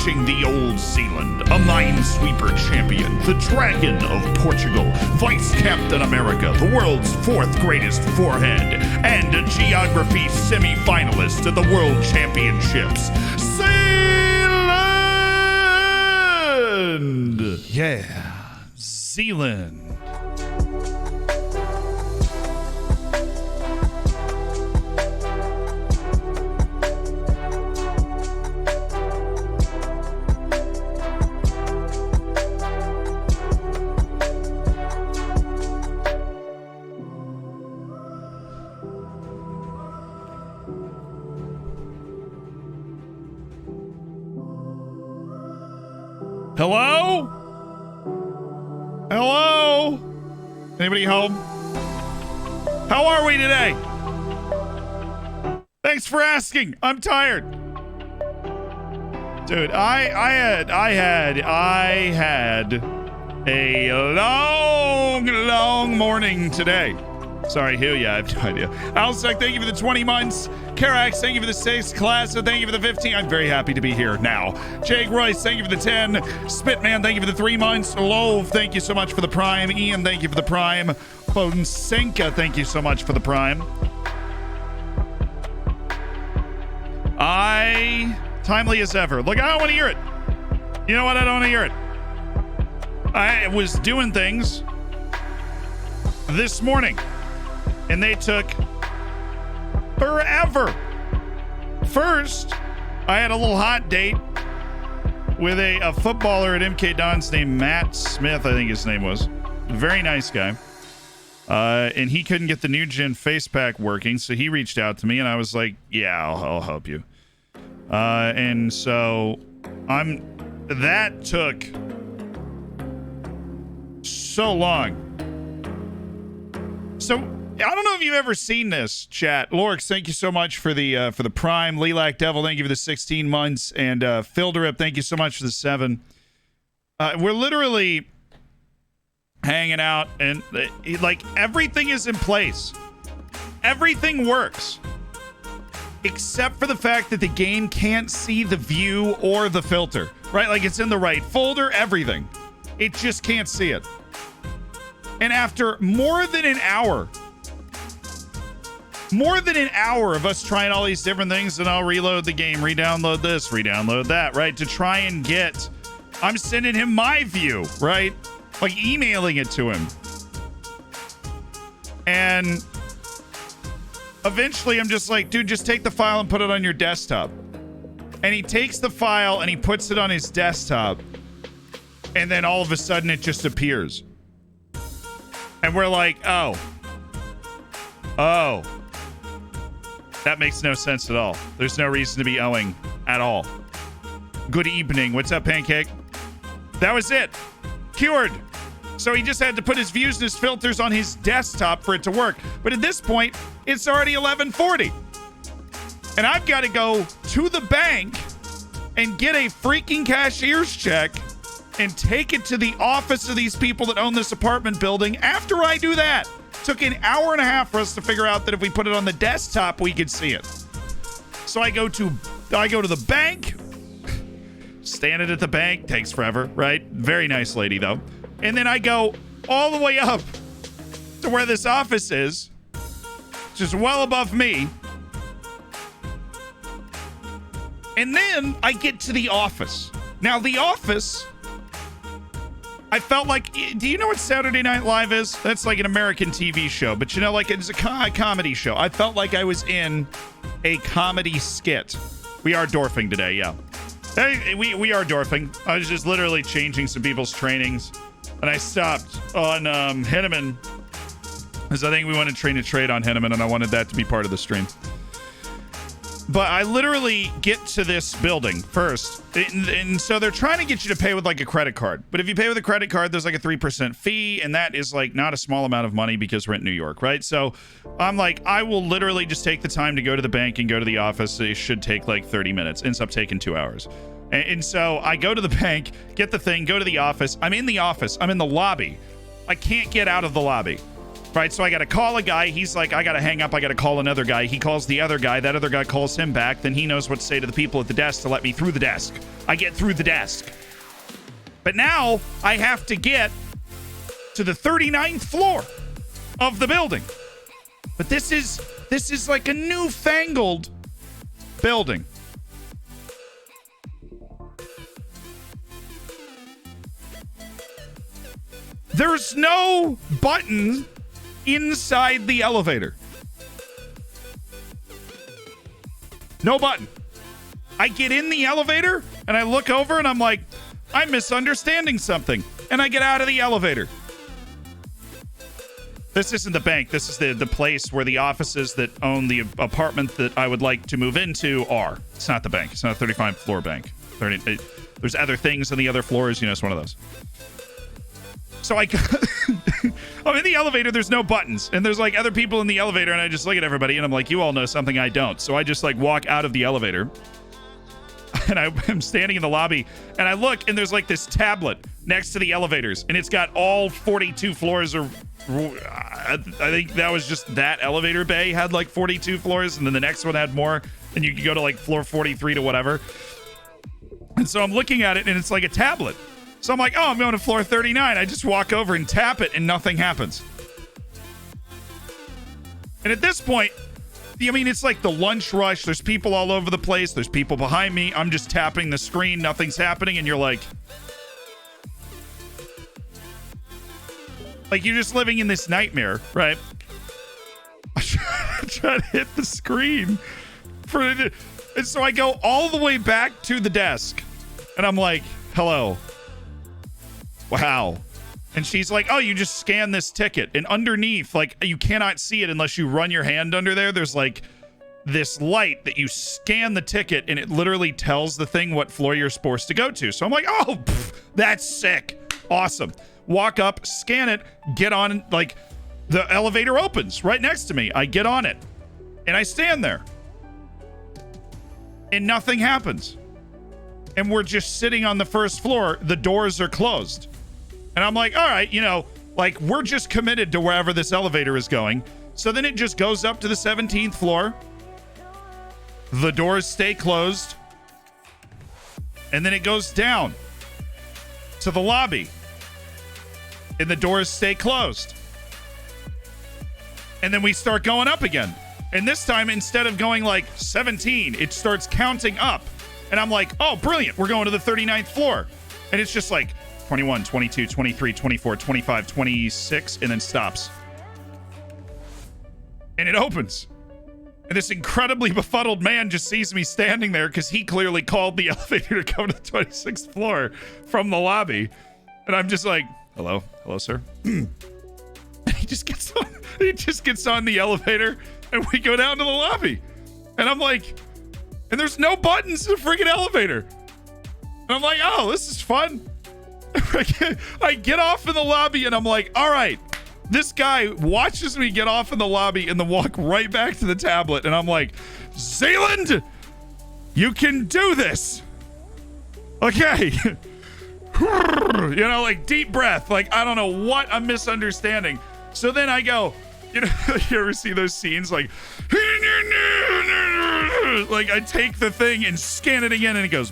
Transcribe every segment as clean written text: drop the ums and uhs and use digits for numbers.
approaching the Old Zealand, a minesweeper champion, the Dragon of Portugal, Vice Captain America, the world's fourth greatest forehead, and a geography semi-finalist at the World Championships, Zealand! Yeah, Zealand. Hello? Hello? Anybody home? How are we today? Thanks for asking. I'm tired. Dude, I had a long morning today. Sorry, Hugh. Yeah, I have no idea. Alsec, thank you for the 20 months. Karax, thank you for the 6th. Class, thank you for the 15. I'm very happy to be here now. Jake Royce, thank you for the 10. Spitman, thank you for the 3 months. Love, thank you so much for the Prime. Ian, thank you for the Prime. Fonsenka, thank you so much for the Prime. Timely as ever. Look, I don't want to hear it. You know what? I don't want to hear it. I was doing things this morning, and they took forever. First, I had a little hot date with a footballer at MK Dons named Matt Smith, I think his name was. Very nice guy. And he couldn't get the new gen face pack working, so he reached out to me, and I was like, yeah, I'll help you. And so that took so long. So I don't know if you've ever seen this, chat. Lorx, thank you so much for the Prime. Lilac Devil, thank you for the 16 months. And Filderip, thank you so much for the 7. We're literally hanging out, and like everything is in place. Everything works. Except for the fact that the game can't see the view or the filter, right? Like it's in the right folder, everything. It just can't see it. And after more than an hour of us trying all these different things, and I'll reload the game, re-download this, re-download that, right? To try and get, I'm sending him my view, right? Like emailing it to him. And eventually I'm just like, dude, just take the file and put it on your desktop. And he takes the file and he puts it on his desktop. And then all of a sudden it just appears. And we're like, oh. That makes no sense at all. There's no reason to be owing at all. Good evening. What's up, Pancake? That was it. Cured. So he just had to put his views and his filters on his desktop for it to work. But at this point, it's already 11:40. And I've got to go to the bank and get a freaking cashier's check and take it to the office of these people that own this apartment building. After I do that, took an hour and a half for us to figure out that if we put it on the desktop, we could see it. So I go to the bank, standing at the bank, takes forever, right? Very nice lady though. And then I go all the way up to where this office is, just well above me. And then I get to the office. Now the office, I felt like, do you know what Saturday Night Live is? That's like an American TV show, but you know, like it's a comedy show. I felt like I was in a comedy skit. We are dwarfing today, yeah. Hey, we are dwarfing. I was just literally changing some people's trainings, and I stopped on Henneman, because I think we want to train a trade on Henneman, and I wanted that to be part of the stream. But I literally get to this building first, and so they're trying to get you to pay with like a credit card. But if you pay with a credit card, there's like a 3% fee, and that is like not a small amount of money because we're in New York, right? So I'm like, I will literally just take the time to go to the bank and go to the office. It should take like 30 minutes. Ends up taking 2 hours. And so I go to the bank, get the thing, go to the office. I'm in the office. I'm in the lobby. I can't get out of the lobby. Right, so I got to call a guy. He's like, I got to hang up. I got to call another guy. He calls the other guy. That other guy calls him back. Then he knows what to say to the people at the desk to let me through the desk. I get through the desk. But now I have to get to the 39th floor of the building. But this is like a newfangled building. There's no button inside the elevator. No button. I get in the elevator and I look over and I'm like, I'm misunderstanding something. And I get out of the elevator. This isn't the bank. This is the place where the offices that own the apartment that I would like to move into are. It's not the bank. It's not a 35th floor bank. There's other things on the other floors. You know, it's one of those. So I'm in the elevator. There's no buttons. And there's like other people in the elevator. And I just look at everybody and I'm like, you all know something I don't. So I just like walk out of the elevator. And I'm standing in the lobby. And I look and there's like this tablet next to the elevators. And it's got all 42 floors. Or I think that was just that elevator bay had like 42 floors. And then the next one had more. And you could go to like floor 43 to whatever. And so I'm looking at it and it's like a tablet. So I'm like, oh, I'm going to floor 39. I just walk over and tap it and nothing happens. And at this point, I mean, it's like the lunch rush. There's people all over the place. There's people behind me. I'm just tapping the screen. Nothing's happening. And you're like you're just living in this nightmare, right? I try to hit the screen. And so I go all the way back to the desk. And I'm like, hello. Wow. And she's like, oh, you just scan this ticket. And underneath, like, you cannot see it unless you run your hand under there. There's like this light that you scan the ticket and it literally tells the thing what floor you're supposed to go to. So I'm like, oh, that's sick. Awesome. Walk up, scan it, get on. Like, the elevator opens right next to me. I get on it and I stand there and nothing happens. And we're just sitting on the first floor. The doors are closed. And I'm like, all right, you know, like, we're just committed to wherever this elevator is going. So then it just goes up to the 17th floor. The doors stay closed. And then it goes down to the lobby. And the doors stay closed. And then we start going up again. And this time, instead of going like 17, it starts counting up. And I'm like, oh, brilliant. We're going to the 39th floor. And it's just like 21, 22, 23, 24, 25, 26, and then stops. And it opens. And this incredibly befuddled man just sees me standing there because he clearly called the elevator to go to the 26th floor from the lobby. And I'm just like, hello, sir. And he just gets on the elevator and we go down to the lobby. And I'm like, and there's no buttons in the freaking elevator. And I'm like, oh, this is fun. I get off in the lobby and I'm like, all right. This guy watches me get off in the lobby and then walk right back to the tablet. And I'm like, Zealand, you can do this. Okay. You know, like deep breath. Like, I don't know what I'm misunderstanding. So then I go, you know, you ever see those scenes? Like I take the thing and scan it again and it goes,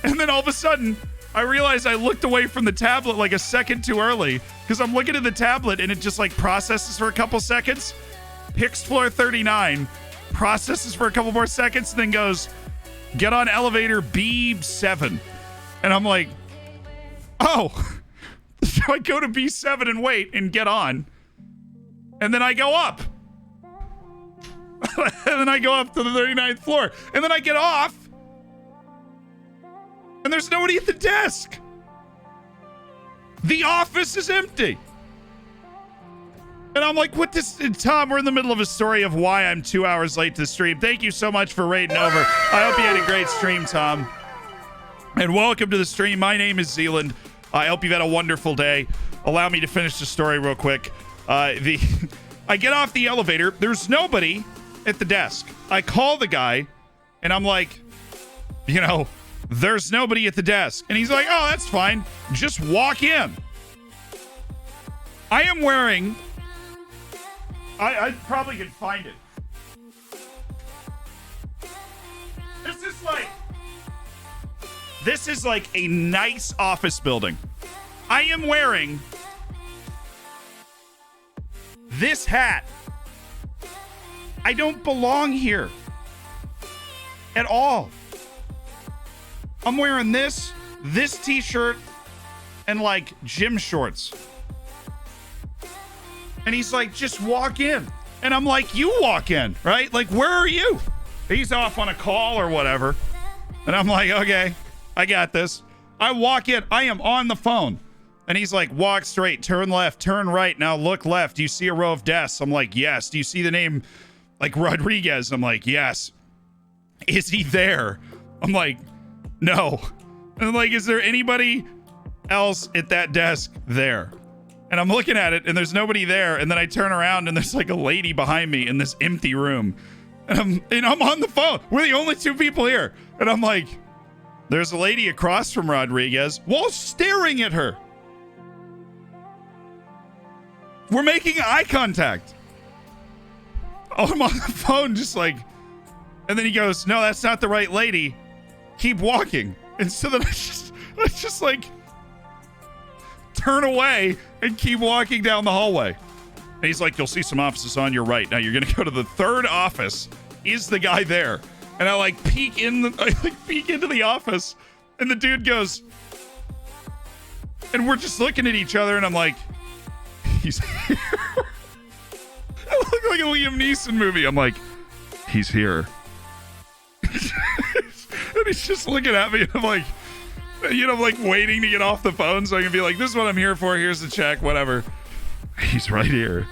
and then all of a sudden, I realized I looked away from the tablet like a second too early because I'm looking at the tablet and it just like processes for a couple seconds, picks floor 39, processes for a couple more seconds, and then goes, get on elevator B7. And I'm like, oh. So I go to B7 and wait and get on. And then I go up. And then I go up to the 39th floor. And then I get off. And there's nobody at the desk. The office is empty. And I'm like, what this? And Tom, we're in the middle of a story of why I'm 2 hours late to the stream. Thank you so much for raiding over. I hope you had a great stream, Tom. And welcome to the stream. My name is Zealand. I hope you've had a wonderful day. Allow me to finish the story real quick. I get off the elevator. There's nobody at the desk. I call the guy, and I'm like, you know, there's nobody at the desk. And he's like, oh, that's fine. Just walk in. I am wearing I probably could find it. This is like a nice office building. I am wearing this hat. I don't belong here at all. I'm wearing this t-shirt, and like gym shorts. And he's like, just walk in. And I'm like, you walk in, right? Like, where are you? He's off on a call or whatever. And I'm like, okay, I got this. I walk in. I am on the phone. And he's like, walk straight, turn left, turn right. Now look left. Do you see a row of desks? I'm like, yes. Do you see the name like Rodriguez? I'm like, yes. Is he there? I'm like, no. And I'm like, is there anybody else at that desk there? And I'm looking at it and there's nobody there. And then I turn around and there's like a lady behind me in this empty room. And I'm on the phone. We're the only two people here. And I'm like, there's a lady across from Rodriguez while staring at her. We're making eye contact. Oh, I'm on the phone just like, and then he goes, no, that's not the right lady. Keep walking. And so then I just like turn away and keep walking down the hallway. And he's like, you'll see some offices on your right. Now you're going to go to the third office. Is the guy there? And I like peek into the office and the dude goes, and we're just looking at each other and I'm like, he's here. I look like a Liam Neeson movie. I'm like, he's here. And he's just looking at me and I'm like, you know, I'm like waiting to get off the phone so I can be like, this is what I'm here for. Here's the check, whatever. He's right here.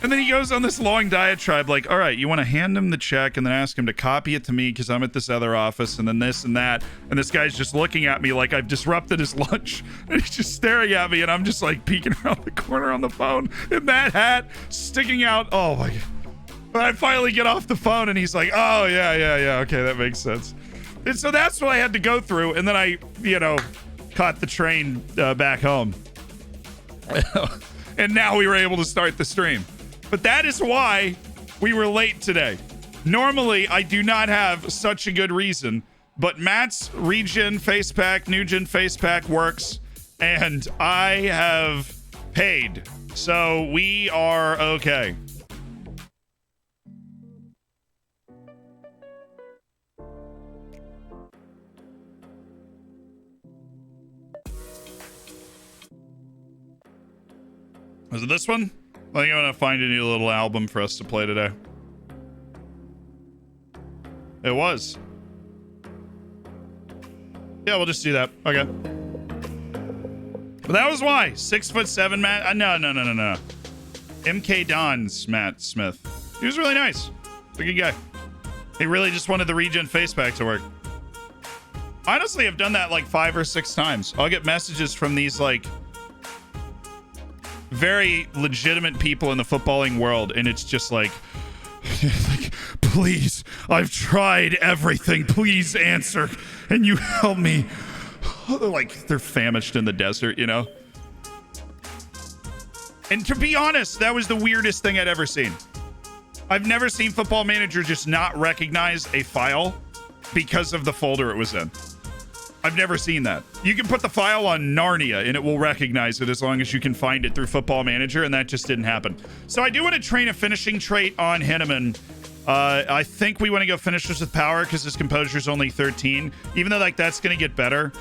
And then he goes on this long diatribe like, all right, you want to hand him the check and then ask him to copy it to me because I'm at this other office and then this and that. And this guy's just looking at me like I've disrupted his lunch. And he's just staring at me and I'm just like peeking around the corner on the phone in that hat sticking out. Oh my God. But I finally get off the phone and he's like, oh yeah. Okay, that makes sense. And so that's what I had to go through. And then I, caught the train back home. And now we were able to start the stream. But that is why we were late today. Normally, I do not have such a good reason, but Matt's regen face pack, new gen face pack works, and I have paid. So we are okay. Was it this one? I think I'm gonna find a new little album for us to play today. It was. Yeah, we'll just do that. Okay. But that was why. 6'7" Matt. No. MK Don's Matt Smith. He was really nice. He's a good guy. He really just wanted the regen face pack to work. Honestly, I've done that like 5 or 6 times. I'll get messages from these like very legitimate people in the footballing world, and it's just like, please, I've tried everything, please answer, and you help me. Like they're famished in the desert, you know? And to be honest, that was the weirdest thing I'd ever seen. I've never seen Football Manager just not recognize a file because of the folder it was in. I've never seen that. You can put the file on Narnia and it will recognize it as long as you can find it through Football Manager, and that just didn't happen. So I do want to train a finishing trait on Henneman. I think we want to go finishers with power because his composure is only 13. Even though like that's going to get better,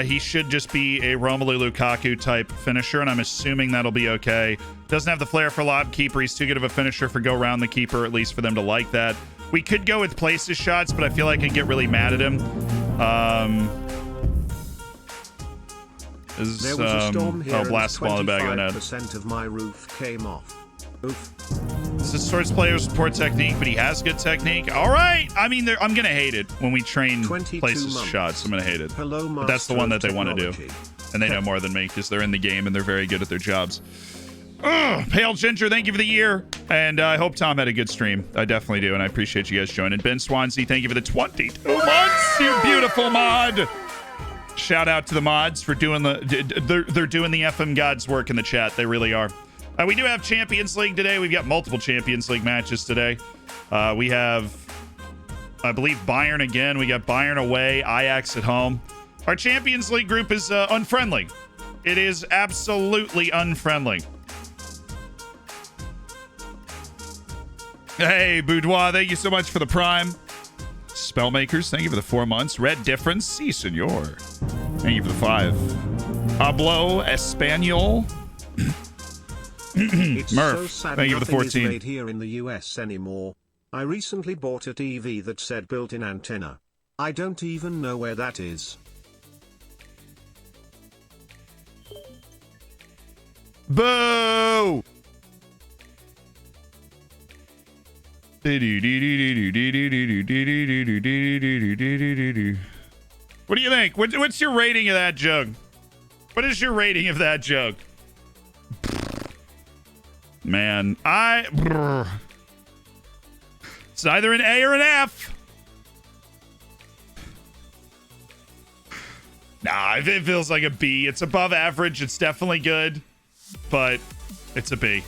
he should just be a Romelu Lukaku type finisher, and I'm assuming that'll be okay. Doesn't have the flair for lob keeper. He's too good of a finisher for go round the keeper, at least for them to like that. We could go with places shots, but I feel like I'd get really mad at him. There was a storm here and blast ball in the back of the net. 25% of my roof came off. Oof. This is Swords players with poor technique, but he has good technique. All right. I mean, I'm going to hate it when we train places shots. I'm going to hate it. Hello, but that's the one that they want to do. And they know more than me because they're in the game and they're very good at their jobs. Pale Ginger, thank you for the year. And I hope Tom had a good stream. I definitely do. And I appreciate you guys joining. Ben Swansea, thank you for the 22 months, you beautiful mod. Shout out to the mods for doing they're doing the FM gods work in the chat. They really are. We do have Champions League today. We've got multiple Champions League matches today. We have, I believe, Bayern again. We got Bayern away, Ajax at home. Our Champions League group is unfriendly. It is absolutely unfriendly. Hey, Boudoir, thank you so much for the Prime. Spellmakers, thank you for the 4 months. Red Difference, si, senor. Thank you for the 5. Hablo Espanol. It's Murph, so sad thank you for the nothing 14. is made here in the US anymore. I recently bought a TV that said built-in antenna. I don't even know where that is. Boo! What do you think? What's your rating of that joke? What is your rating of that joke? Man, it's either an A or an F. Nah, it feels like a B. It's above average. It's definitely good, but it's a B.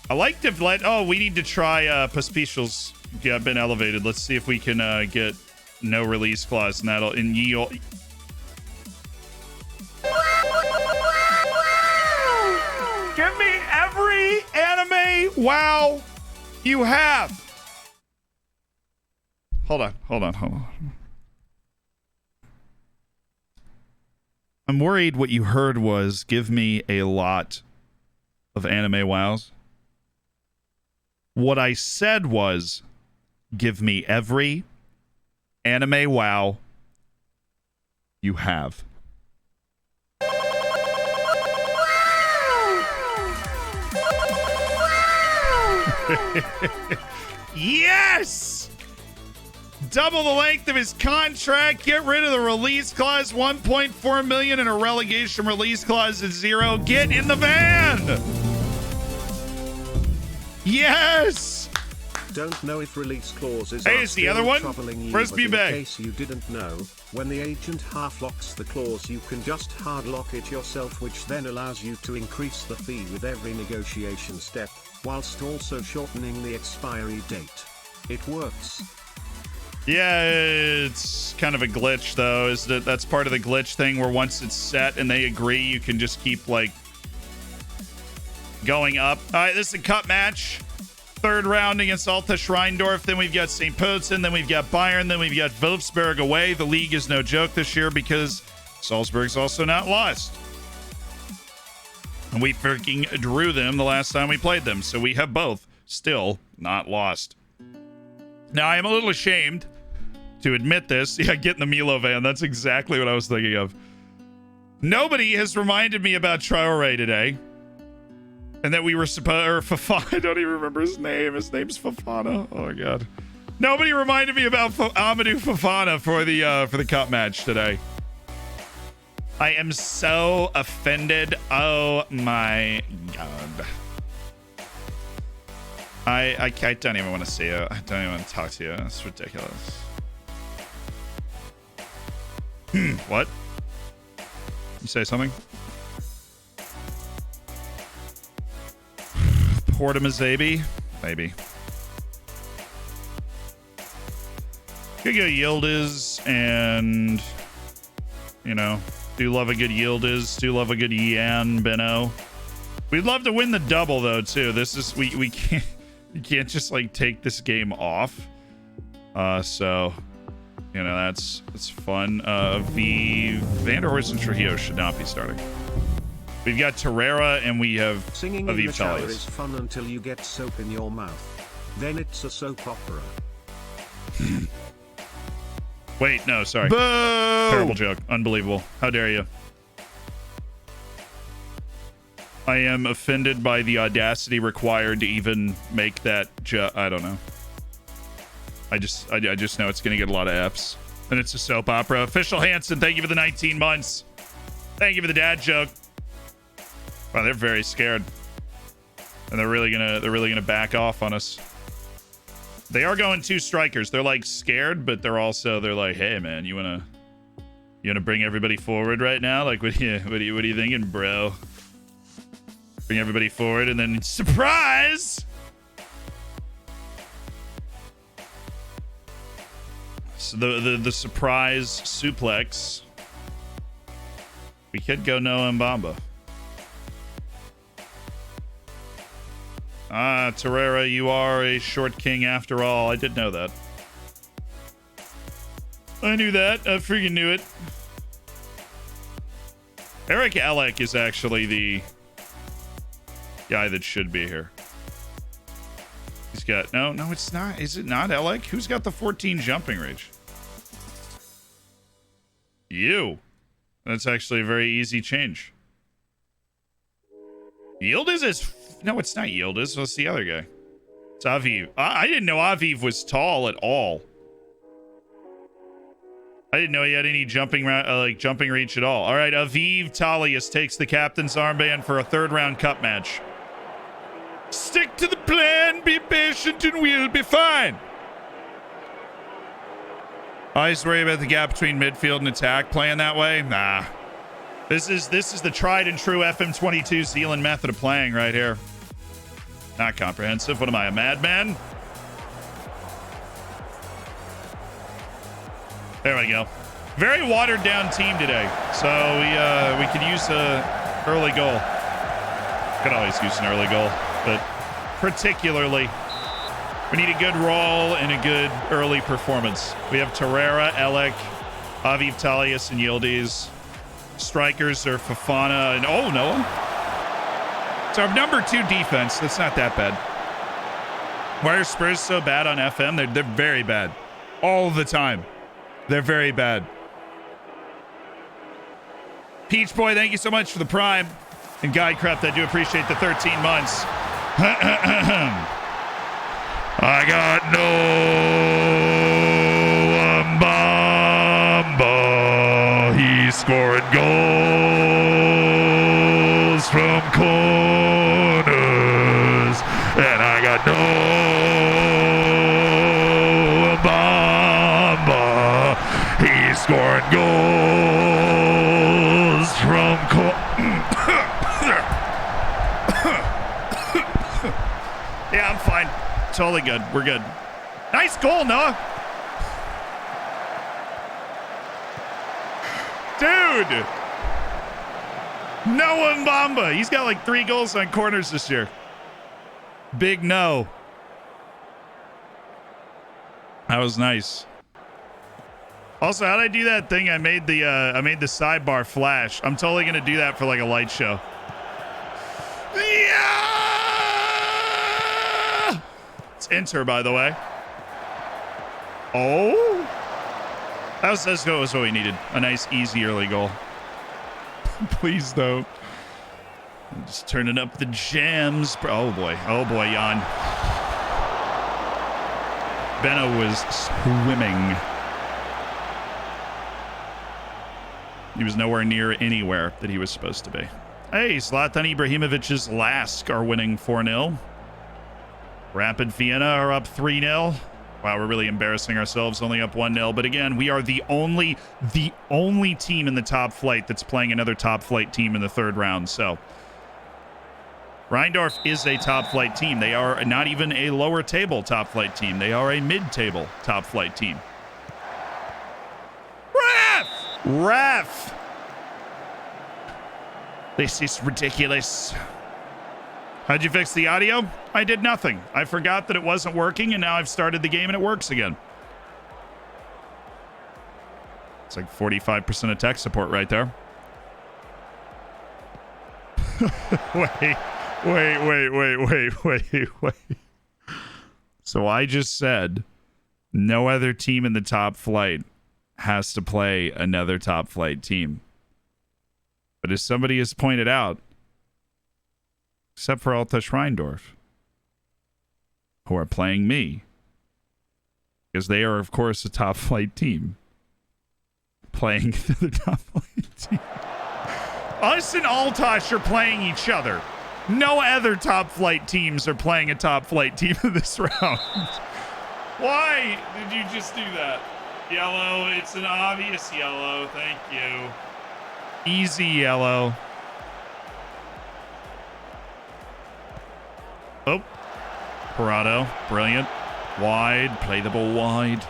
I like to let... Oh, we need to try Paspicial's been elevated. Let's see if we can get no release clause, and that'll... And yield. Give me every anime WoW you have. Hold on. I'm worried what you heard was give me a lot of anime WoWs. What I said was give me every anime WoW you have. Yes! Double the length of his contract. Get rid of the release clause. 1.4 million and a relegation release clause at 0. Get in the van. Yes. Don't know if release clauses Hey, are it's the still other one. troubling you, Where's but in Bubay? case you didn't know, when the agent half locks the clause, you can just hard lock it yourself, which then allows you to increase the fee with every negotiation step, whilst also shortening the expiry date. It works. Yeah, it's kind of a glitch, though. That's part of the glitch thing where once it's set and they agree, you can just keep, like, going up. All right, this is a cup match. Third round against Alta Schreindorf. Then we've got St. Potzen. Then we've got Bayern. Then we've got Wolfsburg away. The league is no joke this year because Salzburg's also not lost. And we freaking drew them the last time we played them. So we have both still not lost. Now, I am a little ashamed to admit this. Yeah, get in the Milo van. That's exactly what I was thinking of. Nobody has reminded me about Traore today. And that we were supposed... Or Fafana. I don't even remember his name. His name's Fafana. Oh, my God. Nobody reminded me about Amadou Fafana for the cup match today. I am so offended. Oh, my God. I don't even want to see you. I don't even want to talk to you. That's ridiculous. What? You say something? Portamazabi? Maybe. Could go Yildiz and, you know, do love a good Yildiz. Do love a good Yan Benno. We'd love to win the double, though, too. This is... We can't... You can't just, like, take this game off. So, you know, that's fun. The Vanderhorst and Trujillo should not be starting. We've got Terrera and we have Singing in the Aviv shower Talias. is fun until you get soap in your mouth. Then it's a soap opera. Wait, no, sorry. Boo! Terrible joke. Unbelievable. How dare you? I am offended by the audacity required to even make that I don't know. I just know it's going to get a lot of Fs. And it's a soap opera. Official Hansen, thank you for the 19 months. Thank you for the dad joke. Wow, they're very scared. And they're really gonna back off on us. They are going 2 strikers. They're like scared, but they're like, hey man, you wanna bring everybody forward right now? Like what are you thinking, bro? Bring everybody forward, and then surprise! So the surprise suplex. We could go Noah Mbamba. Ah, Torreira, you are a short king after all. I did know that. I knew that. I freaking knew it. Eric Elek is actually the guy that should be here. He's got... No, it's not. Is it not Elek? Who's got the 14 jumping range? You. That's actually a very easy change. Yildiz is... No, it's not Yildiz. What's the other guy? It's Aviv. I didn't know Aviv was tall at all. I didn't know he had any jumping reach at all. All right, Aviv Talius takes the captain's armband for a third-round cup match. Stick to the plan, be patient, and we'll be fine. I always worry about the gap between midfield and attack playing that way. Nah. This is the tried and true FM22 Zealand method of playing right here. Not comprehensive. What am I, a madman? There we go. Very watered down team today. So we could use a early goal. Could always use an early goal, but particularly we need a good roll and a good early performance. We have Torreira, Elek, Aviv Talius, and Yildiz. Strikers are Fofana and Noah. So our number 2 defense. That's not that bad. Why are Spurs so bad on FM? They're very bad. All the time. They're very bad. Peach Boy, thank you so much for the Prime. And Guy Crept, I do appreciate the 13 months. I got no Mbamba. He's scoring goals from corners. And I got no Mbamba. He's scoring goals from Yeah, I'm fine. Totally good. We're good. Nice goal, Noah. Dude. Noah Mbamba. He's got like 3 goals on corners this year. Big no. That was nice. Also, how'd I do that thing? I made the sidebar flash. I'm totally gonna do that for like a light show. Yeah! It's enter, by the way. Oh, that's what we needed. A nice, easy early goal. Please don't. I'm just turning up the jams. Oh boy, Jan. Benno was swimming. He was nowhere near anywhere that he was supposed to be. Hey, Zlatan Ibrahimovic's Lask are winning 4-0. Rapid Vienna are up 3-0. Wow, we're really embarrassing ourselves, only up 1-0. But again, we are the only team in the top flight that's playing another top flight team in the third round. So Rheindorf is a top flight team. They are not even a lower table top flight team. They are a mid-table top flight team. Ref! This is ridiculous. How'd you fix the audio? I did nothing. I forgot that it wasn't working, and now I've started the game and it works again. It's like 45% of tech support right there. Wait. So I just said no other team in the top flight has to play another top flight team. But as somebody has pointed out, except for Alta Rheindorf, who are playing me, because they are, of course, a top flight team, playing the top flight team. Us and Altosh are playing each other. No other top flight teams are playing a top flight team in this round. Why did you just do that? Yellow, it's an obvious yellow. Thank you. Easy yellow. Oh, Parado, brilliant. Wide, play the ball wide.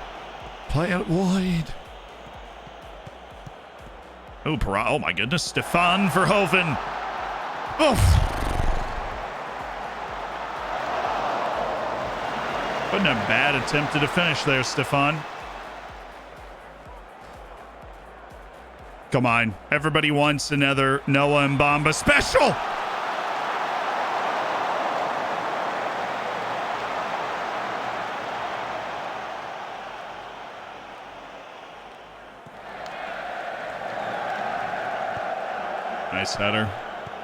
Play it wide. Oh, Parado, oh my goodness. Stefan Verhoeven. Oof. Wasn't a bad attempt to finish there, Stefan. Come on. Everybody wants another Noah Mbamba special. Nice header.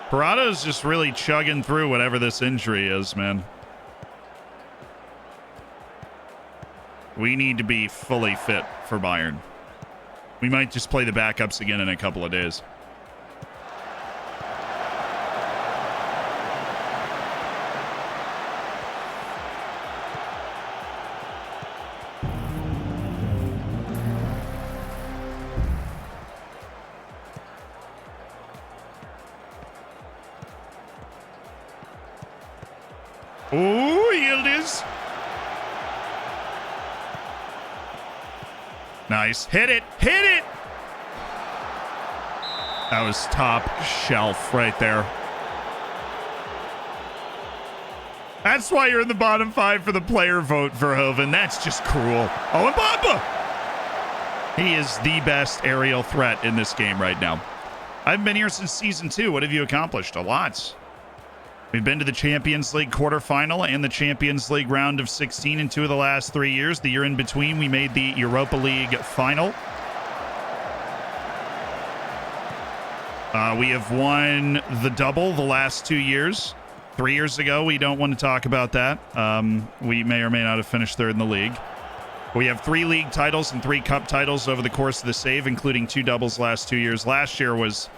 Parado's just really chugging through whatever this injury is, man. We need to be fully fit for Bayern. We might just play the backups again in a couple of days. Oh, Yildiz. Nice. Hit it. Hit it. That was top shelf right there. That's why you're in the bottom 5 for the player vote, Verhoeven. That's just cruel. Oh, and Bamba. He is the best aerial threat in this game right now. I've been here since season 2. What have you accomplished? A lot. We've been to the Champions League quarterfinal and the Champions League round of 16 in 2 of the last 3 years. The year in between, we made the Europa League final. We have won the double the last 2 years. 3 years ago, we don't want to talk about that. We may or may not have finished third in the league. We have 3 league titles and 3 cup titles over the course of the save, including 2 doubles last 2 years. Last year was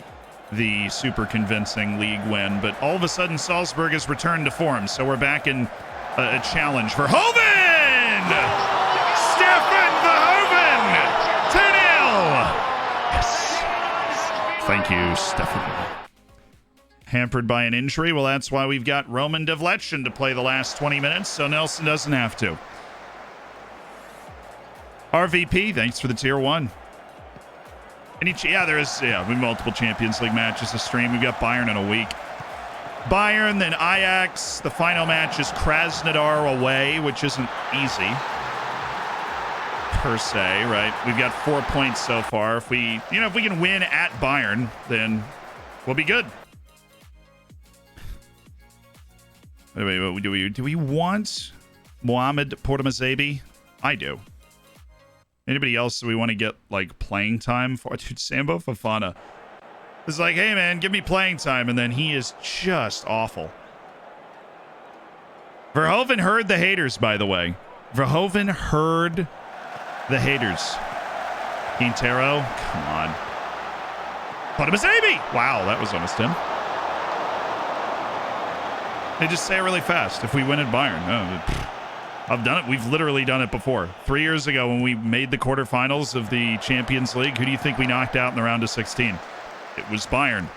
the super convincing league win, but all of a sudden Salzburg has returned to form, so we're back in a challenge for Verhoeven! Stefan Verhoeven! 2-0! Yes. Thank you, Stefan. Hampered by an injury, well, that's why we've got Roman Devletchen to play the last 20 minutes, so Nelson doesn't have to. RVP, thanks for the tier 1. There is multiple Champions League matches to stream. We've got Bayern in a week. Bayern, then Ajax. The final match is Krasnodar away, which isn't easy per se, right? We've got 4 points so far. If we can win at Bayern, then we'll be good. Wait, do we want Mohamed Portamazabi? I do. Anybody else that we want to get, like, playing time for? Dude, Sambo Fofana is like, hey, man, give me playing time. And then he is just awful. Verhoeven heard the haters, by the way. Verhoeven heard the haters. Quintero, come on. Potamazabi! Wow, that was almost in. They just say it really fast. If we win at Bayern. Oh, I've done it. We've literally done it before. 3 years ago when we made the quarterfinals of the Champions League, who do you think we knocked out in the round of 16? It was Bayern.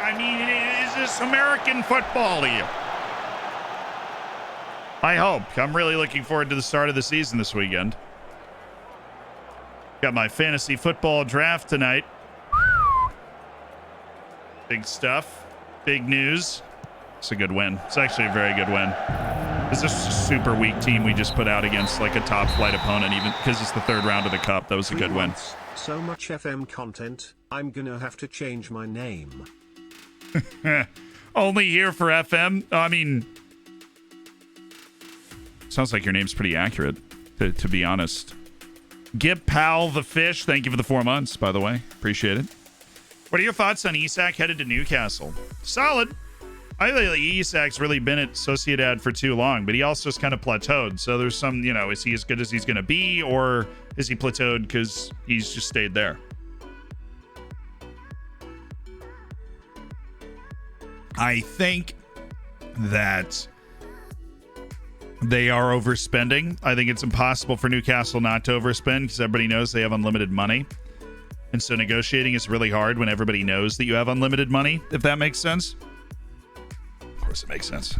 I mean, is this American football here? I hope. I'm really looking forward to the start of the season this weekend. Got my fantasy football draft tonight. Big stuff. Big news. It's a good win. It's actually a very good win. It's a super weak team we just put out against like a top flight opponent, even because it's the 3rd round of the cup. That was a good win. So much FM content, I'm gonna have to change my name. Only here for FM? I mean, sounds like your name's pretty accurate, to be honest. Gip Pal the Fish, thank you for the 4 months, by the way. Appreciate it. What are your thoughts on Isak headed to Newcastle? Solid. I think like Isak's really been at Sociedad for too long, but he also just kind of plateaued. So there's some, is he as good as he's going to be, or is he plateaued because he's just stayed there? I think that they are overspending. I think it's impossible for Newcastle not to overspend because everybody knows they have unlimited money. And so negotiating is really hard when everybody knows that you have unlimited money, if that makes sense. course it makes sense.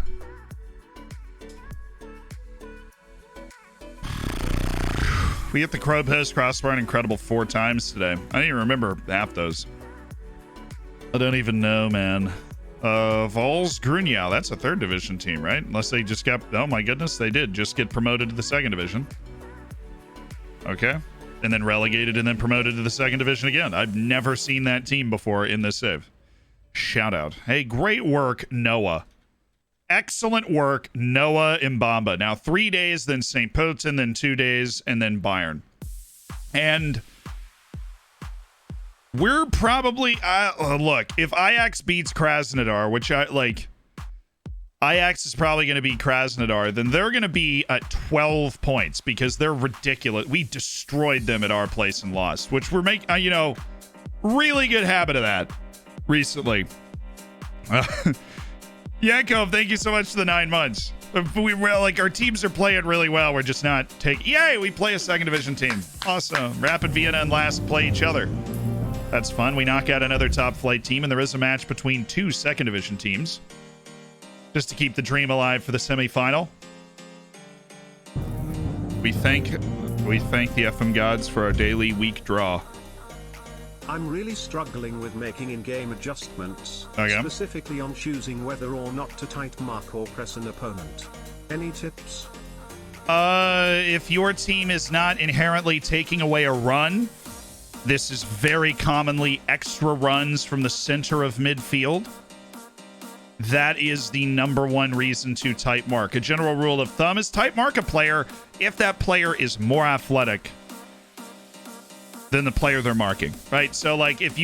We hit the Crow Post crossbar an incredible 4 times today. I didn't even remember half those. I don't even know, man. Vols Grunau, that's a 3rd division team, right? Unless they just got, oh my goodness, they did just get promoted to the 2nd division. Okay. And then relegated and then promoted to the 2nd division again. I've never seen that team before in this save. Shout out. Hey, great work, Noah. Excellent work, Noah Mbamba. Now 3 days, then St. Poten, then 2 days, and then Bayern. And we're probably look, if Ajax beats Krasnodar, which I like, Ajax is probably going to beat Krasnodar, then they're going to be at 12 points because they're ridiculous. We destroyed them at our place and lost, which we're making, really good habit of that recently. Yankov, thank you so much for the 9 months. We were like, our teams are playing really well. We're just not taking. Yay, we play a 2nd division team. Awesome. Rapid Vienna and Last play each other. That's fun. We knock out another top flight team, and there is a match between 2 2nd division teams, just to keep the dream alive for the semifinal. We thank the FM gods for our daily week draw. I'm really struggling with making in-game adjustments, specifically on choosing whether or not to tight mark or press an opponent. Any tips? If your team is not inherently taking away a run, this is very commonly extra runs from the center of midfield. That is the number 1 reason to tight mark. A general rule of thumb is tight mark a player if that player is more athletic than the player they're marking, right? So like if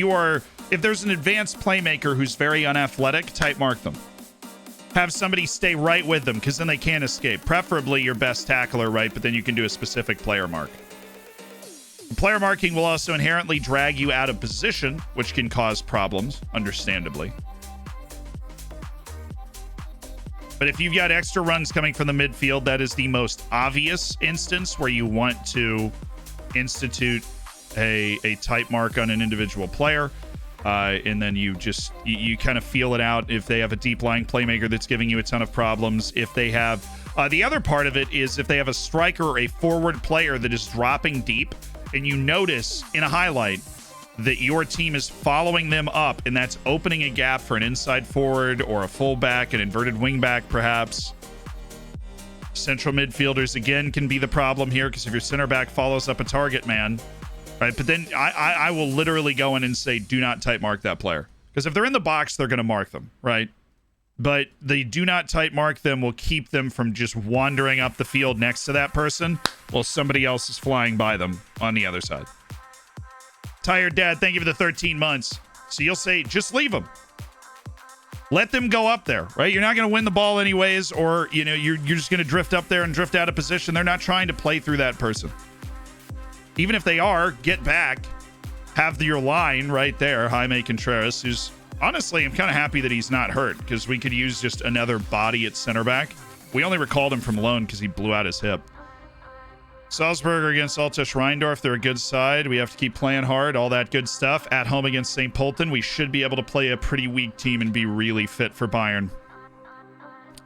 there's an advanced playmaker who's very unathletic, tight mark them. Have somebody stay right with them because then they can't escape. Preferably your best tackler, right? But then you can do a specific player mark. Player marking will also inherently drag you out of position, which can cause problems, understandably. But if you've got extra runs coming from the midfield, that is the most obvious instance where you want to institute a tight mark on an individual player. And then you kind of feel it out if they have a deep lying playmaker that's giving you a ton of problems. If they have the other part of it is if they have a striker or a forward player that is dropping deep and you notice in a highlight that your team is following them up and that's opening a gap for an inside forward or a fullback, an inverted wingback perhaps. Central midfielders again can be the problem here because if your center back follows up a target man, right? But then I will literally go in and say, do not tight mark that player. Because if they're in the box, they're going to mark them, right? But the do not tight mark them will keep them from just wandering up the field next to that person while somebody else is flying by them on the other side. Tired Dad, thank you for the 13 months. So you'll say, just leave them. Let them go up there, right? You're not going to win the ball anyways, or, you're just going to drift up there and drift out of position. They're not trying to play through that person. Even if they are, get back, have your line right there, Jaime Contreras, who's honestly, I'm kind of happy that he's not hurt because we could use just another body at center back. We only recalled him from loan because he blew out his hip. Salzburg against Altach Rheindorf, they're a good side. We have to keep playing hard, all that good stuff. At home against St. Polten, we should be able to play a pretty weak team and be really fit for Bayern.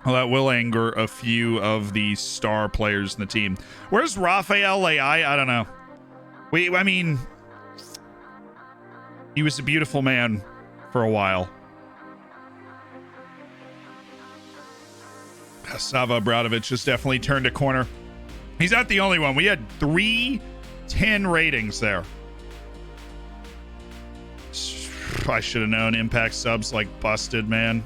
Well, that will anger a few of the star players in the team. Where's Rafael Leai? I don't know. I mean, he was a beautiful man for a while. Sava Bradovic has definitely turned a corner. He's not the only one. We had 310 ratings there. I should have known Impact subs like busted, man.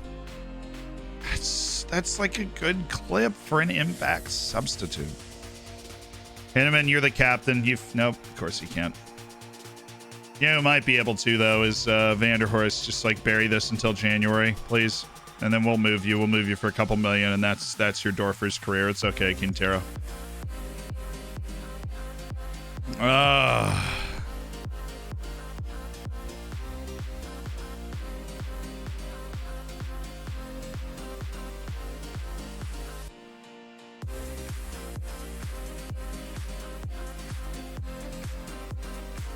That's like a good clip for an Impact substitute. Hinneman, you're the captain. Nope, of course you can't. You know, might be able to, though, is Vanderhorst. Just like bury this until January, please. And then we'll move you. We'll move you for a couple million, and that's your Dorfers career. It's okay, Quintero.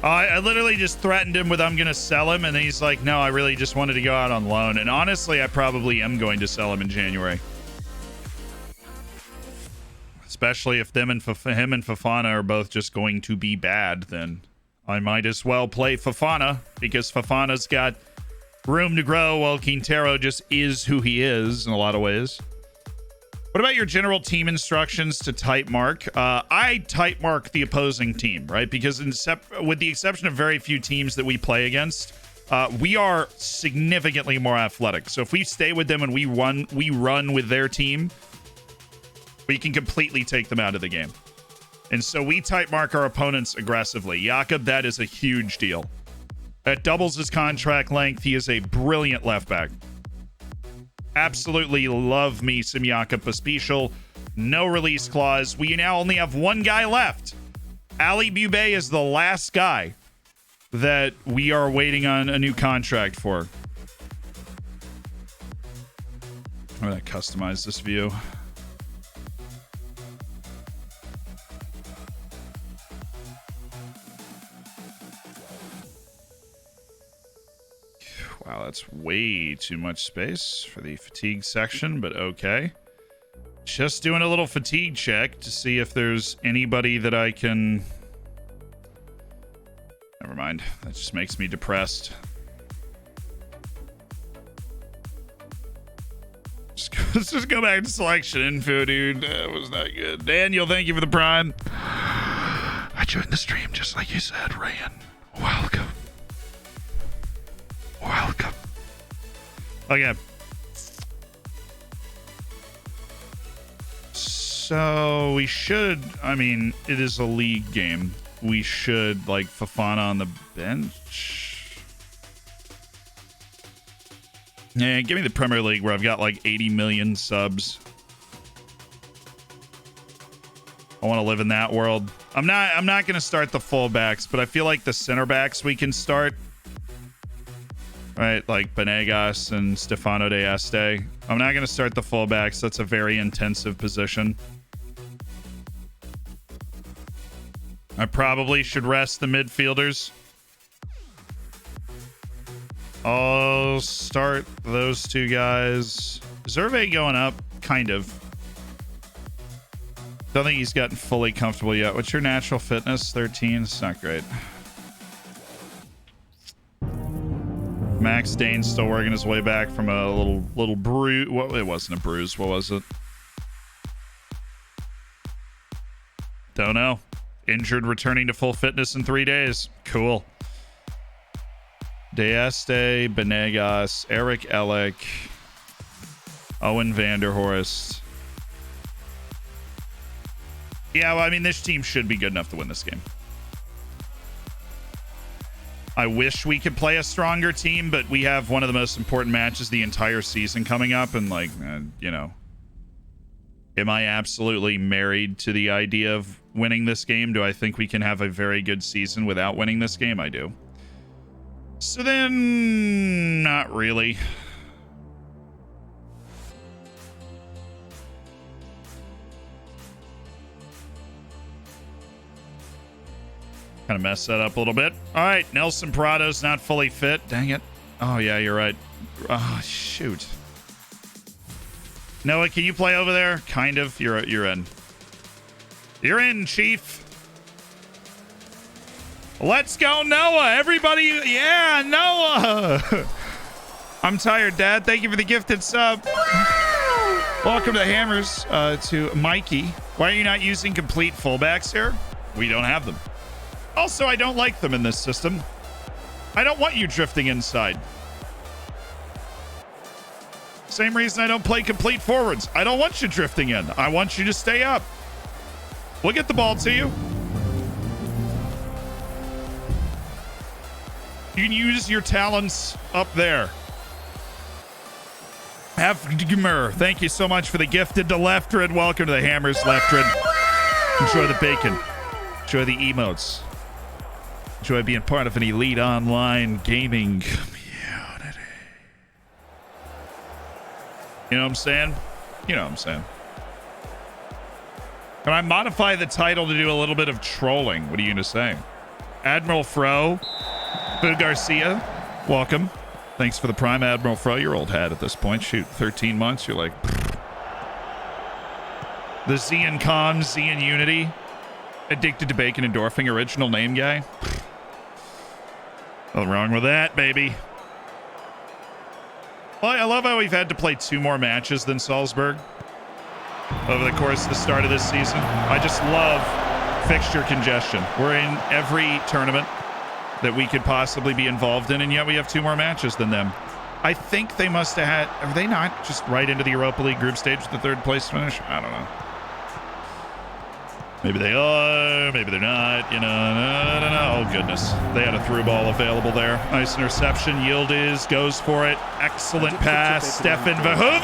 I literally just threatened him with I'm going to sell him, and then he's like, no, I really just wanted to go out on loan. And honestly, I probably am going to sell him in January. Especially if him and Fofana are both just going to be bad, then I might as well play Fofana, because Fofana's got room to grow while Quintero just is who he is in a lot of ways. What about your general team instructions to type mark? I type mark the opposing team, right? Because with the exception of very few teams that we play against, we are significantly more athletic. So if we stay with them and we run with their team, we can completely take them out of the game. And so we type mark our opponents aggressively. Jakob, that is a huge deal. That doubles his contract length. He is a brilliant left back. Absolutely love me some Jakob Pospisil. No release clause. We now only have one guy left. Ali Bube is the last guy that we are waiting on a new contract for. I'm going to customize this view. Wow, that's way too much space for the fatigue section, but okay. Just doing a little fatigue check to see if there's anybody that I can... Never mind. That just makes me depressed. Let's just go back to selection info, dude. That was not good. Daniel, thank you for the prime. I joined the stream just like you said, Ryan. Welcome. Welcome. Okay. So we should, I mean, it is a league game. We should, like, Fofana on the bench. Yeah, give me the Premier League where I've got like 80 million subs. I want to live in that world. I'm not going to start the fullbacks, but I feel like the center backs we can start. Right, like Benegas and Stefano de Este. I'm not going to start the fullbacks. That's a very intensive position. I probably should rest the midfielders. I'll start those two guys. Zerve going up, kind of. Don't think he's gotten fully comfortable yet. What's your natural fitness? 13. It's not great. Max Dane's still working his way back from a little bruise. Well, it wasn't a bruise. What was it? Don't know. Injured, returning to full fitness in 3 days. Cool. De Este, Benegas, Eric Ellick, Owen Vanderhorst. Yeah, well, I mean, this team should be good enough to win this game. I wish we could play a stronger team, but we have one of the most important matches the entire season coming up, and like, you know, am I absolutely married to the idea of winning this game? Do I think we can have a very good season without winning this game? I do. So then, not really. Kind of messed that up a little bit. All right, Nelson Prado's not fully fit. Dang it. Oh, yeah, you're right. Oh, shoot. Noah, can you play over there? Kind of. You're in. You're in, Chief. Let's go, Noah. Everybody. Yeah, Noah. I'm tired, Dad. Thank you for the gifted sub. Welcome to the Hammers, to Mikey. Why are you not using complete fullbacks here? We don't have them. Also, I don't like them in this system. I don't want you drifting inside. Same reason I don't play complete forwards. I don't want you drifting in. I want you to stay up. We'll get the ball to you. You can use your talents up there. Thank you so much for the gifted to Leftred. Welcome to the Hammers, Leftred. Enjoy the bacon. Enjoy the emotes. Enjoy being part of an elite online gaming community. You know what I'm saying? You know what I'm saying. Can I modify the title to do a little bit of trolling? What are you going to say? Admiral Fro. Boo Garcia, welcome. Thanks for the prime, Admiral Fro. Your old hat at this point. Shoot, 13 months. You're like... The Zian Khan, Zian Unity. Addicted to bacon and dwarfing. Original name guy. Nothing wrong with that, baby. Well, I love how we've had to play 2 more matches than Salzburg over the course of the start of this season. I just love fixture congestion. We're in every tournament that we could possibly be involved in, and yet we have 2 more matches than them. I think they must have had... Are they not just right into the Europa League group stage with the 3rd place finish? I don't know. Maybe they are, maybe they're not, you know, I don't know. Oh, goodness. They had a through ball available there. Nice interception. Yildiz goes for it. Excellent pass. Stefan Verhoeven!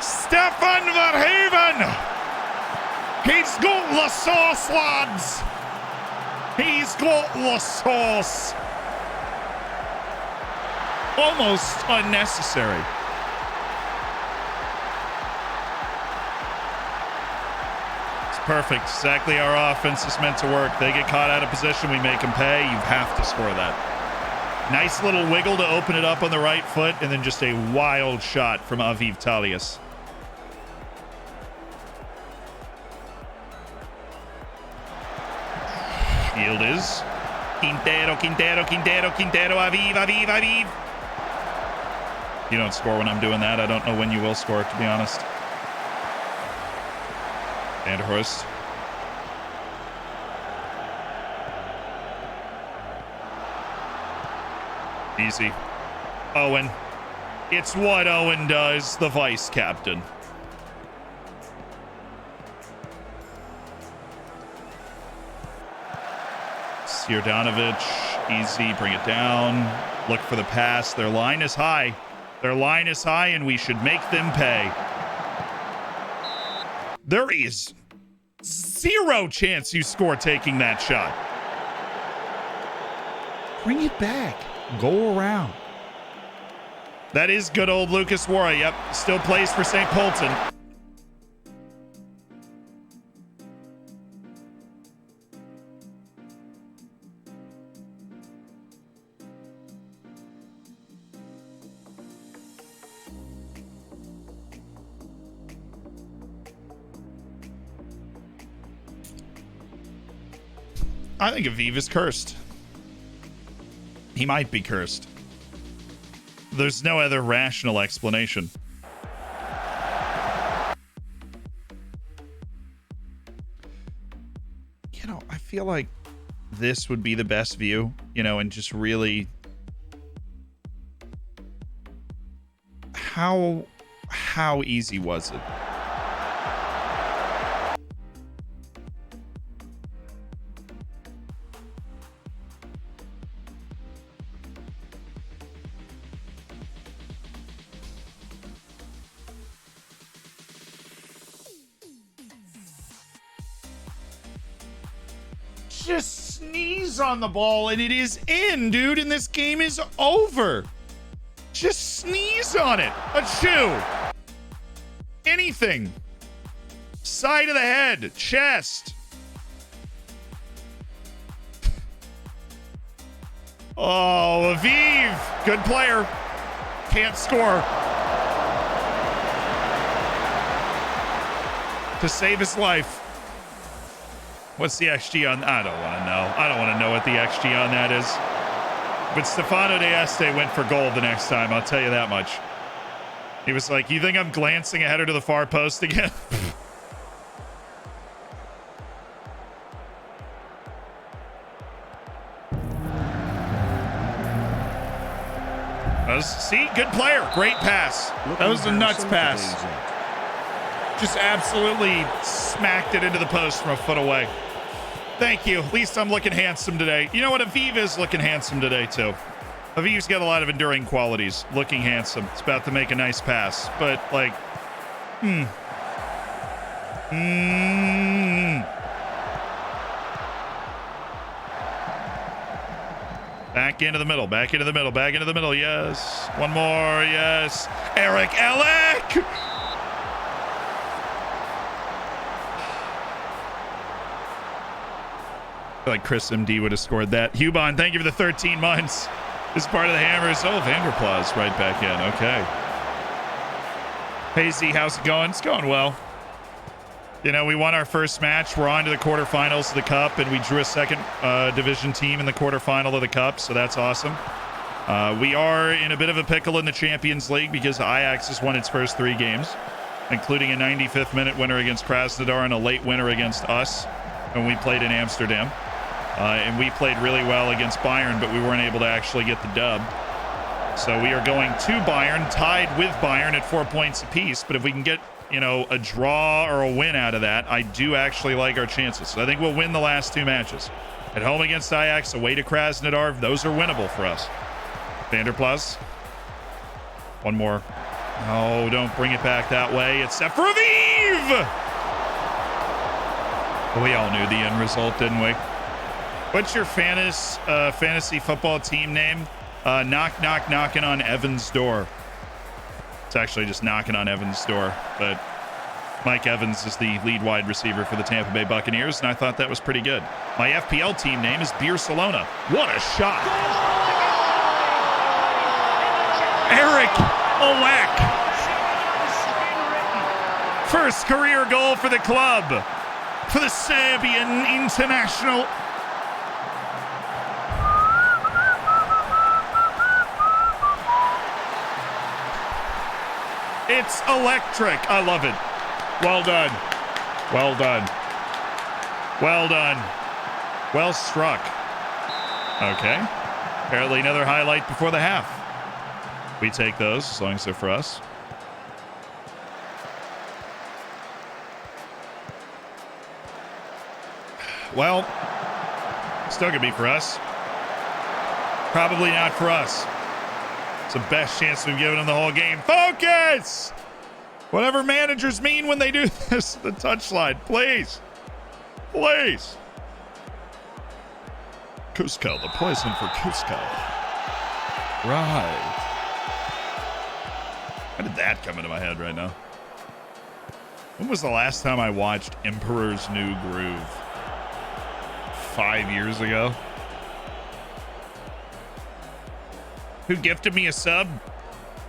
Stefan Verhoeven! He's got the sauce, lads! He's got the sauce! Almost unnecessary. It's perfect. Exactly our offense is meant to work. They get caught out of position, we make them pay. You have to score that. Nice little wiggle to open it up on the right foot, and then just a wild shot from Aviv Talias. Yildiz. Quintero, Aviv. You don't score when I'm doing that. I don't know when you will score, to be honest. And Horst. Easy. Owen. It's what Owen does, the vice captain. Sjordanovic, easy, bring it down. Look for the pass. Their line is high. Their line is high, and we should make them pay. There is 0 chance you score taking that shot. Bring it back. Go around. That is good old Lucas Wara. Yep, still plays for St. Polten. I think Aviv is cursed. He might be cursed. There's no other rational explanation. You know, I feel like this would be the best view, you know, and just really... How easy was it? Just sneeze on the ball and it is in, dude, and this game is over. Just sneeze on it. A chew. Anything. Side of the head. Chest. Oh, Aviv. Good player. Can't score. To save his life. What's the XG on? I don't want to know. I don't want to know what the XG on that is. But Stefano De Este went for goal the next time. I'll tell you that much. He was like, you think I'm glancing ahead or to the far post again? See, good player. Great pass. That was a nuts pass. Just absolutely smacked it into the post from a foot away. Thank you. At least I'm looking handsome today. You know what? Aviv is looking handsome today, too. Aviv's got a lot of enduring qualities. Looking handsome. It's about to make a nice pass. But, like, Back into the middle. Back into the middle. Back into the middle. Yes. One more. Yes. Eric Elek. I feel like Chris MD would have scored that. Hubon, thank you for the 13 months. This is part of the Hammers. Oh, Vanderplaas right back in. Okay. Hey, Z, how's it going? It's going well. You know, we won our first match. We're on to the quarterfinals of the Cup, and we drew a second division team in the quarterfinal of the Cup, so that's awesome. We are in a bit of a pickle in the Champions League because Ajax has won its first 3 games, including a 95th minute winner against Krasnodar and a late winner against us when we played in Amsterdam. And we played really well against Bayern, but we weren't able to actually get the dub. So we are going to Bayern, tied with Bayern at 4 points apiece. But if we can get, you know, a draw or a win out of that, I do actually like our chances. So I think we'll win the last 2 matches. At home against Ajax, away to Krasnodar, those are winnable for us. Vanderplaas. One more. Oh, don't bring it back that way. It's Sefraviv! We all knew the end result, didn't we? What's your fantasy football team name? Knock, knock, knocking on Evan's door. It's actually just knocking on Evan's door. But Mike Evans is the lead wide receiver for the Tampa Bay Buccaneers, and I thought that was pretty good. My FPL team name is Barcelona. What a shot. Eric Olek. First career goal for the club. For the Serbian international. It's electric. I love it. Well done. Well done. Well done. Well struck. Okay. Apparently another highlight before the half. We take those as long as they're for us. Well, still gonna be for us. Probably not for us. It's the best chance we've given them the whole game. Focus! Whatever managers mean when they do this, the touchline, please. Please. Cusco, the poison for Cusco. Right. How did that come into my head right now? When was the last time I watched Emperor's New Groove? 5 years ago. Who gifted me a sub?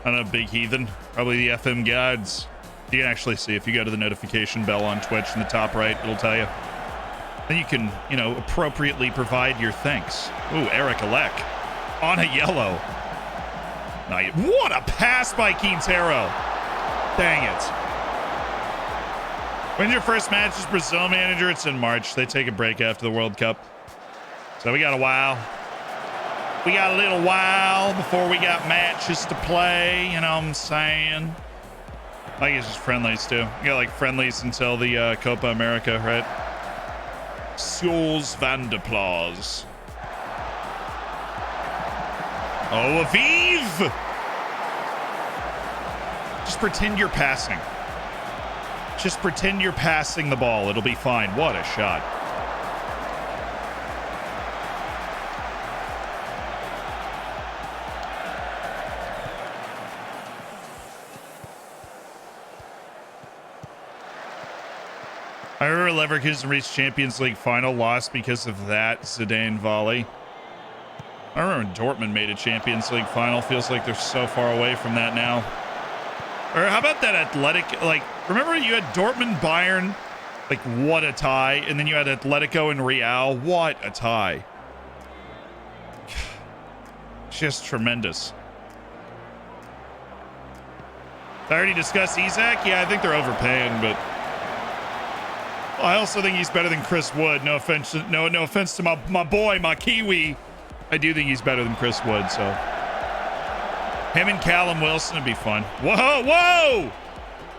I don't know, Big Heathen. Probably the FM Gods. You can actually see if you go to the notification bell on Twitch in the top right, it'll tell you. Then you can, you know, appropriately provide your thanks. Ooh, Eric Alek. On a yellow. What a pass by Quintero. Dang it. When's your first match as Brazil manager? It's in March. They take a break after the World Cup. So we got a while. We got a little while before we got matches to play. You know what I'm saying? I think it's just friendlies too. You got like friendlies until the Copa America, right? Jules Vanderplaas. Oh, Aviv! Just pretend you're passing. Just pretend you're passing the ball. It'll be fine. What a shot. I remember Leverkusen reached Champions League final, lost because of that Zidane volley. I remember Dortmund made a Champions League final. Feels like they're so far away from that now. Or how about that Athletic? Like, remember you had Dortmund, Bayern? Like, what a tie. And then you had Atletico and Real. What a tie. Just tremendous. I already discussed Isak. Yeah, I think they're overpaying, but I also think he's better than Chris Wood. No offense to my boy, my Kiwi. I do think he's better than Chris Wood, so him and Callum Wilson would be fun. Whoa, whoa!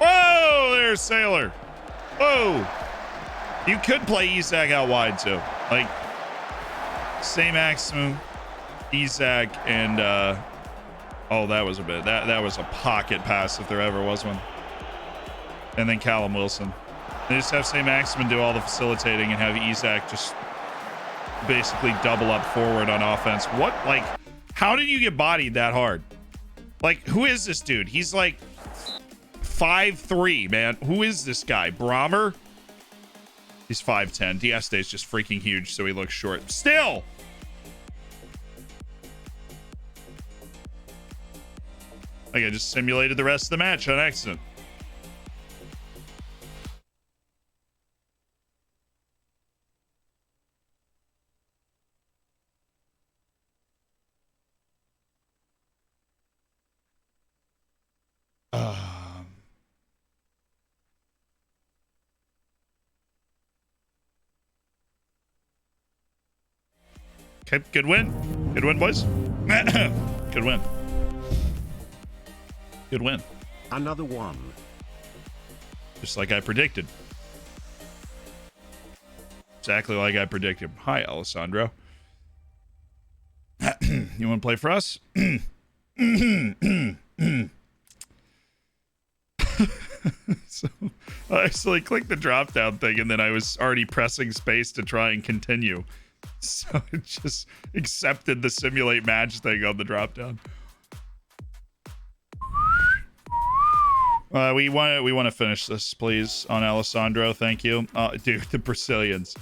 Whoa, there's Sailor. Whoa. You could play Isak out wide too. Like, same maximum, Isak and oh, that was a bit. That was a pocket pass if there ever was one. And then Callum Wilson. They just have St. Maximin do all the facilitating and have Isak just basically double up forward on offense. What, like, how did you get bodied that hard? Like, who is this dude? He's like 5'3", man. Who is this guy? Brahmer? He's 5'10". Dieste is just freaking huge, so he looks short. Still! Like, I just simulated the rest of the match on accident. Okay, good win. Good win, boys. Good win. Good win. Another one. Just like I predicted. Exactly like I predicted. Hi, Alessandro. You want to play for us? So I actually clicked the drop down thing and then I was already pressing space to try and continue. So it just accepted the simulate match thing on the drop down. We want to finish this, please, on Alessandro. Thank you. Dude, the Brazilians.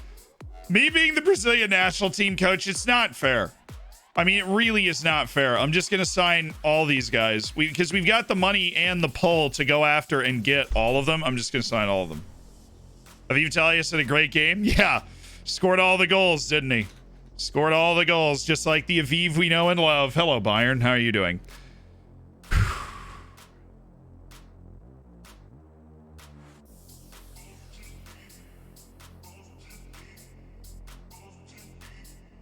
Me being the Brazilian national team coach, it's not fair. I mean, it really is not fair. I'm just going to sign all these guys. Because we've got the money and the pull to go after and get all of them. I'm just going to sign all of them. Aviv Talius had a great game. Yeah. Scored all the goals, didn't he? Scored all the goals, just like the Aviv we know and love. Hello, Bayern. How are you doing?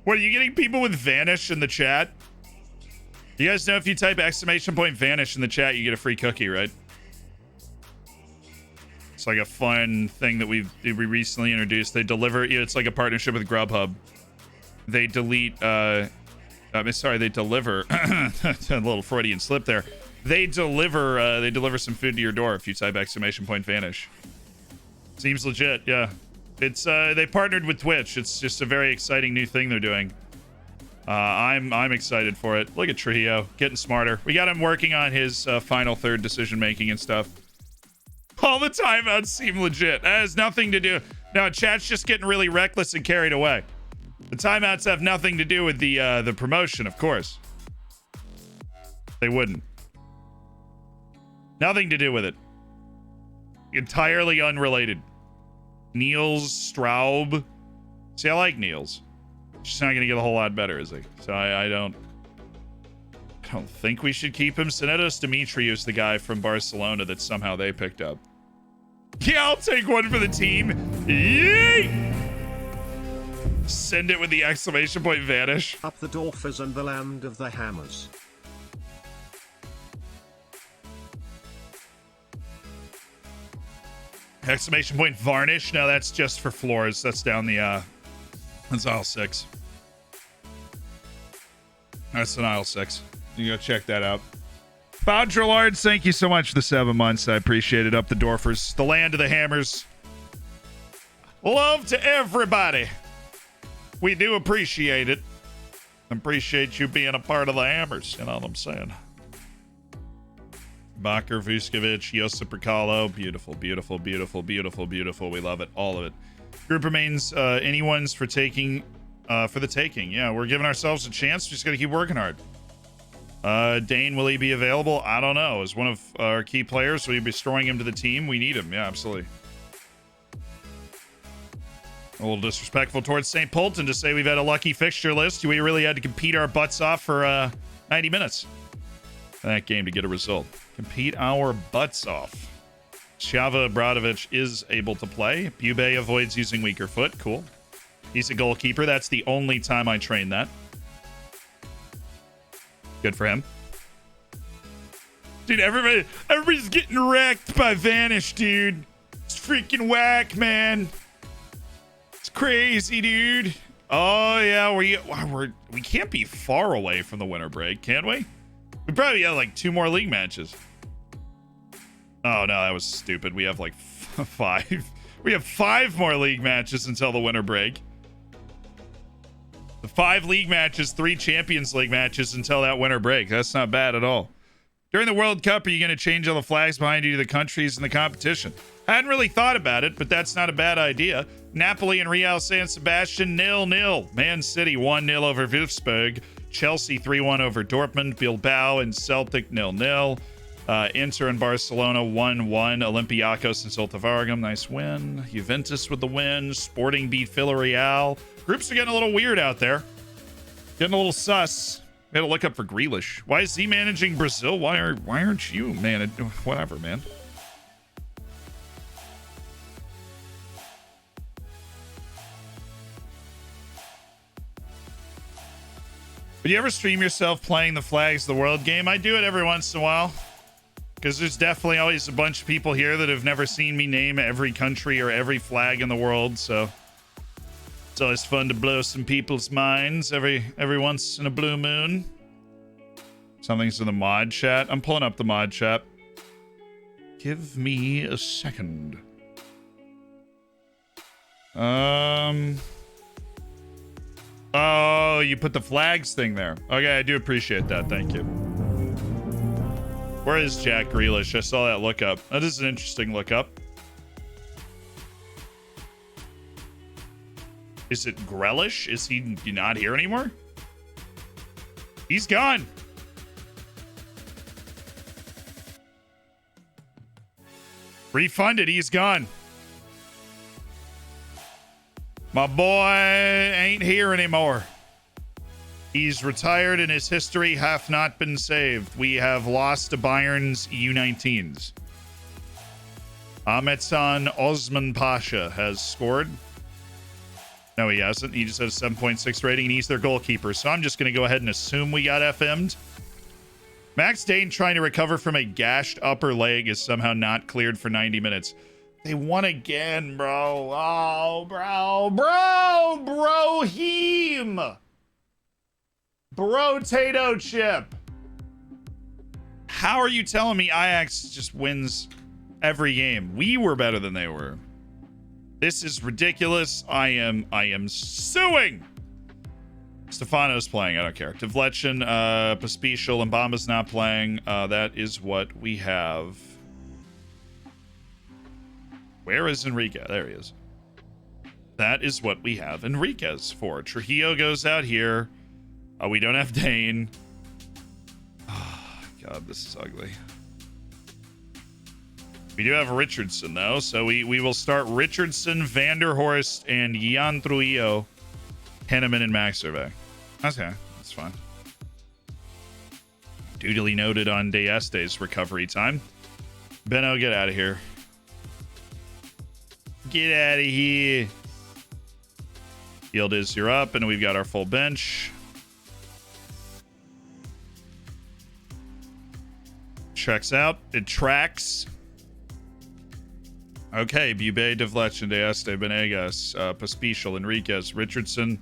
What, are you getting people with vanish in the chat? You guys know if you type !vanish in the chat, you get a free cookie, right? It's like a fun thing that we recently introduced. They deliver, it's like a partnership with Grubhub. They delete, they deliver, a little Freudian slip there. They deliver some food to your door if you type !vanish. Seems legit, yeah. It's they partnered with Twitch. It's just a very exciting new thing they're doing. I'm excited for it. Look at Trujillo getting smarter. We got him working on his final third decision making and stuff. All the timeouts seem legit. That has nothing to do. No, chat's just getting really reckless and carried away. The timeouts have nothing to do with the promotion, of course. They wouldn't. Nothing to do with it. Entirely unrelated. Niels Straub. See, I like Niels. She's not going to get a whole lot better, is he? So I don't think we should keep him. Sinetos Dimitriou, the guy from Barcelona that somehow they picked up. Yeah, I'll take one for the team. Yay! Send it with the !vanish. Up the Dorfers and the land of the hammers. !varnish. No, that's just for floors. That's down the that's aisle 6. That's an aisle 6. You go check that out. Baudrillards, thank you so much for the 7 months. I appreciate it. Up the Dorfers, the land of the hammers. Love to everybody. We do appreciate it. Appreciate you being a part of the hammers. You know what I'm saying? Bakker, Vuskovic, Josip Ricalo. Beautiful, beautiful, beautiful, beautiful, beautiful. We love it. All of it. Group remains anyone's for taking, for the taking. Yeah, we're giving ourselves a chance. Just got to keep working hard. Dane, will he be available? I don't know. As one of our key players, will you be restoring him to the team? We need him. Yeah, absolutely. A little disrespectful towards St. Polton to say we've had a lucky fixture list. We really had to compete our butts off for 90 minutes in that game to get a result. Compete our butts off. Shava Bradovic is able to play. Bube avoids using weaker foot. Cool. He's a goalkeeper. That's the only time I train that. Good for him. Dude, everybody's getting wrecked by Vanish, dude. It's freaking whack, man. It's crazy, dude. Oh, yeah, we can't be far away from the winter break, can we? We probably have like 2 more league matches. Oh, no, that was stupid. We have like 5. We have 5 more league matches until the winter break. The 5 league matches, 3 Champions League matches until that winter break. That's not bad at all. During the World Cup, are you going to change all the flags behind you to the countries in the competition? I hadn't really thought about it, but that's not a bad idea. Napoli and Real San Sebastian 0-0. Man City 1-0 over Wolfsburg. Chelsea 3-1 over Dortmund. Bilbao and Celtic 0-0. Inter and Barcelona 1-1. Olympiacos and Celta Vargam, nice win. Juventus with the win. Sporting beat Villarreal. Groups are getting a little weird out there. Getting a little sus. We had to look up for Grealish. Why is he managing Brazil? Why aren't you, man? Whatever, man. Would you ever stream yourself playing the Flags of the World game? I do it every once in a while. Because there's definitely always a bunch of people here that have never seen me name every country or every flag in the world, so it's always fun to blow some people's minds every once in a blue moon. Something's in the mod chat. I'm pulling up the mod chat. Give me a second. Oh, you put the flags thing there. Okay, I do appreciate that. Thank you. Where is Jack Grealish? I saw that lookup. That is an interesting lookup. Is it Grealish? Is he not here anymore? He's gone. Refunded. He's gone. My boy ain't here anymore. He's retired and his history hath not been saved. We have lost to Bayern's U19s. Ahmetsan Osman Pasha has scored. No, he hasn't. He just has a 7.6 rating and he's their goalkeeper. So I'm just going to go ahead and assume we got FM'd. Max Dane trying to recover from a gashed upper leg is somehow not cleared for 90 minutes. They won again, bro. Oh, bro-heem. Bro-tato chip. How are you telling me Ajax just wins every game? We were better than they were. This is ridiculous. I am suing. Stefano's playing. I don't care. Devletchen, Pospisil, and Bamba's not playing. That is what we have. Where is Enrique? There he is. That is what we have Enriquez for. Trujillo goes out here. We don't have Dane. Oh, God, this is ugly. We do have Richardson, though, so we will start Richardson, Vanderhorst, and Jan Trujillo, Henneman, and Max Survey. Okay, that's fine. Duly noted on De Este's recovery time. Benno, get out of here. Get out of here. Field is, you're up, and we've got our full bench. Checks out. It tracks. Okay, Bube, Devletchen, De Este, Benegas, Pospisil, Enriquez, Richardson,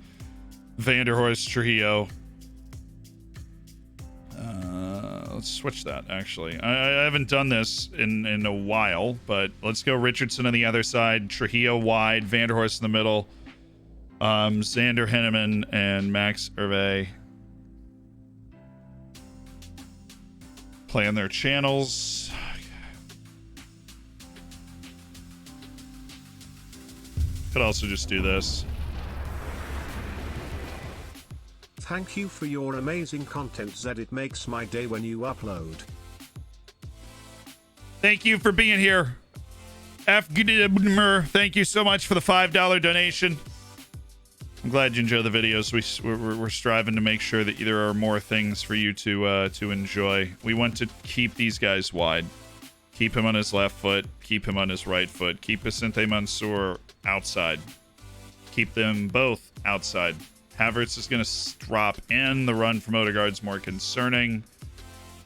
Vanderhorst, Trujillo. Let's switch that, actually. I haven't done this in a while, but let's go Richardson on the other side, Trujillo wide, Vanderhorst in the middle, Xander Henneman, and Max Hervé. Playing their channels. Could also just do this. Thank you for your amazing content, Zed. It makes my day when you upload. Thank you for being here. Thank you so much for the $5 donation. I'm glad you enjoy the videos. We're striving to make sure that there are more things for you to enjoy. We want to keep these guys wide. Keep him on his left foot. Keep him on his right foot. Keep Vicente Mansour outside. Keep them both outside. Havertz is going to drop in. The run from Odegaard's more concerning.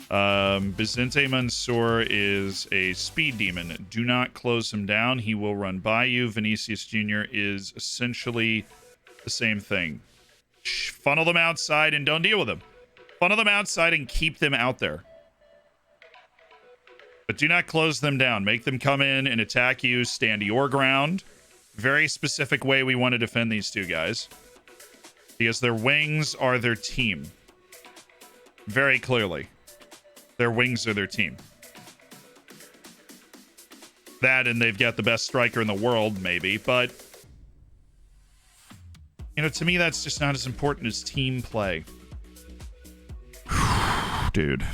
Vicente Mansour is a speed demon. Do not close him down. He will run by you. Vinicius Jr. is essentially the same thing. Funnel them outside and don't deal with them. Funnel them outside and keep them out there. But do not close them down. Make them come in and attack you. Stand your ground. Very specific way we want to defend these two guys. Because their wings are their team. Very clearly. Their wings are their team. That, and they've got the best striker in the world, maybe. But, you know, to me, that's just not as important as team play. Dude.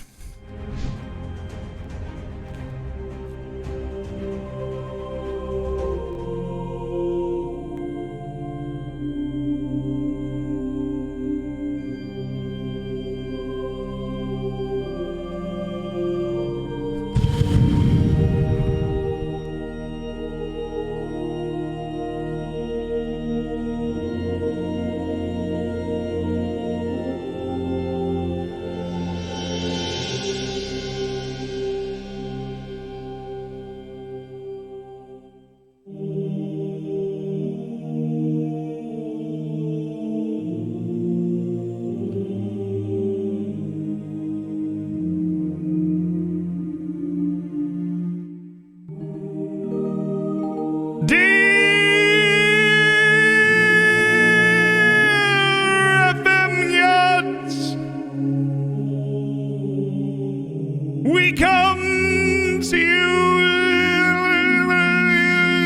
We come to you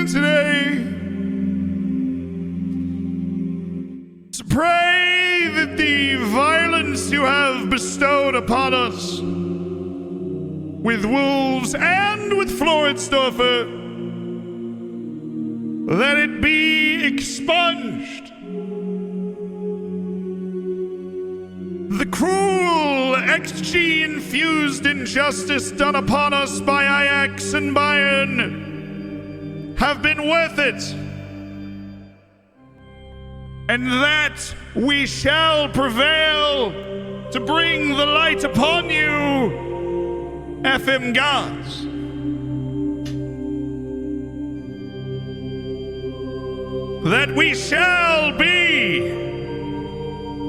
today to pray that the violence you have bestowed upon us with Wolves and with Floridsdorfer, that it be expunged. The cruel XG-infused injustice done upon us by Ajax and Bayern have been worth it. And that we shall prevail to bring the light upon you, FM gods. That we shall be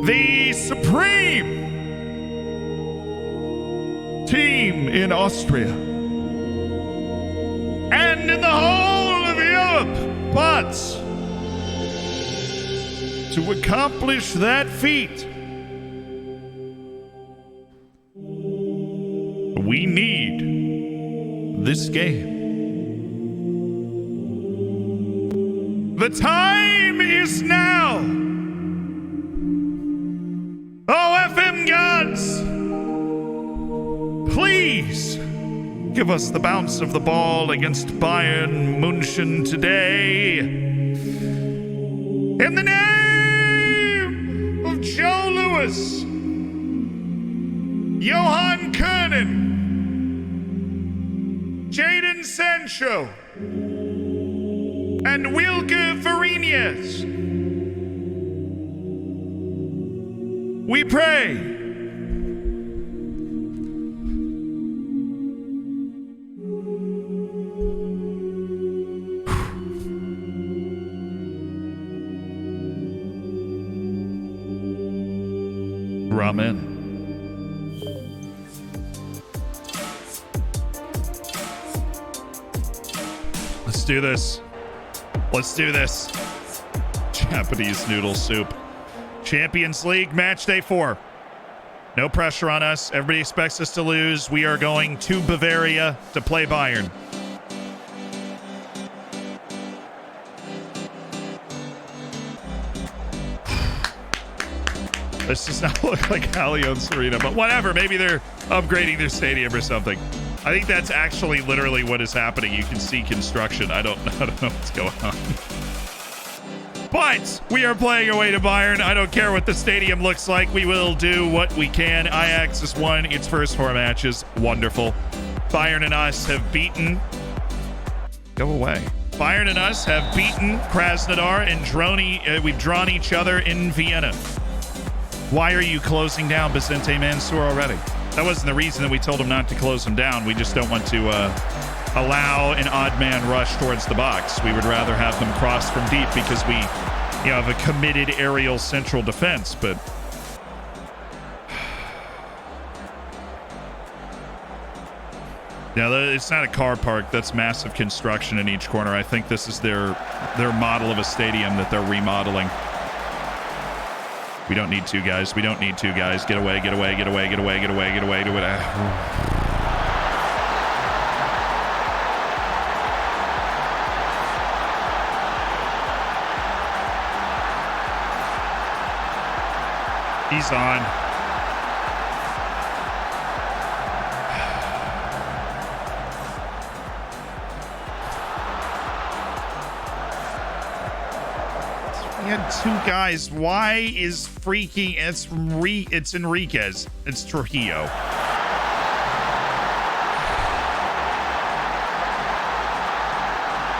the supreme team in Austria and in the whole of Europe. But to accomplish that feat, we need this game. The time is now. Oh, FM gods, please give us the bounce of the ball against Bayern Munich today. In the name of Joe Louis, Johan Kernan, Jadon Sancho, and Wilke Fariñas, we pray. Ramen. Let's do this. Let's do this. Japanese noodle soup. Champions League, match day 4. No pressure on us. Everybody expects us to lose. We are going to Bavaria to play Bayern. This does not look like Allianz Arena, but whatever. Maybe they're upgrading their stadium or something. I think that's actually literally what is happening. You can see construction. I don't know what's going on. But we are playing away to Bayern. I don't care what the stadium looks like. We will do what we can. Ajax has won its first 4 matches. Wonderful. Bayern and us have beaten... Go away. Bayern and us have beaten Krasnodar and we've drawn each other in Vienna. Why are you closing down Vicente Mansour already? That wasn't the reason that we told him not to close him down. We just don't want to allow an odd man rush towards the box. We would rather have them cross from deep because we have a committed aerial central defense. But yeah, it's not a car park. That's massive construction in each corner. I think this is their model of a stadium that they're remodeling. We don't need two guys. We don't need two guys. Get away, get away, get away, get away, get away, get away, get away. He's on. He had two guys. Why is freaking it's Enriquez. It's Trujillo.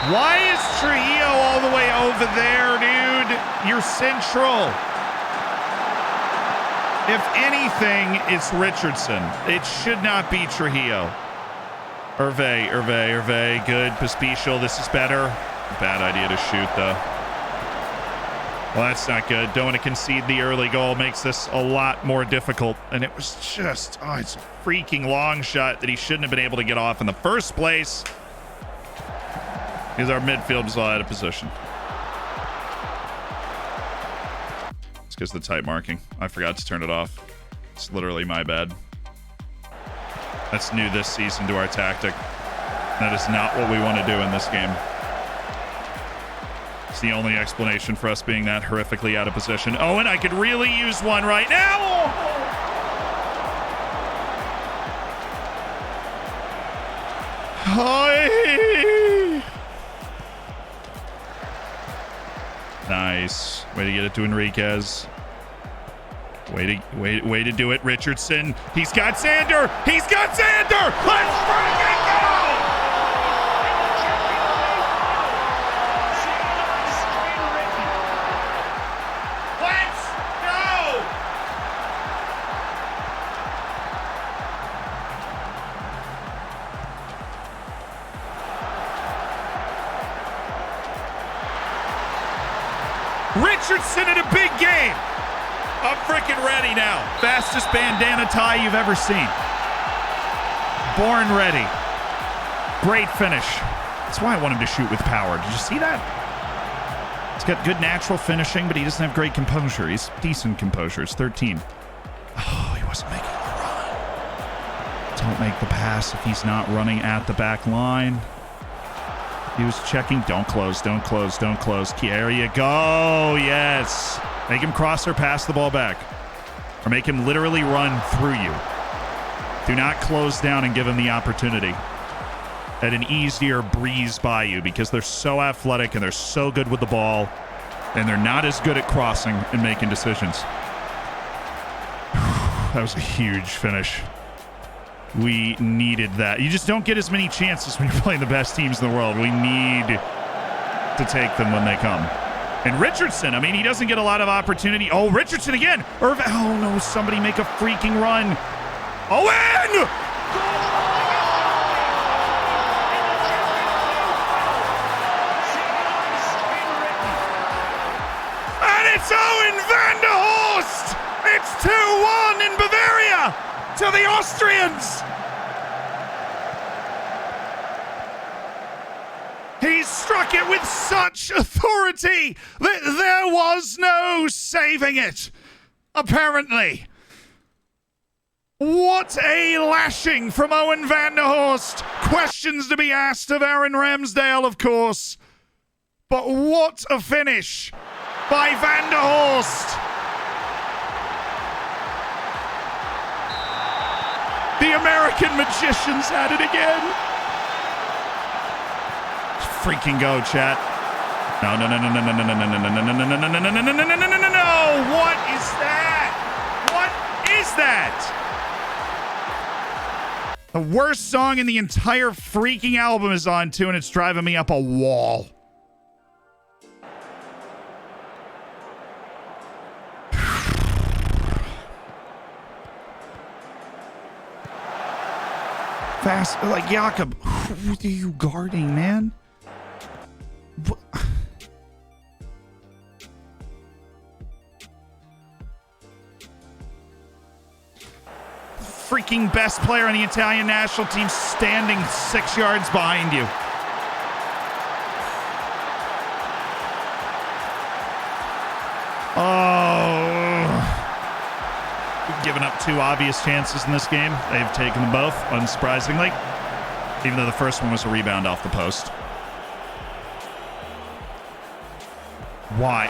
Why is Trujillo all the way over there, dude? You're central. If anything, it's Richardson. It should not be Trujillo. Hervé, good. Pospisil, this is better. Bad idea to shoot, though. Well, that's not good. Don't want to concede the early goal. Makes this a lot more difficult. And it was just, it's a freaking long shot that he shouldn't have been able to get off in the first place. Because our midfield was all out of position. It's because of the tight marking. I forgot to turn it off. It's literally my bad. That's new this season to our tactic. That is not what we want to do in this game. It's the only explanation for us being that horrifically out of position. Owen, I could really use one right now. Nice. Way to get it to Enriquez. Way to do it, Richardson. He's got Xander. He's got Xander. Let's freaking go! Let's go! Richardson in a big game. I'm freaking ready now. Fastest bandana tie you've ever seen. Born ready. Great finish. That's why I want him to shoot with power. Did you see that? He's got good natural finishing, but he doesn't have great composure. He's decent composure. It's 13. Oh, he wasn't making the run. Don't make the pass if he's not running at the back line. He was checking. Don't close. There you go. Yes. Make him cross or pass the ball back. Or make him literally run through you. Do not close down and give him the opportunity at an easier breeze by you, because they're so athletic and they're so good with the ball, and they're not as good at crossing and making decisions. That was a huge finish. We needed that. You just don't get as many chances when you're playing the best teams in the world. We need to take them when they come. And Richardson, I mean, he doesn't get a lot of opportunity. Oh, Richardson again. Oh, no, somebody make a freaking run. Owen! And it's Owen van der Horst! It's 2-1 in Bavaria to the Austrians! He struck it with such authority that there was no saving it, apparently. What a lashing from Owen van der Horst. Questions to be asked of Aaron Ramsdale, of course. But what a finish by van der Horst. The American magicians had it again. Freaking go, chat. No. What is that? What is that? The worst song in the entire freaking album is on too, and it's driving me up a wall. Fast, like Jakob. Who are you guarding, man? Freaking best player on the Italian national team standing 6 yards behind you. Oh. given up 2 obvious chances in this game. They've taken them both, unsurprisingly. Even though the first one was a rebound off the post. Why?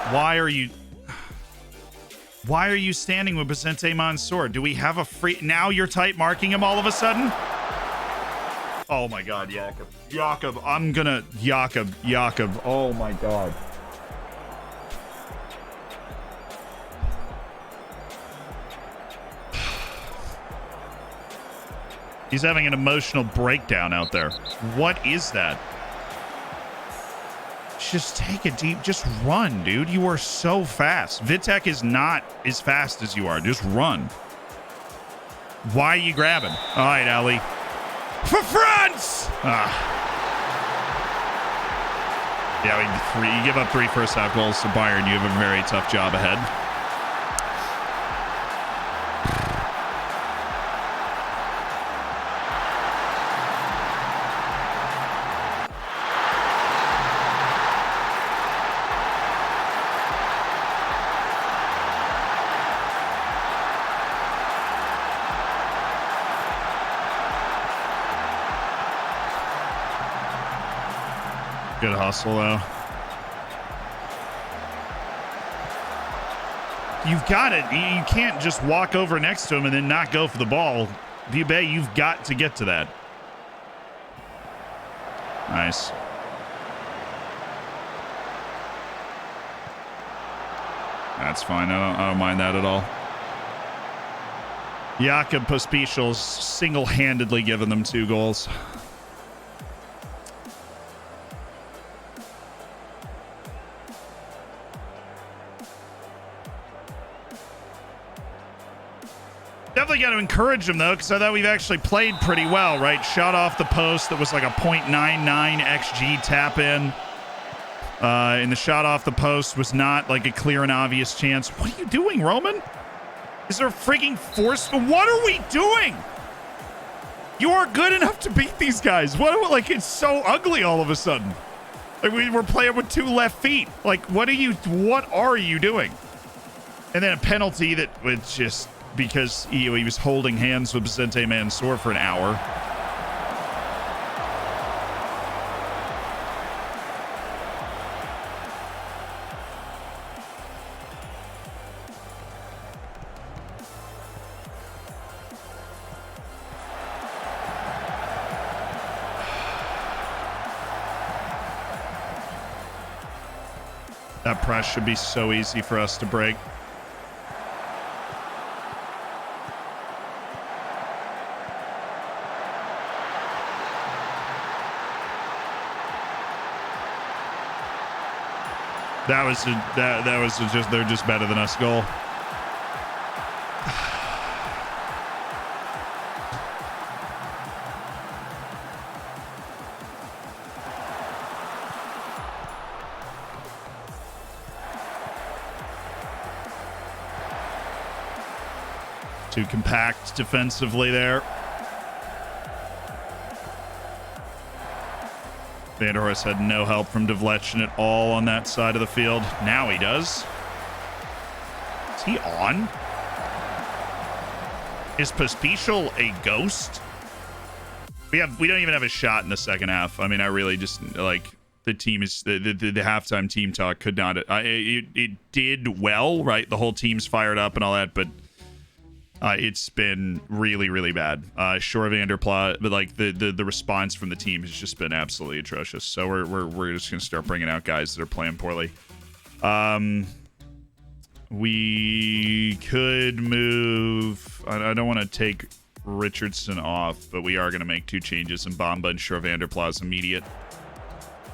Why are you standing with Vicente Mansour? Do we have a free... Now you're tight marking him all of a sudden? Oh my god, Jakob. Jakob, I'm gonna... Jakob. Oh my god. He's having an emotional breakdown out there. What is that? Just take a deep... Just run, dude. You are so fast. Vitek is not as fast as you are. Just run. Why are you grabbing? All right, Ali. For France! Yeah, you give up 3 first-half goals to Bayern. You have a very tough job ahead. Good hustle, though. You've got it. You can't just walk over next to him and then not go for the ball. Bube, you've got to get to that. Nice. That's fine. I don't mind that at all. Jakob Pospišil's single-handedly given them 2 goals. Definitely got to encourage him, though, because I thought we've actually played pretty well, right? Shot off the post that was like a .99 XG tap-in. And the shot off the post was not like a clear and obvious chance. What are you doing, Roman? Is there a freaking force? What are we doing? You are good enough to beat these guys. What? Like, it's so ugly all of a sudden. Like, we're playing with 2 left feet. Like, what are you doing? And then a penalty that was just... because he was holding hands with Vicente Mansour for an hour. That press should be so easy for us to break. That was just, they're just better than us goal. Too compact defensively there. Vanderhorst had no help from Devletchen at all on that side of the field. Now he does. Is he on? Is Pospišil a ghost? We don't even have a shot in the second half. I mean, I really just, like, the team is, the halftime team talk could not, it did well, right? The whole team's fired up and all that, but it's been really, really bad. Shore Vanderpla, but like the response from the team has just been absolutely atrocious. So we're just gonna start bringing out guys that are playing poorly. We could move. I don't want to take Richardson off, but we are gonna make 2 changes, and Bamba and Shore Vanderpla's immediate.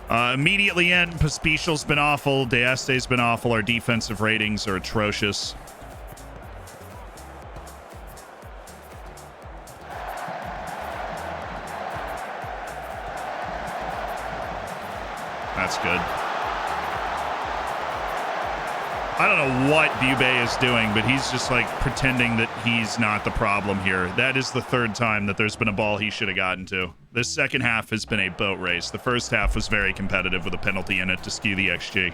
Immediately in. Pospišil's been awful. Deeste's been awful. Our defensive ratings are atrocious. That's good. I don't know what Bube is doing, but he's just like pretending that he's not the problem here. That is the 3rd time that there's been a ball he should have gotten to. This second half has been a boat race. The first half was very competitive with a penalty in it to skew the XG.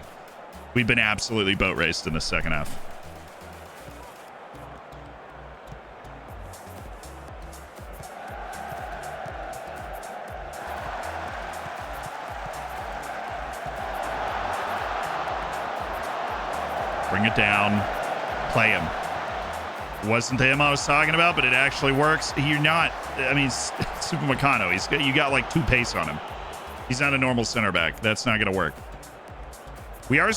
We've been absolutely boat raced in the second half. Bring it down. Play him. Wasn't him I was talking about, but it actually works. You're not, I mean, Super Meccano, you got like 2 pace on him. He's not a normal center back. That's not going to work. We are...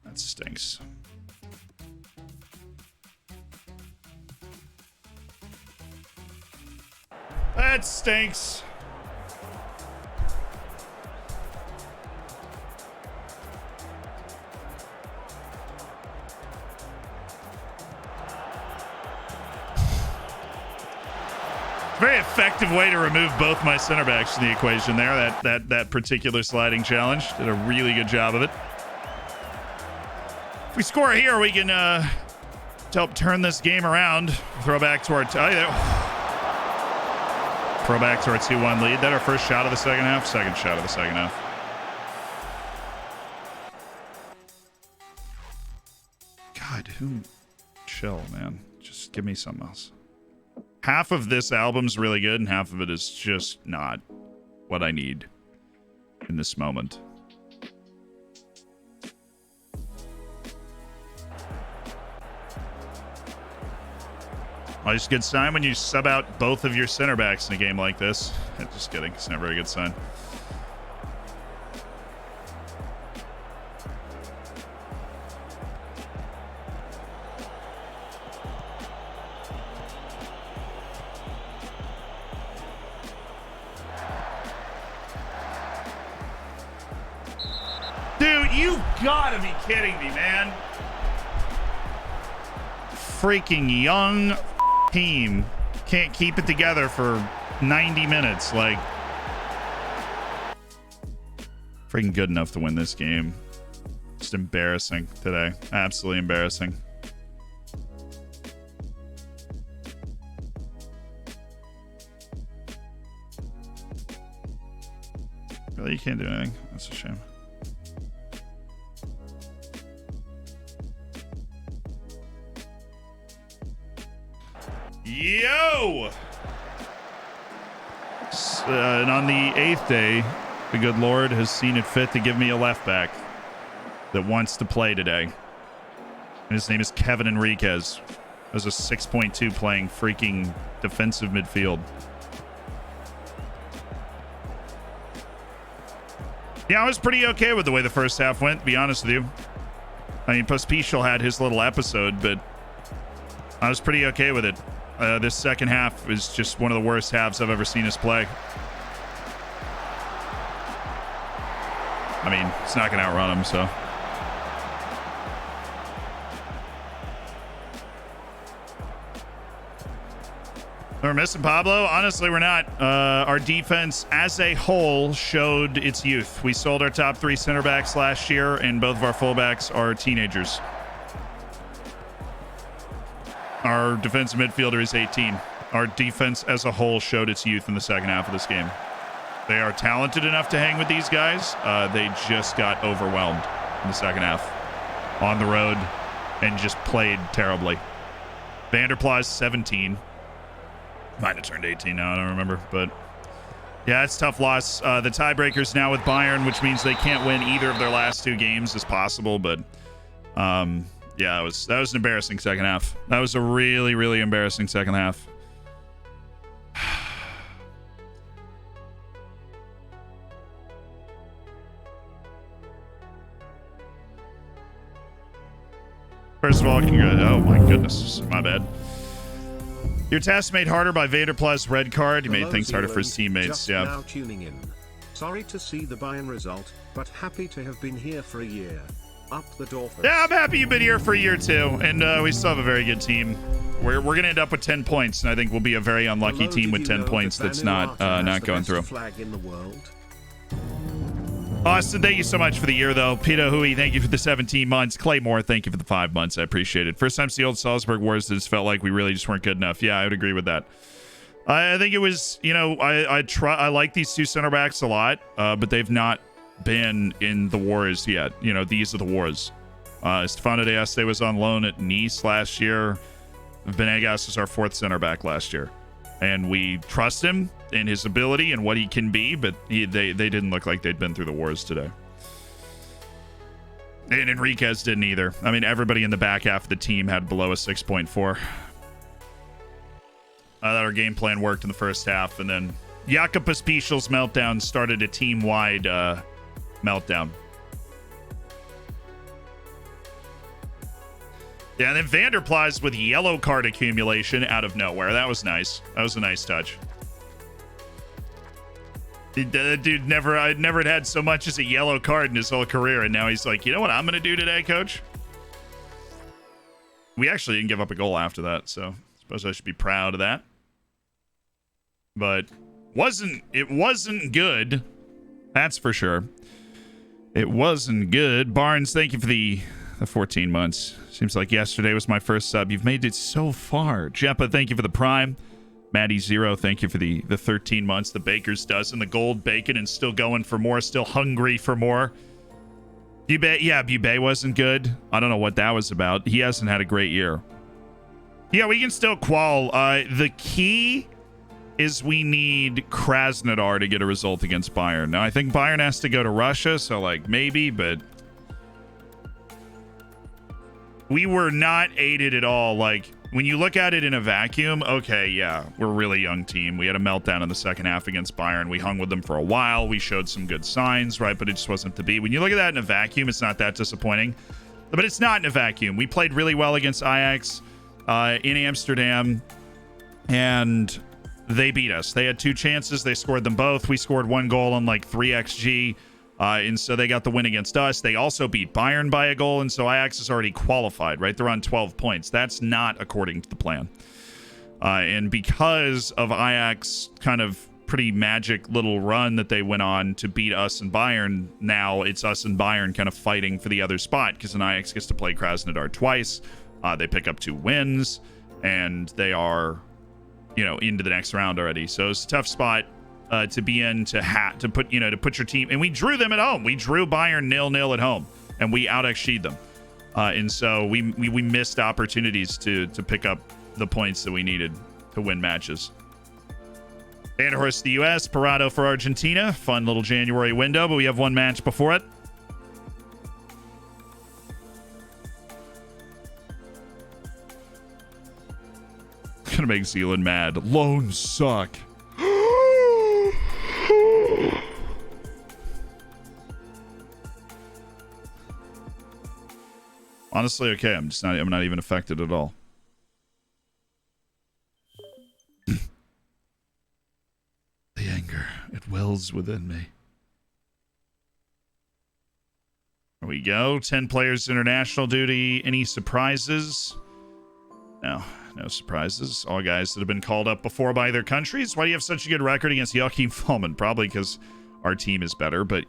That stinks. That stinks. Very effective way to remove both my center backs from the equation there. That particular sliding challenge. Did a really good job of it. If we score here, we can help turn this game around. Throw back to our... Throw back to our 2-1 lead. That our first shot of the second half? Second shot of the second half. God, who... Chill, man. Just give me something else. Half of this album's really good, and half of it is just not what I need in this moment. Always a good sign when you sub out both of your center backs in a game like this. Just kidding. It's never a good sign. Dude, you gotta be kidding me, man. Freaking young team can't keep it together for 90 minutes. Like, freaking good enough to win this game. Just embarrassing today. Absolutely embarrassing. Really, you can't do anything. That's a shame. Yo! And on the 8th day, the good Lord has seen it fit to give me a left back that wants to play today. And his name is Kevin Enriquez. As a 6.2 playing freaking defensive midfield. Yeah, I was pretty okay with the way the first half went, to be honest with you. I mean, Pospisil had his little episode, but I was pretty okay with it. This second half is just one of the worst halves I've ever seen us play. I mean, it's not going to outrun him, so. We're missing Pablo? Honestly, we're not. Our defense as a whole showed its youth. We sold our top 3 center backs last year, and both of our fullbacks are teenagers. Our defensive midfielder is 18. Our defense as a whole showed its youth in the second half of this game. They are talented enough to hang with these guys. They just got overwhelmed in the second half on the road and just played terribly. Vanderplas 17. Might have turned 18 now, I don't remember. But yeah, it's a tough loss. The tiebreaker's now with Bayern, which means they can't win either of their last 2 games as possible. But yeah, that was an embarrassing second half. That was a really, really embarrassing second half. First of all, oh my goodness, my bad. Your task made harder by Vanderplas' red card. He made things harder for his teammates. Yeah. Now tuning in. Sorry to see the Bayern result, but happy to have been here for a year. Up the Dorfers. Yeah, I'm happy you've been here for a year too, and we still have a very good team. We're gonna end up with 10 points, and I think we'll be a very unlucky team with 10 points that's not going through. Flag in the world. Austin, thank you so much for the year, though. Peter Hui, thank you for the 17 months. Claymore, thank you for the 5 months. I appreciate it. First time since the old Salzburg Wars that just felt like we really just weren't good enough. Yeah, I would agree with that. I think it was, you know, I like these 2 center backs a lot, but they've not been in the wars yet. You know, these are the wars. Stefano D'Este was on loan at Nice last year. Venegas was our fourth center back last year. And we trust him in his ability and what he can be, but they didn't look like they'd been through the wars today. And Enriquez didn't either. I mean, everybody in the back half of the team had below a 6.4. I thought our game plan worked in the first half, and then Jakob Pospišil's meltdown started a team-wide meltdown. Yeah, and then Vanderplas with yellow card accumulation out of nowhere. That was nice. That was a nice touch. That dude never had so much as a yellow card in his whole career, and now he's like, you know what I'm going to do today, coach? We actually didn't give up a goal after that, so I suppose I should be proud of that. But it wasn't good. That's for sure. It wasn't good. Barnes, thank you for the 14 months. Seems like yesterday was my first sub. You've made it so far. Jeppa, thank you for the prime. Maddie Zero, thank you for the 13 months. The Baker's dozen, the gold bacon, and still going for more, still hungry for more. Bube wasn't good. I don't know what that was about. He hasn't had a great year. Yeah, we can still qual. The key is we need Krasnodar to get a result against Bayern. Now, I think Bayern has to go to Russia, so, like, maybe, but we were not aided at all. Like, when you look at it in a vacuum, okay, yeah, we're a really young team. We had a meltdown in the second half against Bayern. We hung with them for a while. We showed some good signs, right? But it just wasn't to be. When you look at that in a vacuum, it's not that disappointing. But it's not in a vacuum. We played really well against Ajax in Amsterdam, and they beat us. They had 2 chances. They scored them both. We scored 1 goal on like 3 XG. And so they got the win against us. They also beat Bayern by a goal, and so Ajax is already qualified, right? They're on 12 points. That's not according to the plan. And because of Ajax kind of pretty magic little run that they went on to beat us and Bayern, now it's us and Bayern kind of fighting for the other spot, because then Ajax gets to play Krasnodar twice. They pick up 2 wins, and they are, into the next round already. So it's a tough spot to be in, to put your team. And we drew them at home. We drew Bayern 0-0 at home, and we out XG'd them. And so we missed opportunities to pick up the points that we needed to win matches. Vanderhorst, the U.S., Parado for Argentina. Fun little January window, but we have 1 match before it. Gonna make Zealand mad. Loans suck. Honestly, okay. I'm not even affected at all. The anger, it wells within me. There we go. 10 players international duty. Any surprises? No surprises. All guys that have been called up before by their countries. Why do you have such a good record against Joachim Fallman? Probably because our team is better, but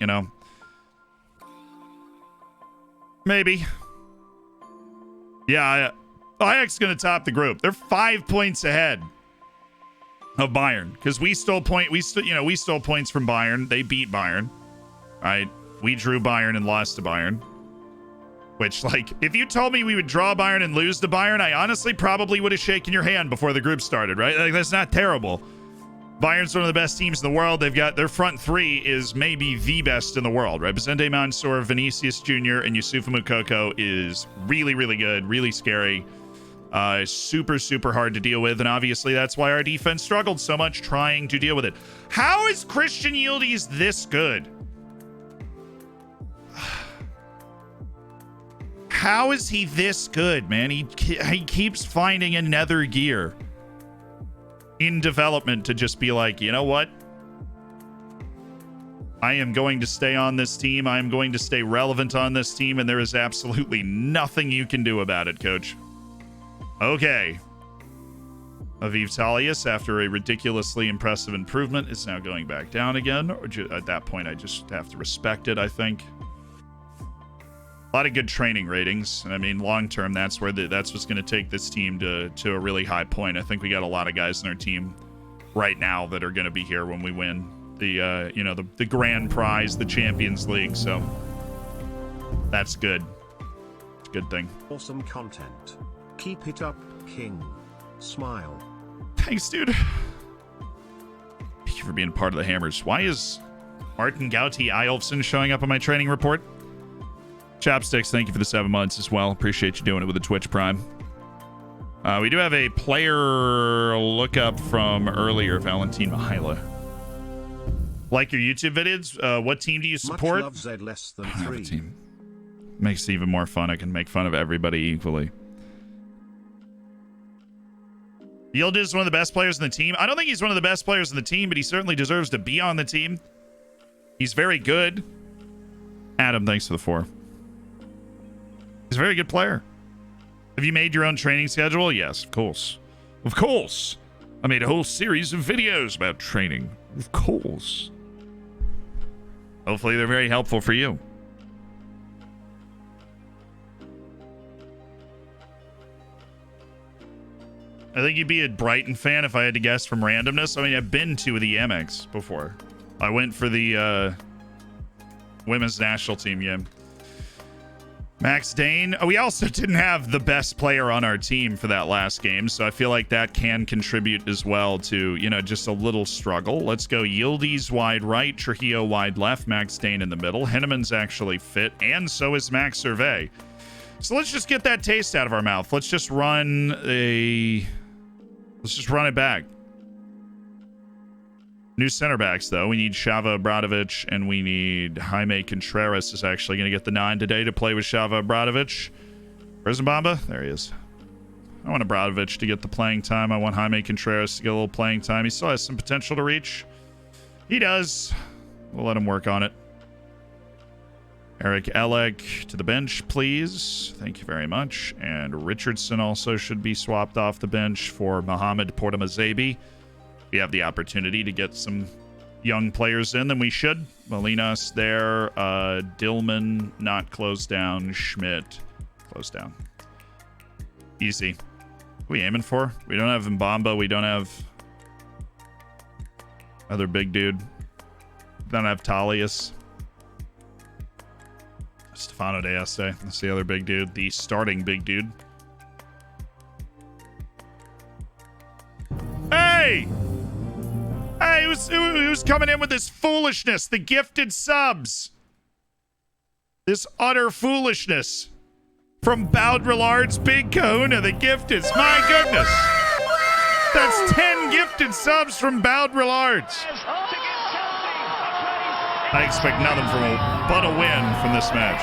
maybe. Yeah, Ajax is going to top the group. They're 5 points ahead of Bayern because we stole points from Bayern. They beat Bayern, right? We drew Bayern and lost to Bayern. Which, like, if you told me we would draw Bayern and lose to Bayern, I honestly probably would have shaken your hand before the group started, right? Like, that's not terrible. Bayern's one of the best teams in the world. They've got their front 3 is maybe the best in the world, right? Vicente Mansour, Vinicius Jr., and Yusufa Moukoko is really, really good, really scary, super, super hard to deal with, and obviously that's why our defense struggled so much trying to deal with it. How is Christian Yildiz this good? How is he this good, man? He keeps finding another gear in development to just be like, you know what? I am going to stay on this team. I am going to stay relevant on this team, and there is absolutely nothing you can do about it, coach. Okay. Aviv Talius, after a ridiculously impressive improvement, is now going back down again. At that point, I just have to respect it, I think. A lot of good training ratings. I mean, long term, that's what's going to take this team to a really high point. I think we got a lot of guys in our team right now that are going to be here when we win the grand prize, the Champions League. So that's good. It's Good thing. Awesome content. Keep it up, King. Smile. Thanks, dude. Thank you for being part of the Hammers. Why is Martin Gauti Eyolfsson showing up on my training report? Chapsticks, thank you for the 7 months as well. Appreciate you doing it with the Twitch Prime. We do have a player lookup from earlier, Valentin Mihaila. Like your YouTube videos, what team do you support? Much love, Z less than I don't have a 3. team. Makes it even more fun. I can make fun of everybody equally. Yildiz is one of the best players in the team. I don't think he's one of the best players in the team, but he certainly deserves to be on the team. He's very good. Adam, thanks for the 4. He's a very good player. Have you made your own training schedule? Yes, of course. Of course. I made a whole series of videos about training. Of course. Hopefully they're very helpful for you. I think you'd be a Brighton fan if I had to guess from randomness. I mean, I've been to the Ajax before. I went for the women's national team, yeah. Max Dane. We also didn't have the best player on our team for that last game, so I feel like that can contribute as well to, you know, just a little struggle. Let's go Yildiz wide right, Trujillo wide left, Max Dane in the middle. Henneman's actually fit, and so is Max Servet. So let's just get that taste out of our mouth. Let's just run it back. New center backs, though. We need Shava Obradovic, and we need Jaime Contreras is actually going to get the 9 today to play with Shava Obradovic. Where's Mbamba? There he is. I want Obradovic to get the playing time. I want Jaime Contreras to get a little playing time. He still has some potential to reach. He does. We'll let him work on it. Eric Elek to the bench, please. Thank you very much. And Richardson also should be swapped off the bench for Mohamed Portamazebi. We have the opportunity to get some young players in, then we should. Molinas there. Dillman not closed down. Schmidt closed down. Easy. What are we aiming for? We don't have Mbamba. We don't have other big dude. We don't have Talius. Stefano de Este. That's the other big dude. The starting big dude. Hey! Hey, who's coming in with this foolishness? The gifted subs. This utter foolishness. From Baudrillard's Big Kahuna, the gifteds. My goodness. That's 10 gifted subs from Baudrillard's. I expect nothing but a win from this match.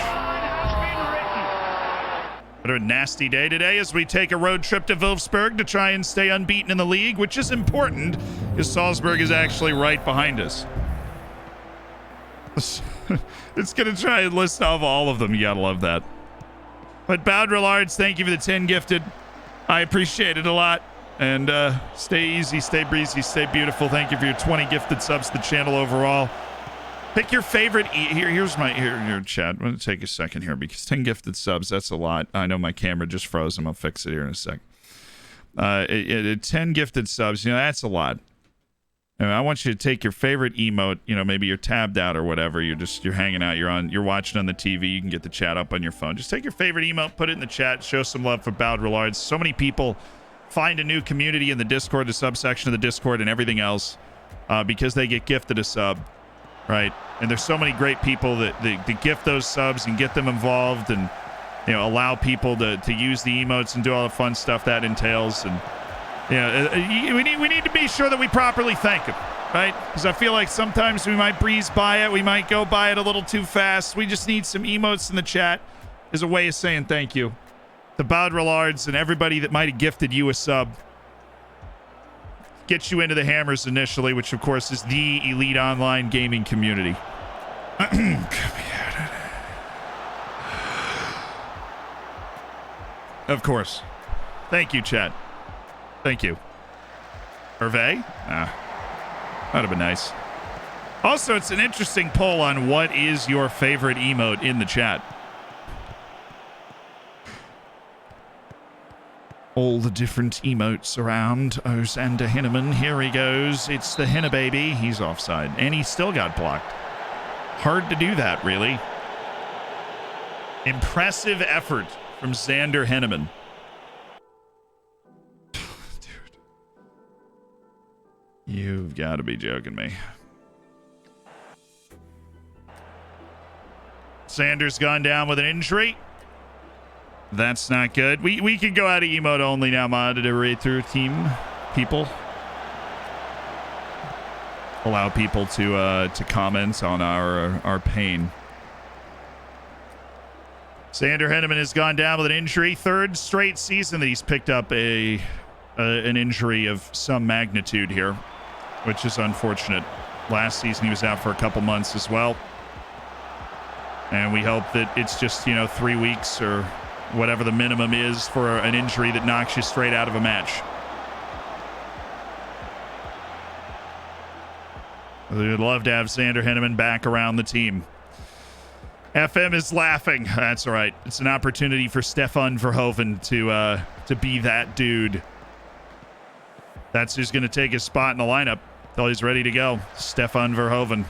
But a nasty day today as we take a road trip to Wolfsburg to try and stay unbeaten in the league, which is important because Salzburg is actually right behind us. It's going to try and list off all of them. You got to love that. But Baudrillards, thank you for the 10 gifted. I appreciate it a lot. And stay easy, stay breezy, stay beautiful. Thank you for your 20 gifted subs to the channel overall. Pick your favorite. Here's my here chat. I'm going to take a second here because 10 gifted subs, that's a lot. I know my camera just froze. I'm going to fix it here in a sec. 10 gifted subs, that's a lot. I want you to take your favorite emote, maybe you're tabbed out or whatever. You're hanging out, you're watching on the TV, you can get the chat up on your phone. Just take your favorite emote, put it in the chat, show some love for Baudrillards. So many people find a new community in the Discord, the subsection of the Discord and everything else because they get gifted a sub. Right, and there's so many great people that gift those subs and get them involved and allow people to use the emotes and do all the fun stuff that entails. And we need to be sure that we properly thank them, right? Because I feel like sometimes we might breeze by it, we might go by it a little too fast. We just need some emotes in the chat as a way of saying thank you to Baudrillards and everybody that might have gifted you a sub. Get you into the Hammers initially, which of course is the elite online gaming community. Of course. Thank you, chat. Thank you. Hervé? That'd have been nice. Also, it's an interesting poll on what is your favorite emote in the chat. All the different emotes around. Oh, Xander Henneman. Here he goes. It's the Henna baby. He's offside. And he still got blocked. Hard to do that, really. Impressive effort from Xander Henneman. Dude. You've got to be joking me. Xander's gone down with an injury. That's not good. We can go out of emote only now, moderator team people. Allow people to comment on our pain. Xander Henneman has gone down with an injury. Third straight season that he's picked up an injury of some magnitude here, which is unfortunate. Last season he was out for a couple months as well. And we hope that it's just, 3 weeks or whatever the minimum is for an injury that knocks you straight out of a match. We'd love to have Xander Henneman back around the team. FM is laughing. That's all right. It's an opportunity for Stefan Verhoeven to be that dude. That's who's going to take his spot in the lineup until he's ready to go. Stefan Verhoeven.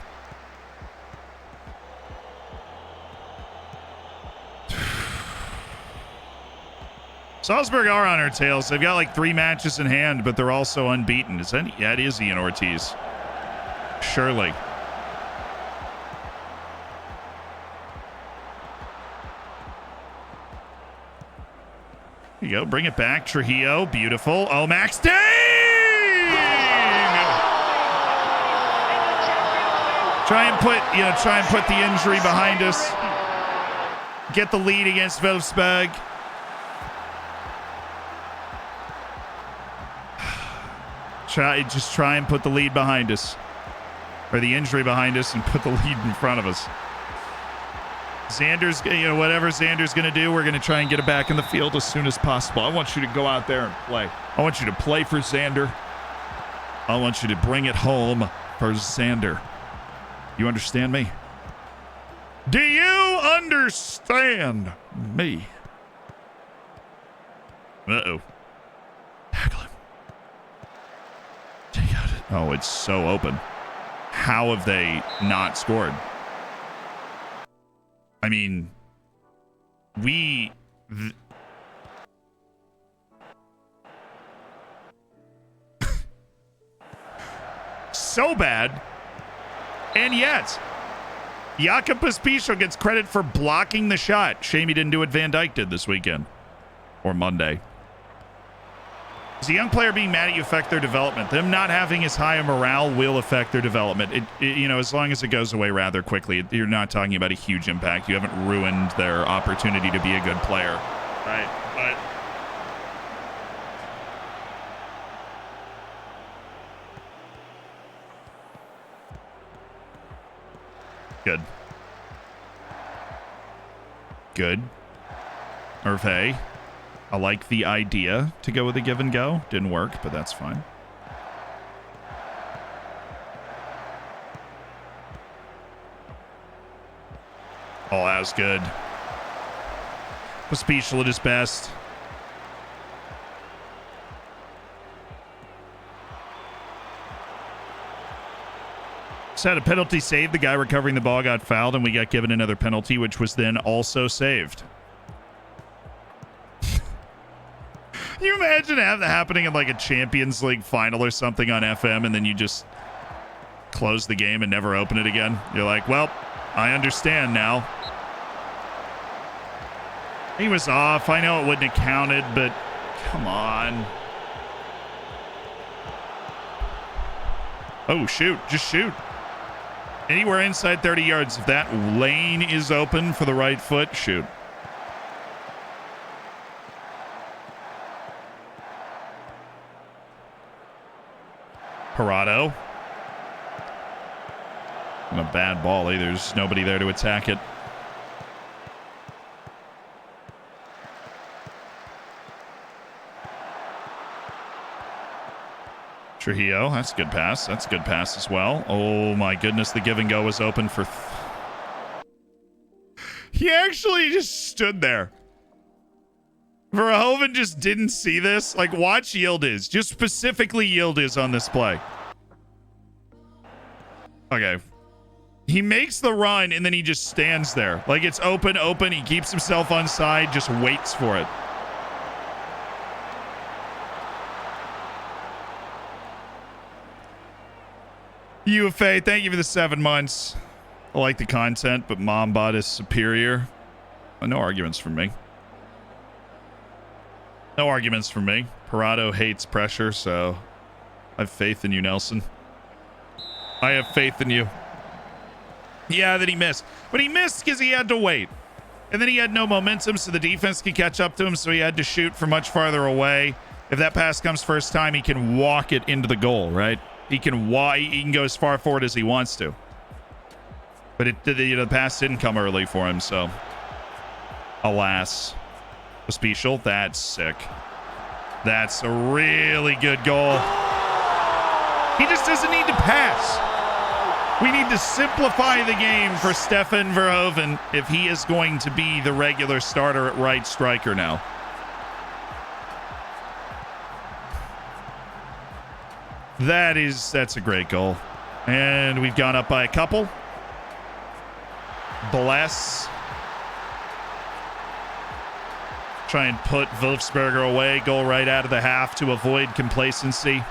Salzburg are on our tails. They've got like 3 matches in hand, but they're also unbeaten. Yeah, it is Ian Ortiz. Surely. Here you go. Bring it back. Trujillo. Beautiful. Oh, Max Dane! Try and put the injury behind us. Get the lead against Wolfsburg. Try and put the lead behind us. Or the injury behind us and put the lead in front of us. Xander's, whatever Xander's going to do, we're going to try and get it back in the field as soon as possible. I want you to go out there and play. I want you to play for Xander. I want you to bring it home for Xander. You understand me? Do you understand me? Uh-oh. Tackle him. Take out it. Oh, it's so open. How have they not scored? I mean, so bad. And yet, Jakob Pospisil gets credit for blocking the shot. Shame he didn't do what Van Dijk did this weekend. Or Monday. Does a young player being mad at you affect their development? Them not having as high a morale will affect their development. As long as it goes away rather quickly. You're not talking about a huge impact. You haven't ruined their opportunity to be a good player. Right? But good. Good. Hervé. I like the idea to go with a give and go. Didn't work, but that's fine. Oh, that was good. Pospisil at his best. Just had a penalty saved. The guy recovering the ball got fouled, and we got given another penalty, which was then also saved. Can you imagine that happening in like a Champions League final or something on FM, and then you just close the game and never open it again? You're like, well, I understand now. He was off. I know it wouldn't have counted, but come on. Oh, shoot. Just shoot. Anywhere inside 30 yards. If that lane is open for the right foot, shoot. Parado. Not a bad ball either. There's nobody there to attack it. Trujillo, that's a good pass. That's a good pass as well. Oh my goodness, the give and go was open for... He actually just stood there. Verhoeven just didn't see this. Like, watch Yildiz. Just specifically Yildiz on this play. Okay. He makes the run, and then he just stands there. Like, it's open. He keeps himself on side, just waits for it. UFA, thank you for the 7 months. I like the content, but Mombot is superior. No arguments from me. No arguments from me. Parado hates pressure, so I have faith in you, Nelson. I have faith in you. Yeah, that he missed. But he missed because he had to wait. And then he had no momentum, so the defense could catch up to him, so he had to shoot from much farther away. If that pass comes first time, he can walk it into the goal, right? He can go as far forward as he wants to. But the pass didn't come early for him, so alas. Special, that's sick. That's a really good goal. He just doesn't need to pass. We need to simplify the game for Stefan Verhoeven if he is going to be the regular starter at right striker now. That's a great goal. And we've gone up by a couple. Bless. Try and put Wolfsberger away. Goal right out of the half to avoid complacency.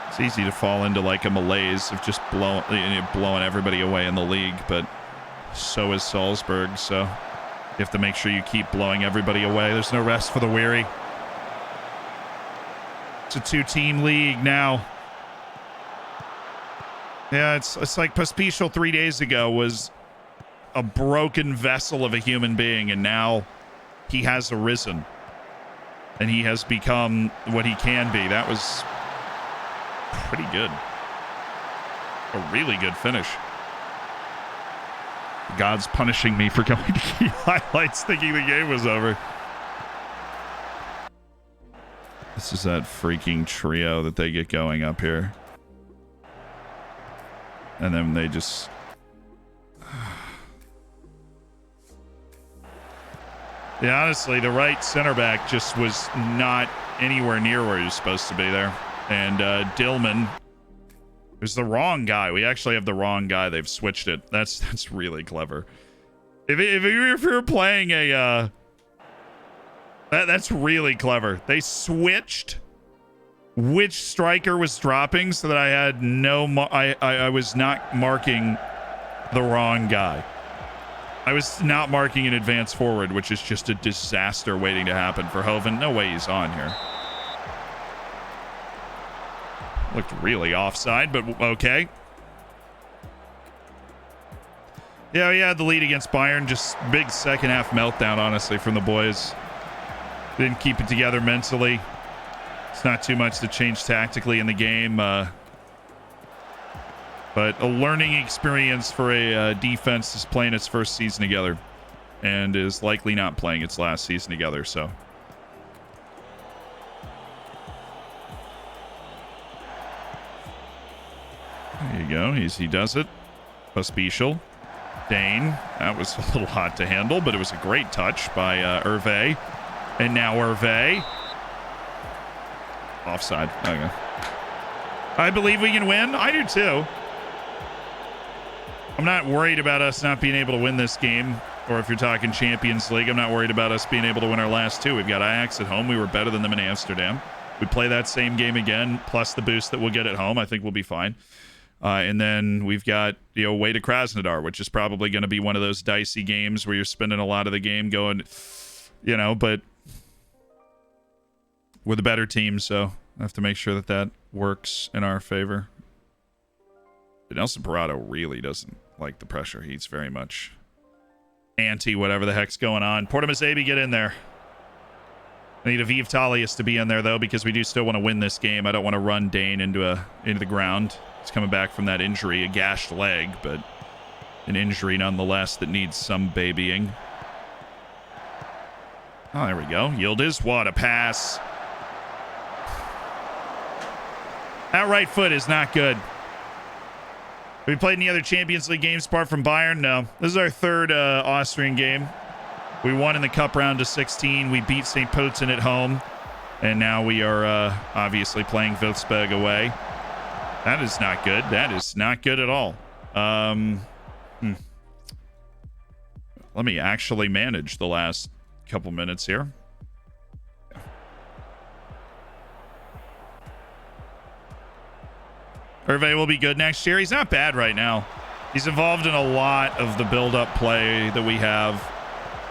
It's easy to fall into like a malaise of just blowing everybody away in the league, but so is Salzburg, so you have to make sure you keep blowing everybody away. There's no rest for the weary. It's a 2-team league now. Yeah, it's like Pospisil 3 days ago was a broken vessel of a human being, and now he has arisen. And he has become what he can be. That was pretty good. A really good finish. God's punishing me for going to key highlights thinking the game was over. This is that freaking trio that they get going up here. And then they just... Yeah, honestly, the right center back just was not anywhere near where he was supposed to be there. And Dillman was the wrong guy. We actually have the wrong guy. They've switched it. That's really clever. If you're playing a... That's really clever. They switched which striker was dropping so that I had I was not marking the wrong guy. I was not marking an advance forward, which is just a disaster waiting to happen for Hoven. No way he's on here. Looked really offside, but okay. Yeah, we had the lead against Bayern. Just big second half meltdown, honestly, from the boys. Didn't keep it together mentally. It's not too much to change tactically in the game. But a learning experience for a defense that's playing its first season together and is likely not playing its last season together, so. There you go. He does it. Pospisil. Dane. That was a little hot to handle, but it was a great touch by Hervé. And now Hervé. Offside. Okay. I believe we can win. I do too. I'm not worried about us not being able to win this game. Or if you're talking Champions League, I'm not worried about us being able to win our last two. We've got Ajax at home. We were better than them in Amsterdam. We play that same game again, plus the boost that we'll get at home. I think we'll be fine. And then we've got, away to Krasnodar, which is probably going to be one of those dicey games where you're spending a lot of the game going, but we're the better team, so I have to make sure that works in our favor. But Nelson Parado really doesn't like the pressure. He's very much anti whatever the heck's going on. Portamazabi, get in there. I need a Vive Talius to be in there, though, because we do still want to win this game. I don't want to run Dane into the ground. He's coming back from that injury, a gashed leg, but an injury nonetheless that needs some babying. Oh, there we go. Yildiz, what a pass. That right foot is not good. Have we played any other Champions League games apart from Bayern? No. This is our third Austrian game. We won in the cup round to 16. We beat St. Pölten at home. And now we are obviously playing Wolfsburg away. That is not good. That is not good at all. Let me actually manage the last couple minutes here. Hervé will be good next year. He's not bad right now. He's involved in a lot of the build-up play that we have.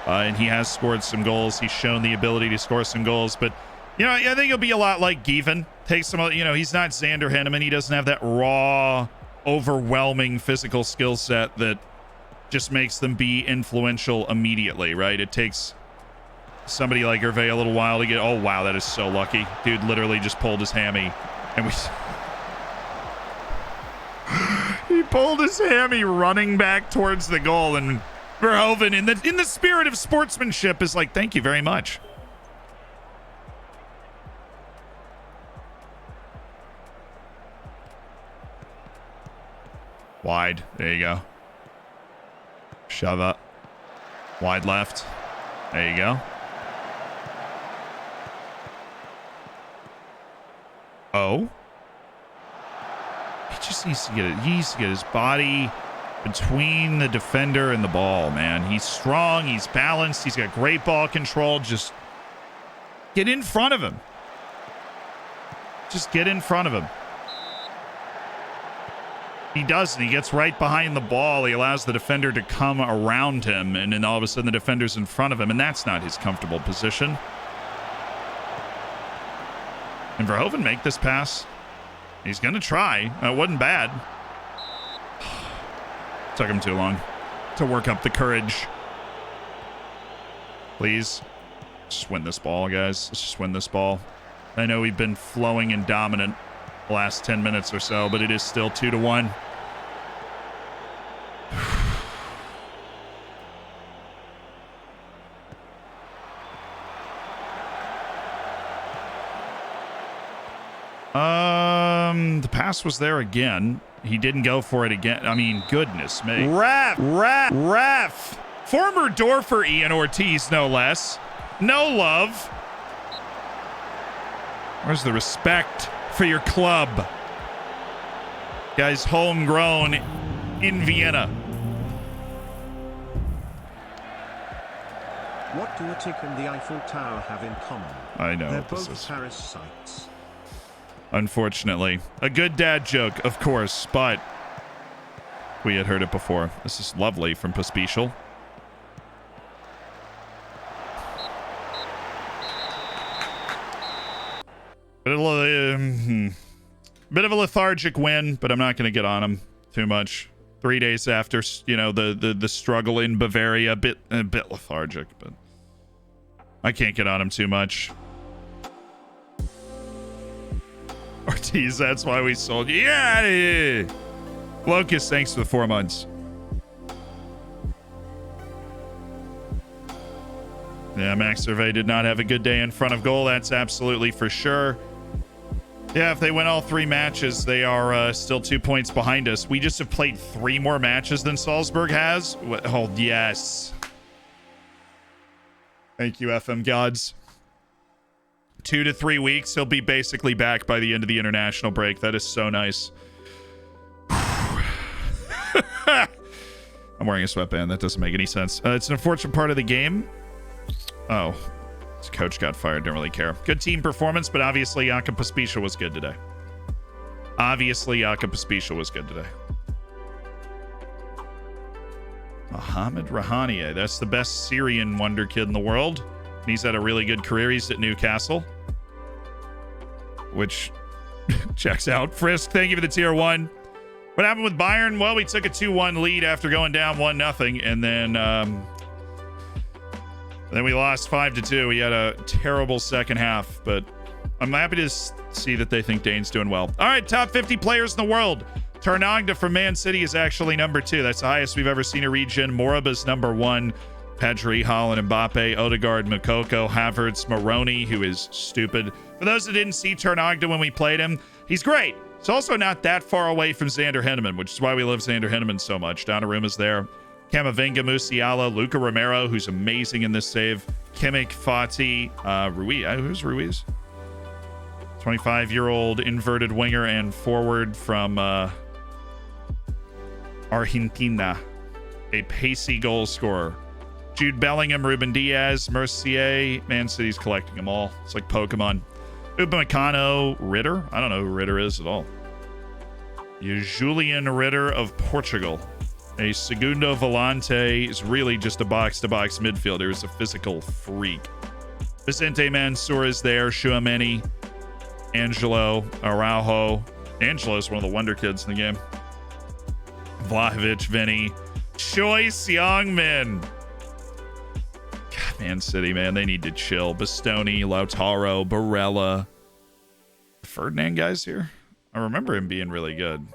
And he has scored some goals. He's shown the ability to score some goals. But, you know, I think he'll be a lot like Gieven. Take some, you know, he's not Xander Henneman. He doesn't have that raw, overwhelming physical skill set that just makes them be influential immediately, right? It takes somebody like Hervé a little while to get... Oh, wow, that is so lucky. Dude literally just pulled his hammy. And we... He pulled his hammy running back towards the goal, and Verhoeven, in the spirit of sportsmanship, is like, thank you very much. Wide. There you go. Shove up. Wide left. There you go. Oh. He just needs to get it. He needs to get his body between the defender and the ball, man. He's strong. He's balanced. He's got great ball control. Just get in front of him. Just get in front of him. He doesn't. He gets right behind the ball. He allows the defender to come around him, and then all of a sudden the defender's in front of him, and that's not his comfortable position. And Verhoeven make this pass. He's going to try. It wasn't bad. Took him too long to work up the courage. Please. Just win this ball, guys. Let's just win this ball. I know we've been flowing and dominant the last 10 minutes or so, but it is still 2-1. The pass was there again. He didn't go for it again. I mean, goodness me. Ref. Former Dorfer Ian Ortiz, no less. No love. Where's the respect for your club? Guy's homegrown in Vienna. What do Attic and the Eiffel Tower have in common? I know. They're both Paris sites. Unfortunately. A good dad joke, of course, but we had heard it before. This is lovely from Pospisil. Bit of a lethargic win, but I'm not going to get on him too much. 3 days after, you know, the struggle in Bavaria, a bit lethargic, but I can't get on him too much. Ortiz, that's why we sold you. Yeah. Locust, thanks for the 4 months. Yeah, Max Survey did not have a good day in front of goal. That's absolutely for sure. Yeah, if they win all 3 matches, they are still 2 points behind us. We just have played 3 more matches than Salzburg has. Oh, yes. Thank you, FM gods. 2 to 3 weeks. He'll be basically back by the end of the international break. That is so nice. I'm wearing a sweatband. That doesn't make any sense. It's an unfortunate part of the game. Oh. His coach got fired. Don't really care. Good team performance, but obviously Jakob Pospisil was good today. Mohamed Rahanieh. That's the best Syrian Wonderkid in the world. He's had a really good career. He's at Newcastle, which checks out. Frisk, thank you for the tier 1. What happened with Bayern? Well, we took a 2-1 lead after going down 1-0, and then we lost 5-2. We had a terrible second half, but I'm happy to see that they think Dane's doing well. All right, top 50 players in the world. Tarnagda from Man City is actually number 2. That's the highest we've ever seen a region. Moraba's number 1. Pedri, Haaland, Mbappe, Odegaard, Mokoko, Havertz, Moroni, who is stupid. For those that didn't see Tarnagda when we played him, he's great. It's also not that far away from Xander Henneman, which is why we love Xander Henneman so much. Donnaruma's there. Camavinga, Musiala, Luca Romero, who's amazing in this save. Kimmich, Fati, Ruiz. Who's Ruiz? 25-year-old inverted winger and forward from Argentina. A pacey goal scorer. Jude Bellingham, Ruben Diaz, Mercier. Man City's collecting them all. It's like Pokemon. Upamecano, Ritter. I don't know who Ritter is at all. Julian Ritter of Portugal. A Segundo Volante is really just a box-to-box midfielder. He's a physical freak. Vicente Mansour is there. Tchouaméni. Angelo Araujo. Angelo's one of the Wonderkids in the game. Vlahovic, Vinny. Choi Seong-min. God, Man City, man. They need to chill. Bastoni, Lautaro, Barella. Ferdinand guys here? I remember him being really good.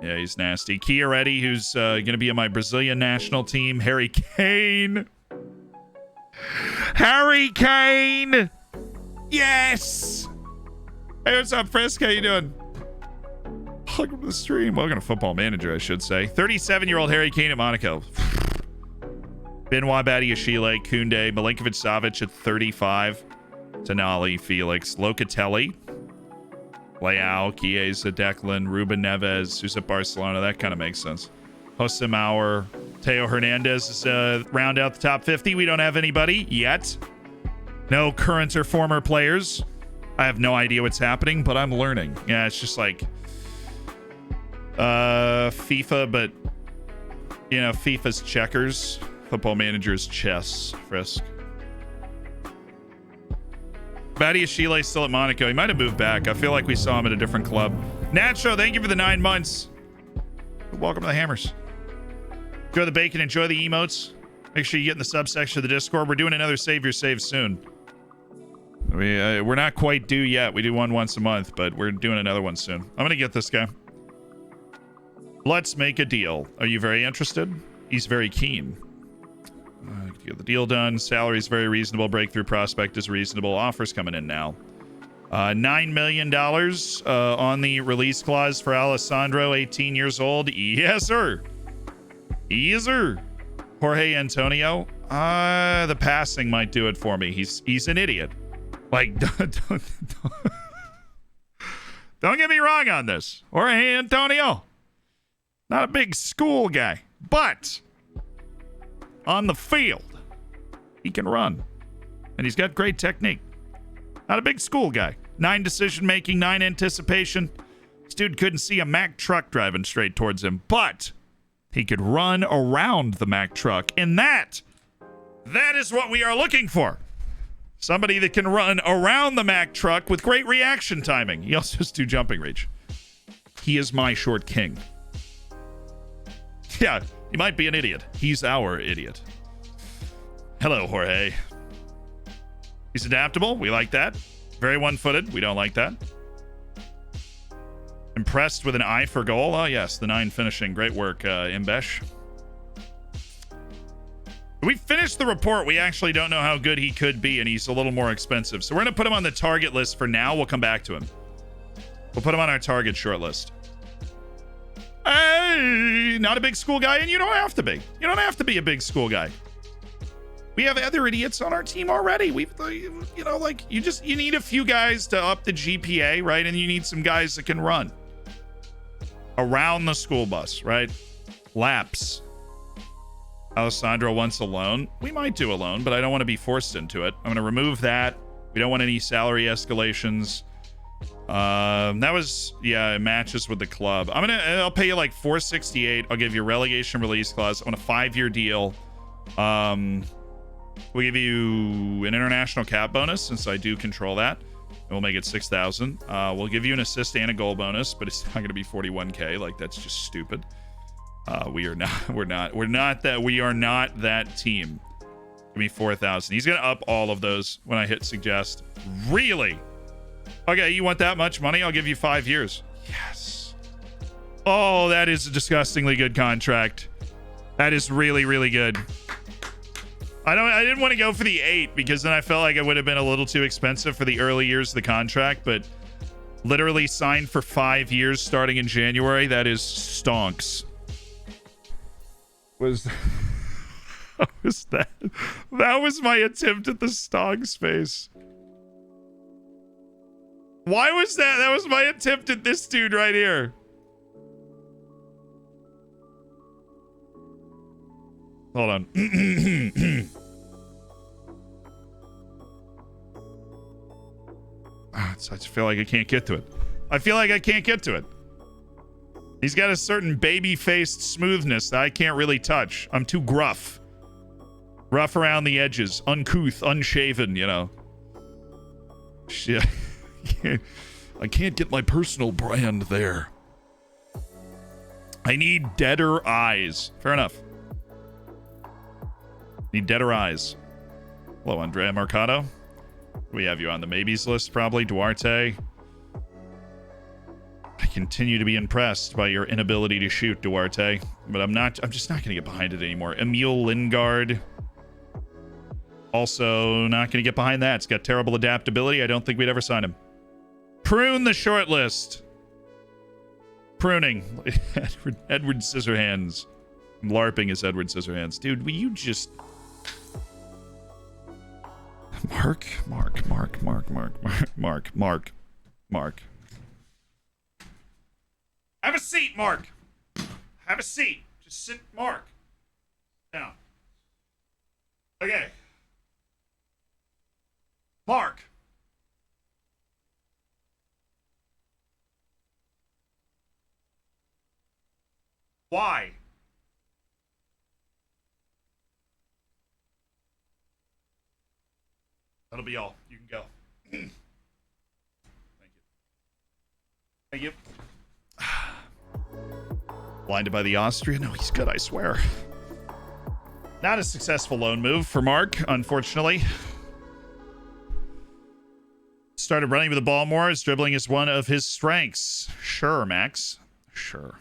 Yeah, he's nasty. Chiaretti, who's going to be in my Brazilian national team. Harry Kane. Harry Kane! Yes! Hey, what's up, Frisk? How you doing? Welcome to the stream. Welcome to Football Manager, I should say. 37-year-old Harry Kane at Monaco. Benoit Badiashile, Koundé, Milinkovic-Savic at 35. Tonali, Felix, Locatelli, Leao, Chiesa, Declan, Ruben Neves, who's at Barcelona. That kind of makes sense. Jose Mauer, Teo Hernandez is round out the top 50. We don't have anybody yet. No current or former players. I have no idea what's happening, but I'm learning. Yeah, it's just like FIFA, but you know, FIFA's checkers, Football Manager's chess. Frisk. Badiashile still at Monaco. He might have moved back. I feel like we saw him at a different club. Nacho, thank you for the 9 months. Welcome to the Hammers. Enjoy the bacon. Enjoy the emotes. Make sure you get in the subsection of the Discord. We're doing another Save Your Save soon. We're not quite due yet. We do one once a month, but we're doing another one soon. I'm going to get this guy. Let's make a deal. Are you very interested? He's very keen. Get the deal done. Salary's very reasonable. Breakthrough prospect is reasonable. Offers coming in now. $9 million on the release clause for Alessandro, 18 years old. Yes, sir. Yes, sir. Jorge Antonio. The passing might do it for me. He's an idiot. Like, don't get me wrong on this. Jorge Antonio. Not a big school guy. But on the field, he can run. And he's got great technique. Not a big school guy. 9 decision making, 9 anticipation. This dude couldn't see a Mack truck driving straight towards him, but he could run around the Mack truck. And that is what we are looking for. Somebody that can run around the Mack truck with great reaction timing. He also has 2 jumping reach. He is my short king. Yeah, he might be an idiot. He's our idiot. Hello, Jorge. He's adaptable. We like that. Very one-footed. We don't like that. Impressed with an eye for goal. Oh, yes. The 9 finishing. Great work, Imbesh. We finished the report. We actually don't know how good he could be, and he's a little more expensive. So we're going to put him on the target list for now. We'll come back to him. We'll put him on our target short list. Hey, not a big school guy, and you don't have to be. You don't have to be a big school guy. We have other idiots on our team already. We've, you know, like, you need a few guys to up the GPA, right? And you need some guys that can run around the school bus, right? Laps. Alessandro wants a loan. We might do a loan, but I don't want to be forced into it. I'm going to remove that. We don't want any salary escalations. That was, yeah, it matches with the club. I'll pay you like $468. I'll give you a relegation release clause. I want a 5-year deal. We'll give you an international cap bonus since I do control that. And we'll make it 6,000. We'll give you an assist and a goal bonus, but it's not going to be 41K. Like, that's just stupid. We're not that team. Give me 4,000. He's going to up all of those when I hit suggest. Really? Okay, you want that much money? I'll give you 5 years. Yes. Oh, that is a disgustingly good contract. That is really, really good. I didn't want to go for the 8 because then I felt like it would have been a little too expensive for the early years of the contract, but literally signed for 5 years starting in January. That is stonks. was that. That was my attempt at the Stog space. Why was that? That was my attempt at this dude right here. Hold on. I just feel like I can't get to it. I feel like I can't get to it. He's got a certain baby-faced smoothness that I can't really touch. I'm too gruff. Rough around the edges. Uncouth, unshaven, you know. Shit. I can't get my personal brand there. I need deader eyes. Fair enough. Need deader eyes. Hello, Andrea Mercado. We have you on the maybes list, probably. Duarte. I continue to be impressed by your inability to shoot, Duarte. But I'm just not going to get behind it anymore. Emil Lingard. Also, not going to get behind that. It's got terrible adaptability. I don't think we'd ever sign him. Prune the short list. Pruning. Edward Scissorhands. I'm LARPing as Edward Scissorhands. Dude, will you just... Mark. Have a seat, Mark. Have a seat. Just sit, Mark. Down. Okay. Mark. Why? That'll be all. You can go. Thank you. Thank you. Blinded by the Austrian? No, he's good, I swear. Not a successful loan move for Mark, unfortunately. Started running with the ball more, as dribbling is one of his strengths. Sure, Max. Sure.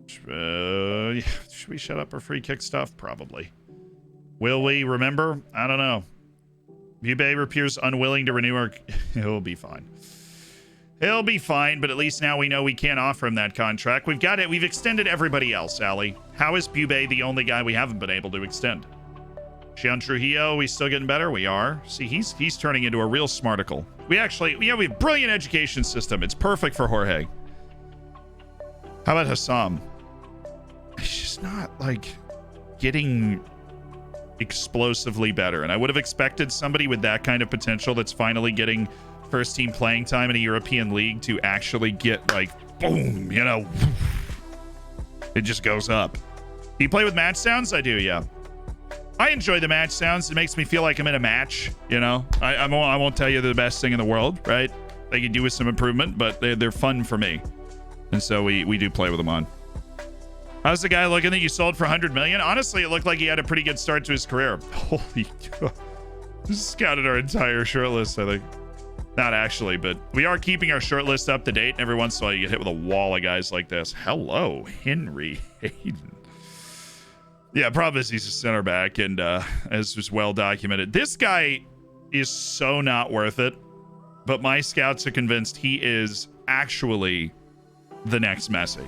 Should we shut up our free kick stuff? Probably. Will we remember? I don't know. Bube appears unwilling to renew our... He'll be fine. He'll be fine, but at least now we know we can't offer him that contract. We've got it. We've extended everybody else, Allie. How is Bube the only guy we haven't been able to extend? Sean Trujillo, we still getting better? We are. See, he's turning into a real smarticle. We have a brilliant education system. It's perfect for Jorge. How about Hassam? It's just not, like, getting explosively better. And I would have expected somebody with that kind of potential that's finally getting first team playing time in a European league to actually get, like, boom, you know. It just goes up. Do you play with match sounds? I do, yeah. I enjoy the match sounds. It makes me feel like I'm in a match, you know. I won't tell you they're the best thing in the world, right? They can do with some improvement, but they're fun for me. And so we do play with them on. How's the guy looking that you sold for 100 million? Honestly, it looked like he had a pretty good start to his career. Holy God. Just scouted our entire short list, I think. Not actually, but we are keeping our short list up to date. Every once in a while, you get hit with a wall of guys like this. Hello, Henry Hayden. Yeah, problem is he's a center back, and as was well documented. This guy is so not worth it, but my scouts are convinced he is actually the next Messi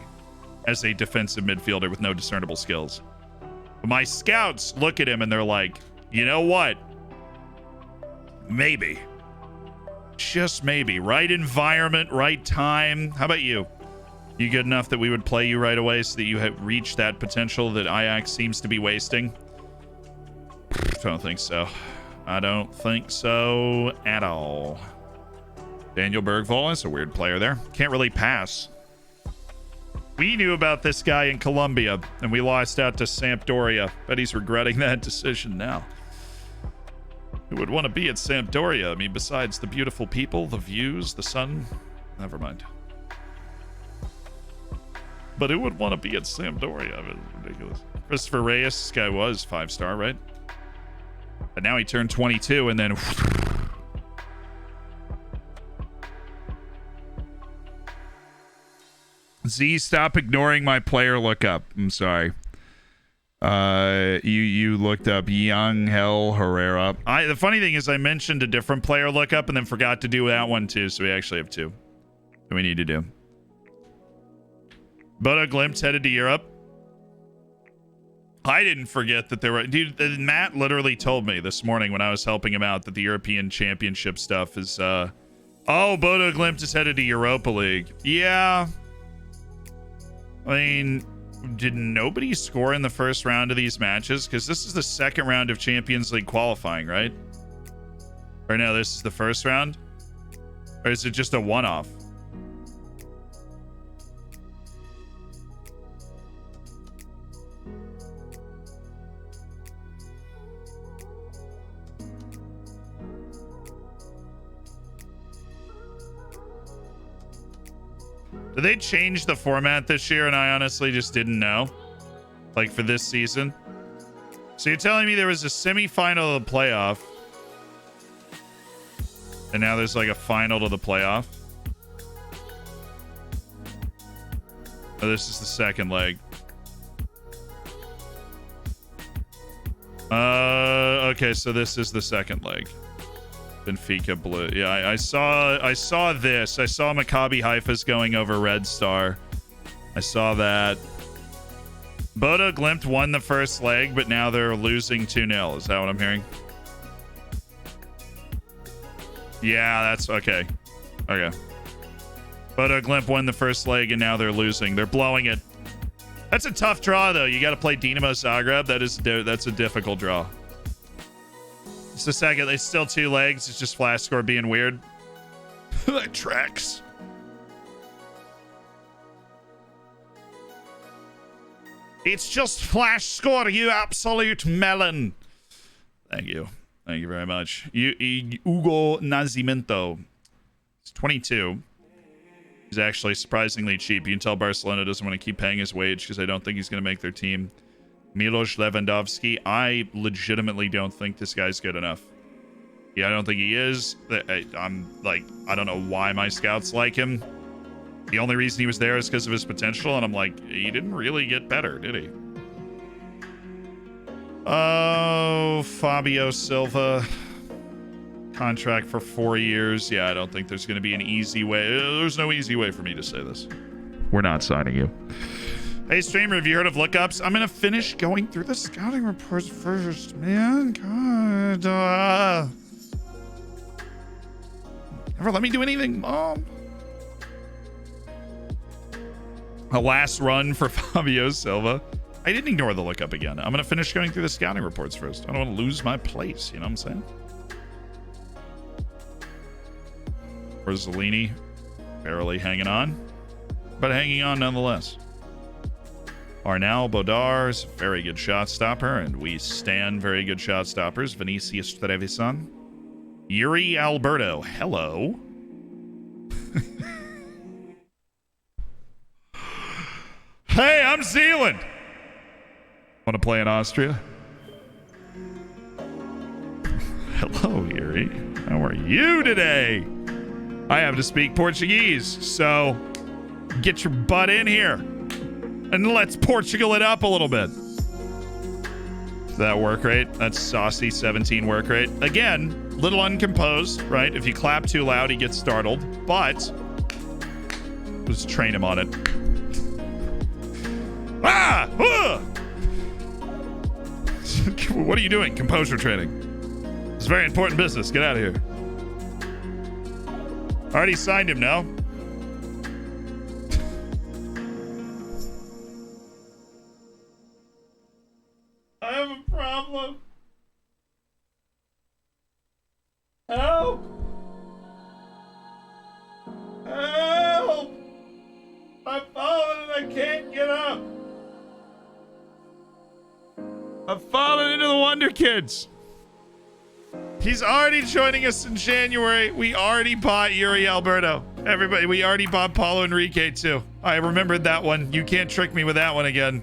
as a defensive midfielder with no discernible skills. But my scouts look at him and they're like, you know what? Maybe. Just maybe. Right environment, right time. How about you? You good enough that we would play you right away so that you have reached that potential that Ajax seems to be wasting? I don't think so. I don't think so at all. Daniel Bergvall is a weird player there. Can't really pass. We knew about this guy in Colombia, and we lost out to Sampdoria. Bet he's regretting that decision now. Who would want to be at Sampdoria? I mean, besides the beautiful people, the views, the sun. Never mind. But who would want to be at Sampdoria? I mean, ridiculous. Christopher Reyes, this guy was 5-star, right? But now he turned 22, and then... Z, stop ignoring my player lookup. I'm sorry. You looked up Young Hell Herrera. The funny thing is I mentioned a different player lookup and then forgot to do that one too, so we actually have two that we need to do. Bodo Glimt headed to Europe. I didn't forget that there were... Dude, Matt literally told me this morning when I was helping him out that the European Championship stuff is... Oh, Bodo Glimt is headed to Europa League. Yeah. I mean, did nobody score in the first round of these matches? Because this is the second round of Champions League qualifying, right? Or no, this is the first round? Or is it just a one-off? Did they change the format this year and I honestly just didn't know? Like for this season? So you're telling me there was a semi-final of the playoff and now there's like a final to the playoff? Oh, this is the second leg. Okay, so this is the second leg. Benfica blue. Yeah, I saw this. I saw Maccabi Haifa's going over Red Star. I saw that. Bodo Glimt won the first leg, but now they're losing 2-0. Is that what I'm hearing? Yeah, that's okay. Okay. Bodo Glimt won the first leg, and now they're losing. They're blowing it. That's a tough draw, though. You got to play Dinamo Zagreb. That's a difficult draw. It's the second. It's still 2 legs. It's just flash score being weird. That tracks. It's just flash score, you absolute melon. Thank you. Thank you very much. Hugo Nascimento. He's 22. He's actually surprisingly cheap. You can tell Barcelona doesn't want to keep paying his wage because I don't think he's going to make their team. Milos Lewandowski. I legitimately don't think this guy's good enough. Yeah, I don't think he is. I'm like, I don't know why my scouts like him. The only reason he was there is because of his potential, and I'm like, he didn't really get better, did he? Oh, Fabio Silva. Contract for 4 years. Yeah, I don't think there's going to be an easy way. There's no easy way for me to say this. We're not signing you. Hey, streamer, have you heard of lookups? I'm going to finish going through the scouting reports first, man. God. Never let me do anything, Mom. A last run for Fabio Silva. I didn't ignore the lookup again. I'm going to finish going through the scouting reports first. I don't want to lose my place. You know what I'm saying? Rossellini, barely hanging on, but hanging on nonetheless. Arnal Bodar's very good shot stopper, and we stand very good shot stoppers. Vinicius Trevisan. Yuri Alberto. Hello. Hey, I'm Zealand. Want to play in Austria? Hello, Yuri. How are you today? I have to speak Portuguese, so get your butt in here and let's Portugal it up a little bit. That work rate, that's saucy 17 work rate. Again, little uncomposed, right? If you clap too loud, he gets startled, but let's train him on it. Ah! What are you doing? Composure training. It's very important business. Get out of here. Already signed him now. I have a problem. Help! Help! I'm falling and I can't get up. I've fallen into the Wonderkids. He's already joining us in January. We already bought Yuri Alberto. Everybody, we already bought Paulo Enrique too. I remembered that one. You can't trick me with that one again.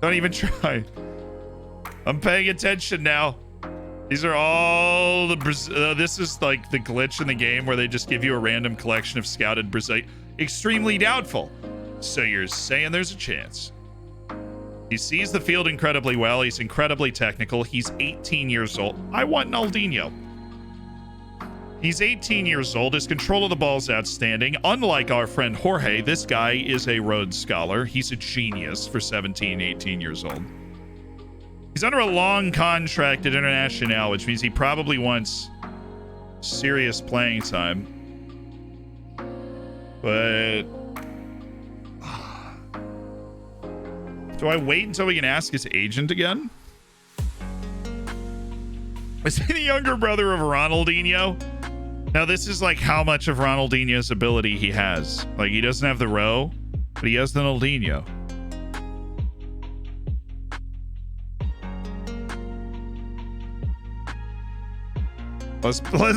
Don't even try. I'm paying attention now. These are all the this is like the glitch in the game where they just give you a random collection of scouted Brazil. Extremely doubtful. So you're saying there's a chance. He sees the field incredibly well. He's incredibly technical. He's 18 years old. I want Naldinho. He's 18 years old. His control of the ball is outstanding. Unlike our friend Jorge, this guy is a Rhodes Scholar. He's a genius for 17, 18 years old. He's under a long contract at International, which means he probably wants serious playing time. But do I wait until we can ask his agent again? Is he the younger brother of Ronaldinho? Now, this is like how much of Ronaldinho's ability he has. Like, he doesn't have the row, but he has the Ronaldinho.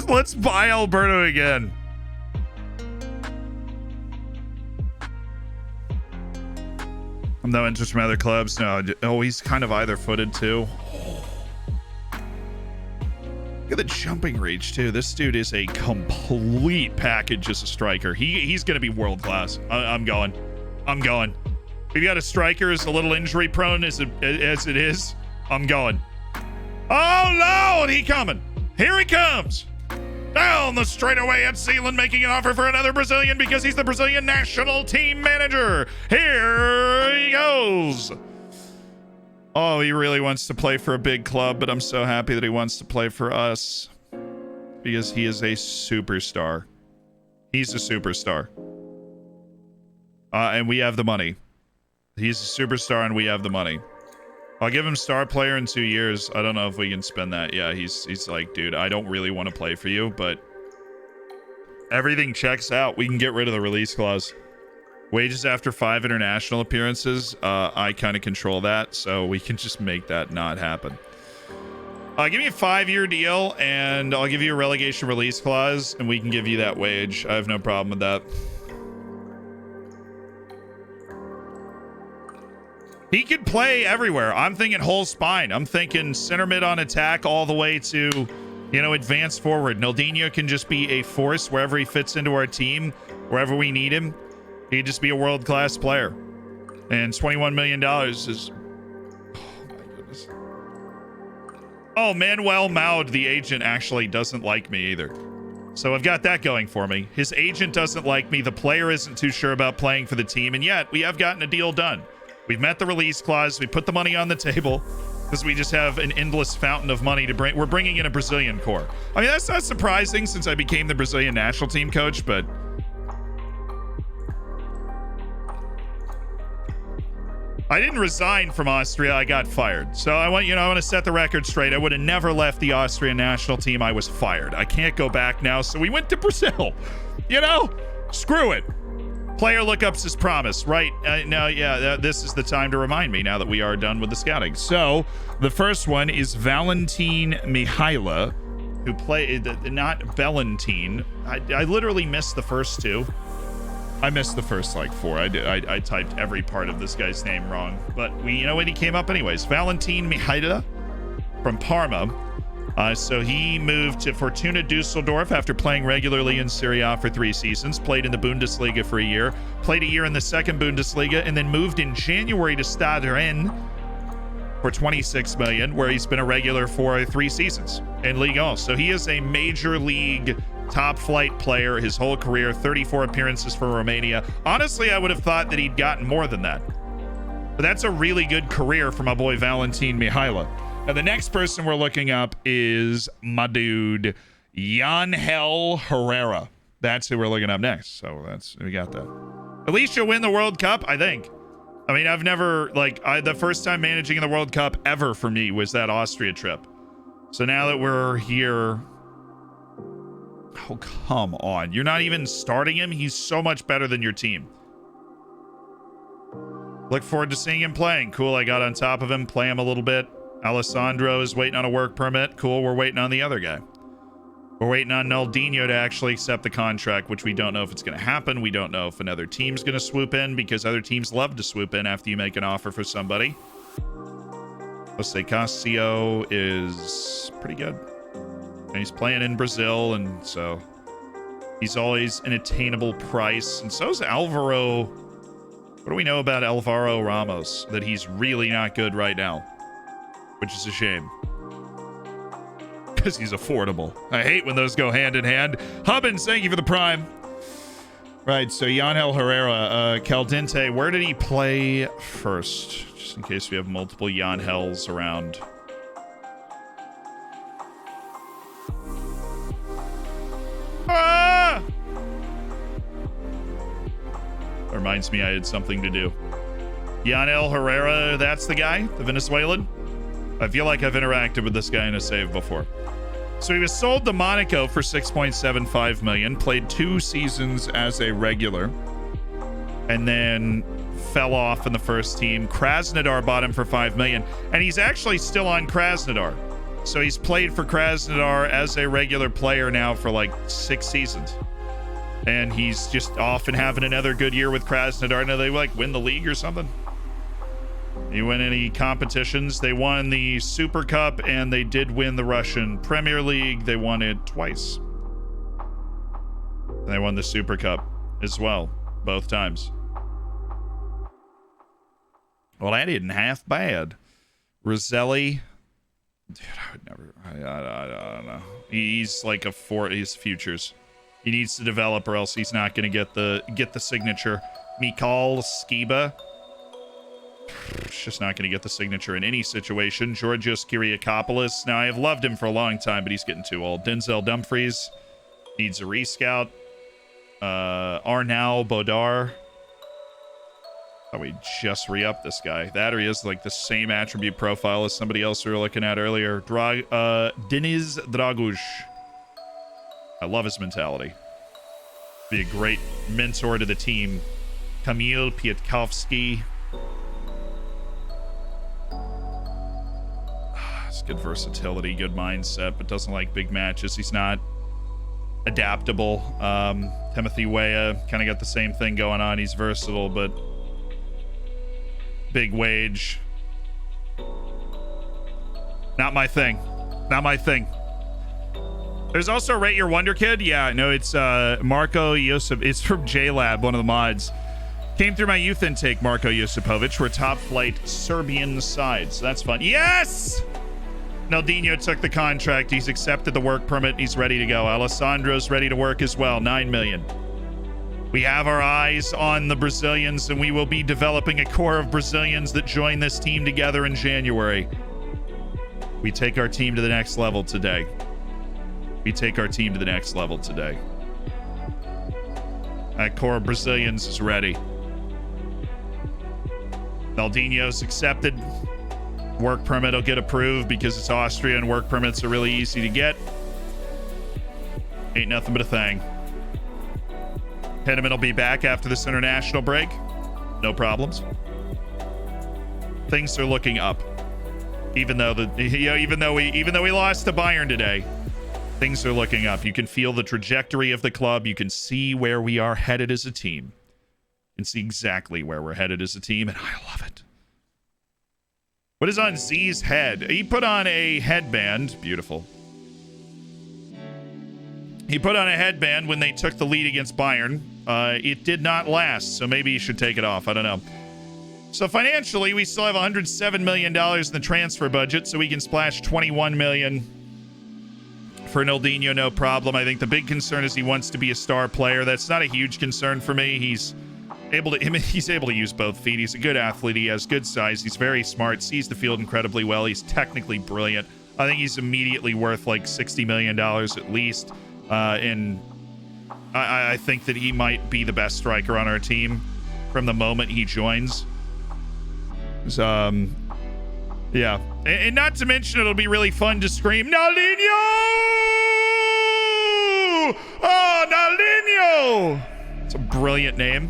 Let's buy Alberto again. No interest from other clubs. No. Oh, he's kind of either-footed too. Look at the jumping reach too. This dude is a complete package as a striker. He's going to be world class. I'm going. We've got a striker who's a little injury prone as it is. I'm going. Oh no! And he coming. Here he comes. Down the straightaway at Zealand, making an offer for another Brazilian because he's the Brazilian national team manager. Here he goes. Oh, he really wants to play for a big club, but I'm so happy that he wants to play for us because he is a superstar. He's a superstar. And we have the money. He's a superstar and we have the money. I'll give him star player in 2 years. I don't know if we can spend that. Yeah, he's like, dude, I don't really want to play for you, but everything checks out. We can get rid of the release clause. Wages after 5 international appearances. I kind of control that, so we can just make that not happen. Give me a 5-year deal, and I'll give you a relegation release clause, and we can give you that wage. I have no problem with that. He could play everywhere. I'm thinking whole spine. I'm thinking center mid on attack all the way to, advance forward. Ronaldinho can just be a force wherever he fits into our team, wherever we need him. He could just be a world-class player. And $21 million is... Oh, my goodness. Oh, Manuel Maud, the agent, actually doesn't like me either. So I've got that going for me. His agent doesn't like me. The player isn't too sure about playing for the team. And yet, we have gotten a deal done. We've met the release clause. We put the money on the table because we just have an endless fountain of money to bring. We're bringing in a Brazilian core. I mean, that's not surprising since I became the Brazilian national team coach, but I didn't resign from Austria. I got fired. So I want to set the record straight. I would have never left the Austrian national team. I was fired. I can't go back now. So we went to Brazil. Screw it. Player lookups as promised, right? This is the time to remind me now that we are done with the scouting. So the first one is Valentin Mihaila, who played, not Bellantine. I literally missed the first two. I missed the first 4. I typed every part of this guy's name wrong, but he came up anyways. Valentin Mihaila from Parma. So he moved to Fortuna Dusseldorf after playing regularly in Serie A for 3 seasons, played in the Bundesliga for a year, played a year in the second Bundesliga, and then moved in January to Stade Rennes for $26 million, where he's been a regular for 3 seasons in Ligue 1. So he is a major league top flight player his whole career, 34 appearances for Romania. Honestly, I would have thought that he'd gotten more than that. But that's a really good career for my boy Valentin Mihaila. Now, the next person we're looking up is my dude, Yangel Herrera. That's who we're looking up next. So we got that. At least you'll win the World Cup, I think. I mean, I've never, the first time managing in the World Cup ever for me was that Austria trip. So now that we're here, oh, come on. You're not even starting him? He's so much better than your team. Look forward to seeing him playing. Cool, I got on top of him, play him a little bit. Alessandro is waiting on a work permit. Cool, we're waiting on the other guy. We're waiting on Ronaldinho to actually accept the contract, which we don't know if it's going to happen. We don't know if another team's going to swoop in, because other teams love to swoop in after you make an offer for somebody. Let's say Casio is pretty good. And he's playing in Brazil, and so he's always an attainable price. And so is Alvaro. What do we know about Alvaro Ramos? That he's really not good right now. Which is a shame. Because he's affordable. I hate when those go hand in hand. Hubbins, thank you for the prime. Right, so Yanel Herrera, Caldente, where did he play first? Just in case we have multiple Yanhels around. Ah! Reminds me I had something to do. Yanel Herrera, that's the guy, the Venezuelan. I feel like I've interacted with this guy in a save before. So he was sold to Monaco for 6.75 million, played 2 seasons as a regular, and then fell off in the first team. Krasnodar bought him for 5 million, and he's actually still on Krasnodar. So he's played for Krasnodar as a regular player now for like 6 seasons. And he's just off and having another good year with Krasnodar. Now they like win the league or something. He win any competitions. They won the Super Cup and they did win the Russian Premier League. They won it twice. And they won the Super Cup as well, both times. Well, that isn't half bad. Roselli, dude, I would never. I don't know. He's like he's futures. He needs to develop, or else he's not going to get the signature. Mikhail Skiba. It's just not going to get the signature in any situation. Georgios Kyriakopoulos. Now, I have loved him for a long time, but he's getting too old. Denzel Dumfries needs a rescout. Arnau Bodar. Oh, we just re-upped this guy. That or he has like the same attribute profile as somebody else we were looking at earlier. Deniz Dragush. I love his mentality. Be a great mentor to the team. Kamil Piatkovsky. Good versatility, good mindset, but doesn't like big matches. He's not adaptable. Timothy Weah kind of got the same thing going on. He's versatile, but big wage. Not my thing. Not my thing. There's also Rate Your Wonderkid. Yeah, no, it's Marko Josip. It's from JLab, one of the mods. Came through my youth intake, Marko Josipovic. We're top flight Serbian side, so that's fun. Yes! Naldinho took the contract. He's accepted the work permit. He's ready to go. Alessandro's ready to work as well. 9 million. We have our eyes on the Brazilians, and we will be developing a core of Brazilians that join this team together in January. We take our team to the next level today. We take our team to the next level today. That core of Brazilians is ready. Naldinho's accepted. Work permit will get approved because it's Austria and work permits are really easy to get. Ain't nothing but a thing. Henneman will be back after this international break. No problems. Things are looking up. Even though we lost to Bayern today, things are looking up. You can feel the trajectory of the club. You can see where we are headed as a team. You can see exactly where we're headed as a team, and I love it. What is on Z's head? He put on a headband. Beautiful. He put on a headband when they took the lead against Bayern. It did not last, so maybe he should take it off. I don't know. So financially, we still have $107 million in the transfer budget, so we can splash $21 million for Naldinho, no problem. I think the big concern is he wants to be a star player. That's not a huge concern for me. He's able to use both feet. He's a good athlete. He has good size. He's very smart, sees the field incredibly well. He's technically brilliant. I think he's immediately worth like $60 million at least. And I think that he might be the best striker on our team from the moment he joins. So, yeah. And not to mention, it'll be really fun to scream, Naldinho! Oh, Naldinho! It's a brilliant name.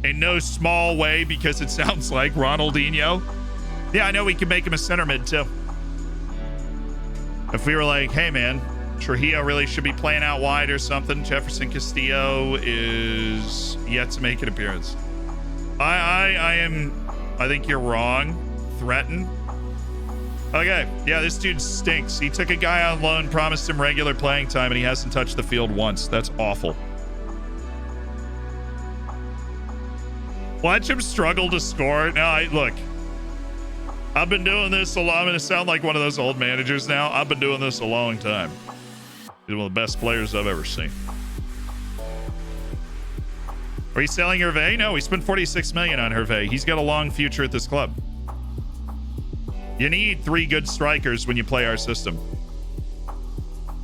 In no small way, because it sounds like Ronaldinho. Yeah, I know we can make him a center mid, too. If we were like, hey, man, Trujillo really should be playing out wide or something, Jefferson Castillo is yet to make an appearance. I think you're wrong. Threaten. Okay, yeah, this dude stinks. He took a guy on loan, promised him regular playing time, and he hasn't touched the field once. That's awful. Watch him struggle to score. Now, look, I've been doing this a lot. I'm going to sound like one of those old managers now. I've been doing this a long time. He's one of the best players I've ever seen. Are you selling Hervé? No, he spent 46 million on Hervé. He's got a long future at this club. You need 3 good strikers when you play our system.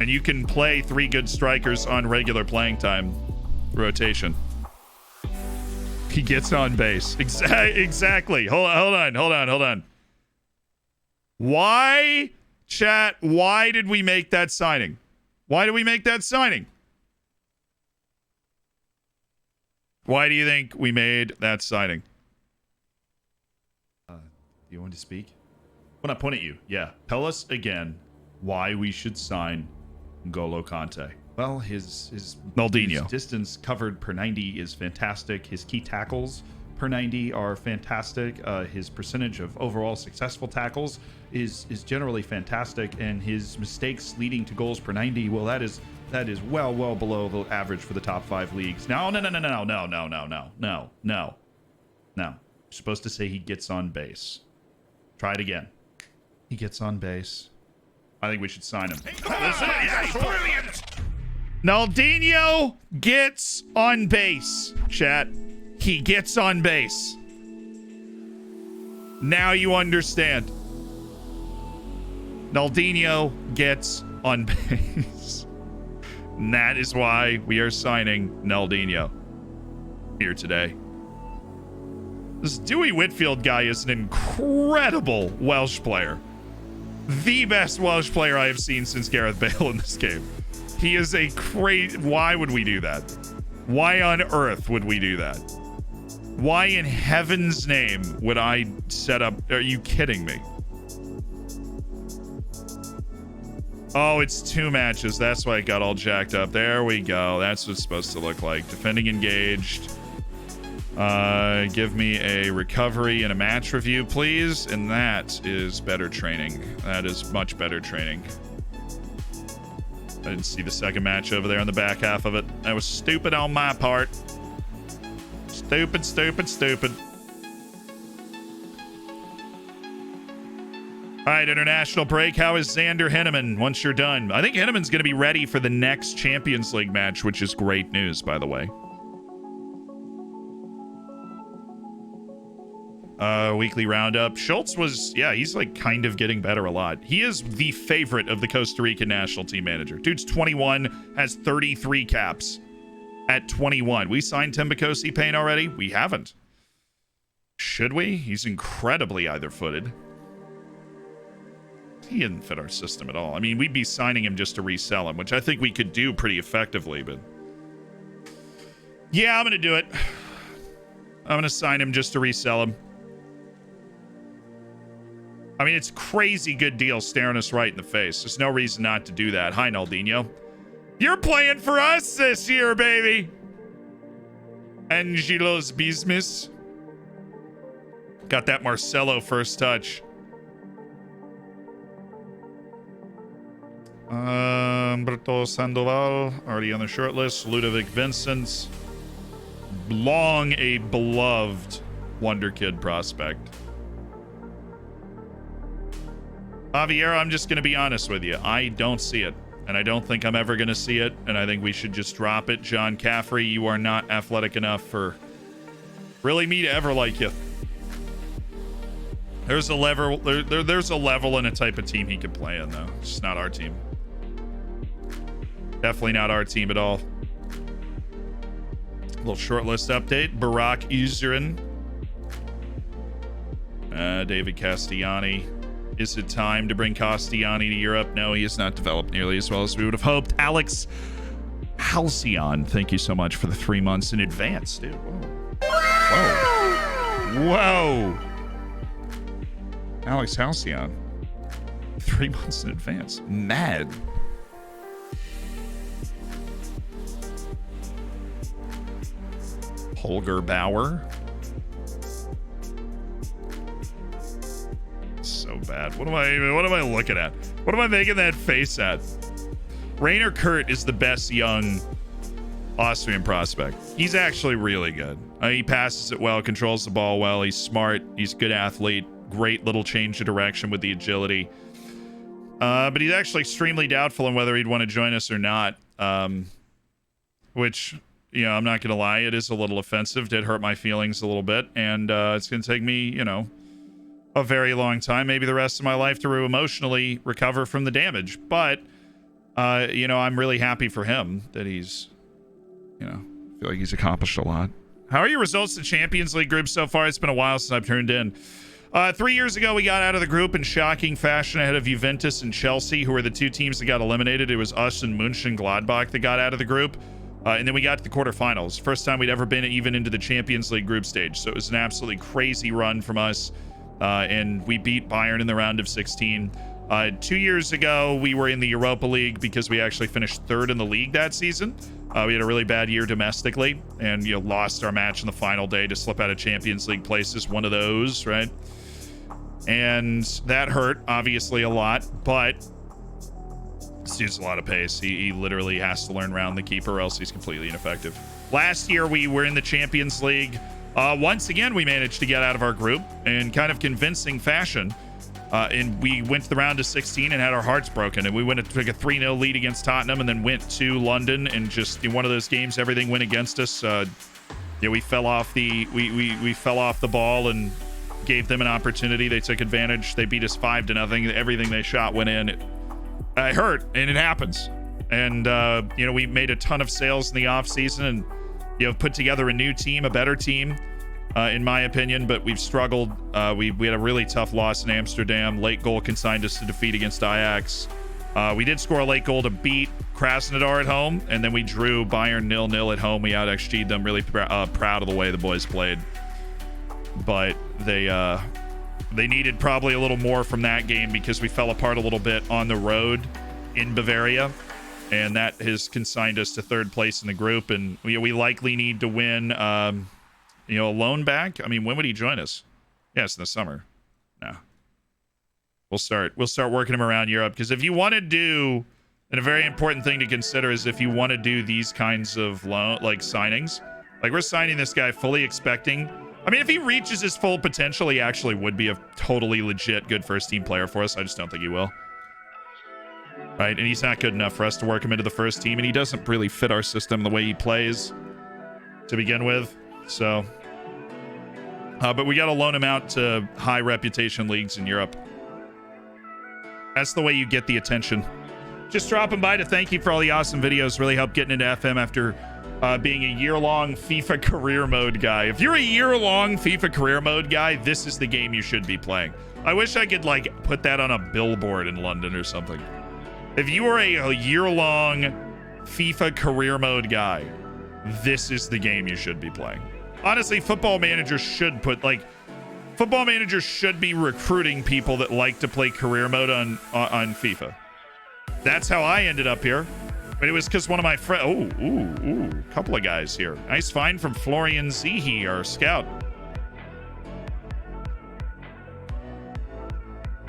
And you can play 3 good strikers on regular playing time rotation. He gets on base. Exactly. Hold on. Why, chat, why did we make that signing? Why did we make that signing? Why do you think we made that signing? Do you want to speak? When I point at you, yeah. Tell us again why we should sign N'Golo Kanté. Well, his distance covered per 90 is fantastic. His key tackles per 90 are fantastic. His percentage of overall successful tackles is generally fantastic, and his mistakes leading to goals per 90, well, that is well below the average for the top 5 leagues. No. You're supposed to say he gets on base. Try it again. He gets on base. I think we should sign him. Brilliant. Naldinho gets on base, chat. He gets on base. Now you understand. Naldinho gets on base. And that is why we are signing Naldinho here today. This Dewey Whitfield guy is an incredible Welsh player. The best Welsh player I have seen since Gareth Bale in this game. He is a crazy... Why would we do that? Why on earth would we do that? Why in heaven's name would I set up... Are you kidding me? Oh, it's 2 matches. That's why it got all jacked up. There we go. That's what it's supposed to look like. Defending engaged. Give me a recovery and a match review, please. And that is better training. That is much better training. I didn't see the second match over there on the back half of it. That was stupid on my part. Stupid. All right, international break. How is Xander Henneman once you're done? I think Henneman's going to be ready for the next Champions League match, which is great news, by the way. Weekly roundup. Schultz was, yeah, he's like kind of getting better a lot. He is the favorite of the Costa Rican national team manager. Dude's 21, has 33 caps at 21. We signed Tembakose Payne already? We haven't. Should we? He's incredibly either-footed. He didn't fit our system at all. I mean, we'd be signing him just to resell him, which I think we could do pretty effectively, but... Yeah, I'm going to do it. I'm going to sign him just to resell him. I mean, it's crazy good deal staring us right in the face. There's no reason not to do that. Hi, Naldinho. You're playing for us this year, baby. Angelo's business. Got that Marcelo first touch. Humberto Sandoval, already on the short list. Ludovic Vincent. Long a beloved Wonderkid prospect. Javier, I'm just going to be honest with you. I don't see it. And I don't think I'm ever going to see it. And I think we should just drop it. John Caffrey, you are not athletic enough for really me to ever like you. There's a level, there's a level and a type of team he could play in, though. It's just not our team. Definitely not our team at all. A little short list update. Barak Uzurin. David Castellani. Is it time to bring Castellani to Europe? No, he has not developed nearly as well as we would have hoped. Alex Halcyon, thank you so much for the 3 months in advance, dude. Whoa. Alex Halcyon. 3 months in advance. Mad. Holger Bauer. So bad. What am I looking at? What am I making that face at? Rainer Kurt is the best young Austrian prospect. He's actually really good. He passes it well, controls the ball well. He's smart. He's a good athlete. Great little change of direction with the agility. But he's actually extremely doubtful on whether he'd want to join us or not. Which you know, I'm not gonna lie, it is a little offensive. Did hurt my feelings a little bit, and it's gonna take me, you know, a very long time, maybe the rest of my life, to emotionally recover from the damage. But you know, I'm really happy for him that he's, you know, I feel like he's accomplished a lot. How are your results in Champions League group so far? It's been a while since I've turned in. 3 years ago, we got out of the group in shocking fashion ahead of Juventus and Chelsea, who were the two teams that got eliminated. It was us and Mönchengladbach that got out of the group. And then we got to the quarterfinals. First time we'd ever been even into the Champions League group stage. So it was an absolutely crazy run from us. And we beat Bayern in the round of 16. 2 years ago, we were in the Europa League because we actually finished third in the league that season. We had a really bad year domestically and, you know, lost our match in the final day to slip out of Champions League places. One of those, right? And that hurt, obviously, a lot, but this dude's a lot of pace. He literally has to learn around the keeper, or else he's completely ineffective. Last year, we were in the Champions League. Once again, we managed to get out of our group in kind of convincing fashion. And we went to the round of 16 and had our hearts broken. And we went to take a 3-0 lead against Tottenham and then went to London. And just in one of those games, everything went against us. Yeah, we fell off the we fell off the ball and gave them an opportunity. They took advantage. They beat us 5-0. Everything they shot went in. It hurt, and it happens. And you know, we made a ton of sales in the off season, and you know, put together a new team, a better team. In my opinion, but we've struggled. We had a really tough loss in Amsterdam. Late goal consigned us to defeat against Ajax. We did score a late goal to beat Krasnodar at home, and then we drew Bayern 0-0 at home. We out-XG'd them. Really proud of the way the boys played. But they needed probably a little more from that game because we fell apart a little bit on the road in Bavaria, and that has consigned us to third place in the group. And we likely need to win. You know, a loan back. I mean, when would he join us? Yes, in the summer. No. We'll start working him around Europe, because if you want to do, and a very important thing to consider is if you want to do these kinds of signings, like we're signing this guy fully expecting. I mean, if he reaches his full potential, he actually would be a totally legit good first team player for us. I just don't think he will. Right? And he's not good enough for us to work him into the first team, and he doesn't really fit our system the way he plays to begin with. So, but we got to loan him out to high reputation leagues in Europe. That's the way you get the attention. Just dropping by to thank you for all the awesome videos. Really helped getting into FM after being a year-long FIFA career mode guy. If you're a year-long FIFA career mode guy, this is the game you should be playing. I wish I could like put that on a billboard in London or something. If you are a year-long FIFA career mode guy, this is the game you should be playing. Honestly, football managers should be recruiting people that like to play career mode on FIFA. That's how I ended up here. But it was because one of my friends... a couple of guys here. Nice find from Florian Zihi, our scout.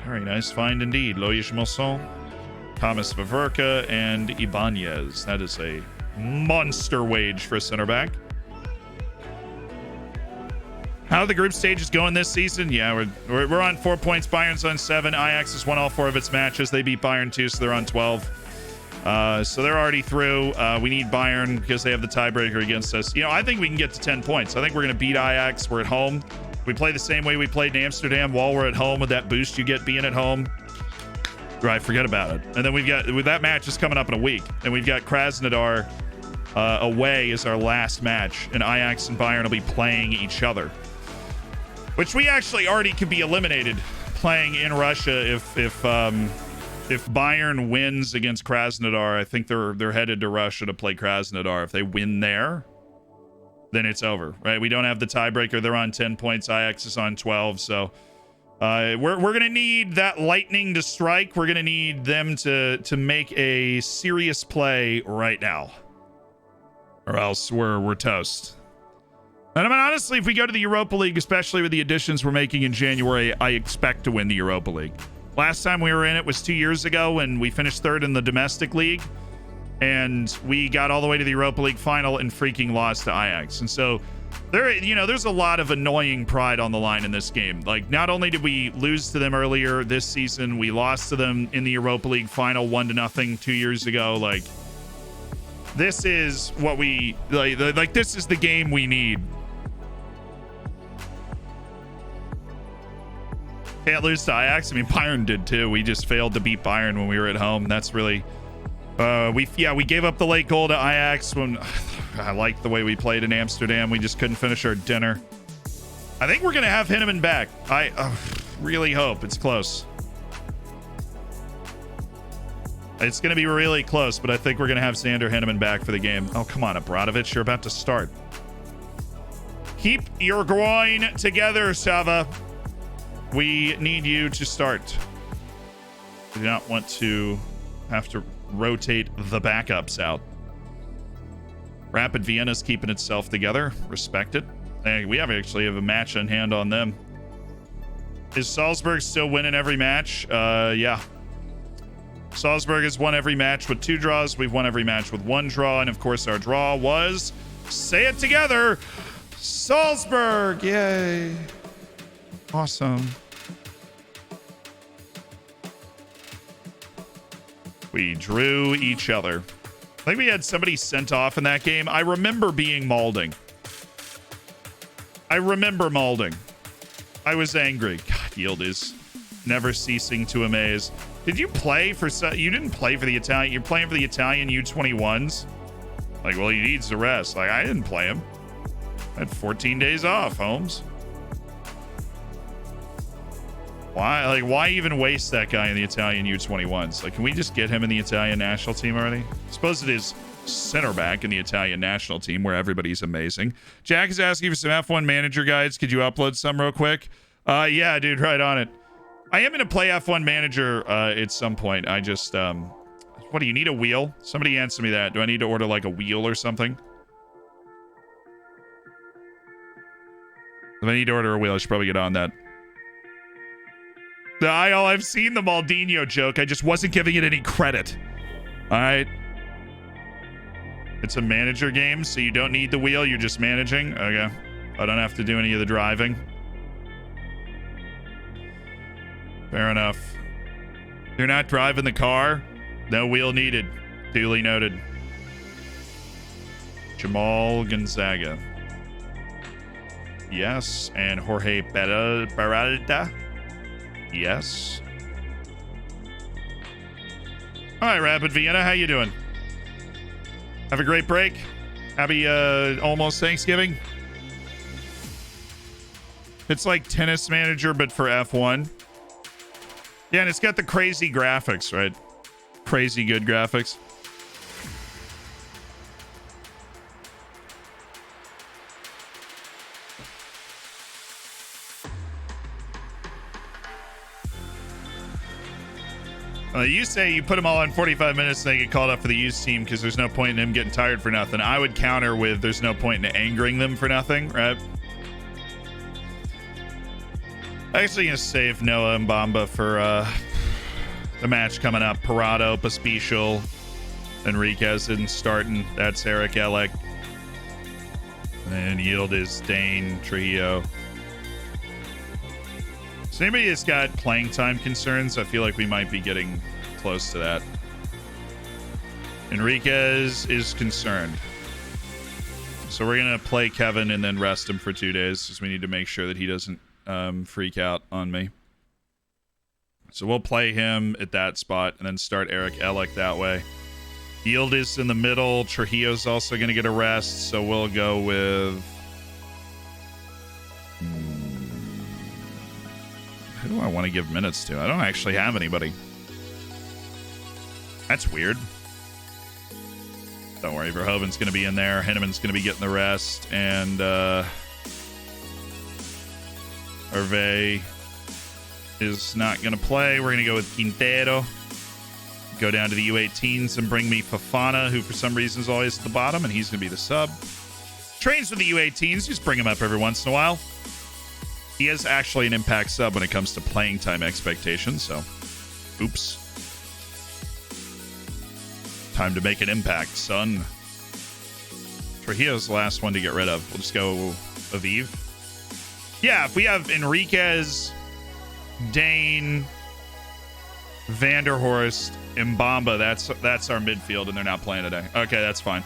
Very nice find indeed. Loïs Mosson, Thomas Vaverka, and Ibanez. That is a monster wage for a center back. How the group stage is going this season? Yeah, we're on 4 points. Bayern's on 7. Ajax has won all 4 of its matches. They beat Bayern too, so they're on 12. So they're already through. We need Bayern because they have the tiebreaker against us. You know, I think we can get to 10 points. I think we're going to beat Ajax. We're at home. We play the same way we played in Amsterdam while we're at home, with that boost you get being at home. Right, forget about it. And then that match is coming up in a week. And we've got Krasnodar away as our last match. And Ajax and Bayern will be playing each other, which we actually already could be eliminated playing in Russia if Bayern wins against Krasnodar. I think they're headed to Russia to play Krasnodar. If they win there, then it's over, right? We don't have the tiebreaker. They're on 10 points. Ajax is on 12. So we're gonna need that lightning to strike. We're gonna need them to make a serious play right now, or else we're toast. And I mean, honestly, if we go to the Europa League, especially with the additions we're making in January, I expect to win the Europa League. Last time we were in it was 2 years ago when we finished third in the domestic league, and we got all the way to the Europa League final and freaking lost to Ajax. And so there's a lot of annoying pride on the line in this game. Like, not only did we lose to them earlier this season, we lost to them in the Europa League final 1-0 2 years ago. Like, This is what we like. This is the game we need. Can't lose to Ajax. I mean, Bayern did too. We just failed to beat Bayern when we were at home. That's really we gave up the late goal to Ajax when I liked the way we played in Amsterdam. We just couldn't finish our dinner. I think we're gonna have Hinneman back. I really hope it's close. It's going to be really close, but I think we're going to have Sander Hinneman back for the game. Oh, come on, Abramovich. You're about to start. Keep your groin together, Sava. We need you to start. We do not want to have to rotate the backups out. Rapid Vienna's keeping itself together. Respect it. Hey, we actually have a match in hand on them. Is Salzburg still winning every match? Yeah. Salzburg has won every match with 2 draws. We've won every match with 1 draw. And of course, our draw was, say it together, Salzburg. Yay. Awesome. We drew each other. I think we had somebody sent off in that game. I remember being Malding. I was angry. God, Yield is never ceasing to amaze. Did you play for... You didn't play for the Italian... You're playing for the Italian U21s? Like, well, he needs the rest. Like, I didn't play him. I had 14 days off, Holmes. Why? Like, why even waste that guy in the Italian U21s? Like, can we just get him in the Italian national team already? I suppose it is center back in the Italian national team where everybody's amazing. Jack is asking for some F1 manager guides. Could you upload some real quick? Yeah, dude, right on it. I am going to play F1 Manager at some point. I just, what do you need, a wheel? Somebody answer me that. Do I need to order like a wheel or something? If I need to order a wheel, I should probably get on that. I've seen the Maldinho joke. I just wasn't giving it any credit. All right. It's a manager game, so you don't need the wheel. You're just managing. Okay. I don't have to do any of the driving. Fair enough. You're not driving the car? No wheel needed. Duly noted. Jamal Gonzaga. Yes. And Jorge Peralta. Yes. All right, Rapid Vienna. How you doing? Have a great break. Happy almost Thanksgiving. It's like Tennis Manager, but for F1. Yeah, and it's got the crazy graphics, right? Crazy good graphics. You say you put them all on 45 minutes and they get called up for the youth team because there's no point in him getting tired for nothing. I would counter with there's no point in angering them for nothing, right? Actually gonna save Noah and Bamba for the match coming up. Parado, Pospisil, Enriquez isn't starting. That's Eric Ellick. And Yield is Dane Trujillo. So anybody that's got playing time concerns, I feel like we might be getting close to that. Enriquez is concerned. So we're going to play Kevin and then rest him for 2 days because we need to make sure that he doesn't freak out on me. So we'll play him at that spot and then start Eric Ellick that way. Yield is in the middle. Trujillo's also going to get a rest. So we'll go with... Who do I want to give minutes to? I don't actually have anybody. That's weird. Don't worry, Verhoeven's going to be in there. Henneman's going to be getting the rest. And Hervé is not going to play. We're going to go with Quintero. Go down to the U18s and bring me Fofana, who for some reason is always at the bottom, and he's going to be the sub. Trains with the U18s. Just bring him up every once in a while. He is actually an impact sub when it comes to playing time expectations, so oops. Time to make an impact, son. Trujillo's the last one to get rid of. We'll just go Aviv. Yeah, if we have Enriquez, Dane, Vanderhorst, Mbamba. That's our midfield, and they're not playing today. Okay, that's fine.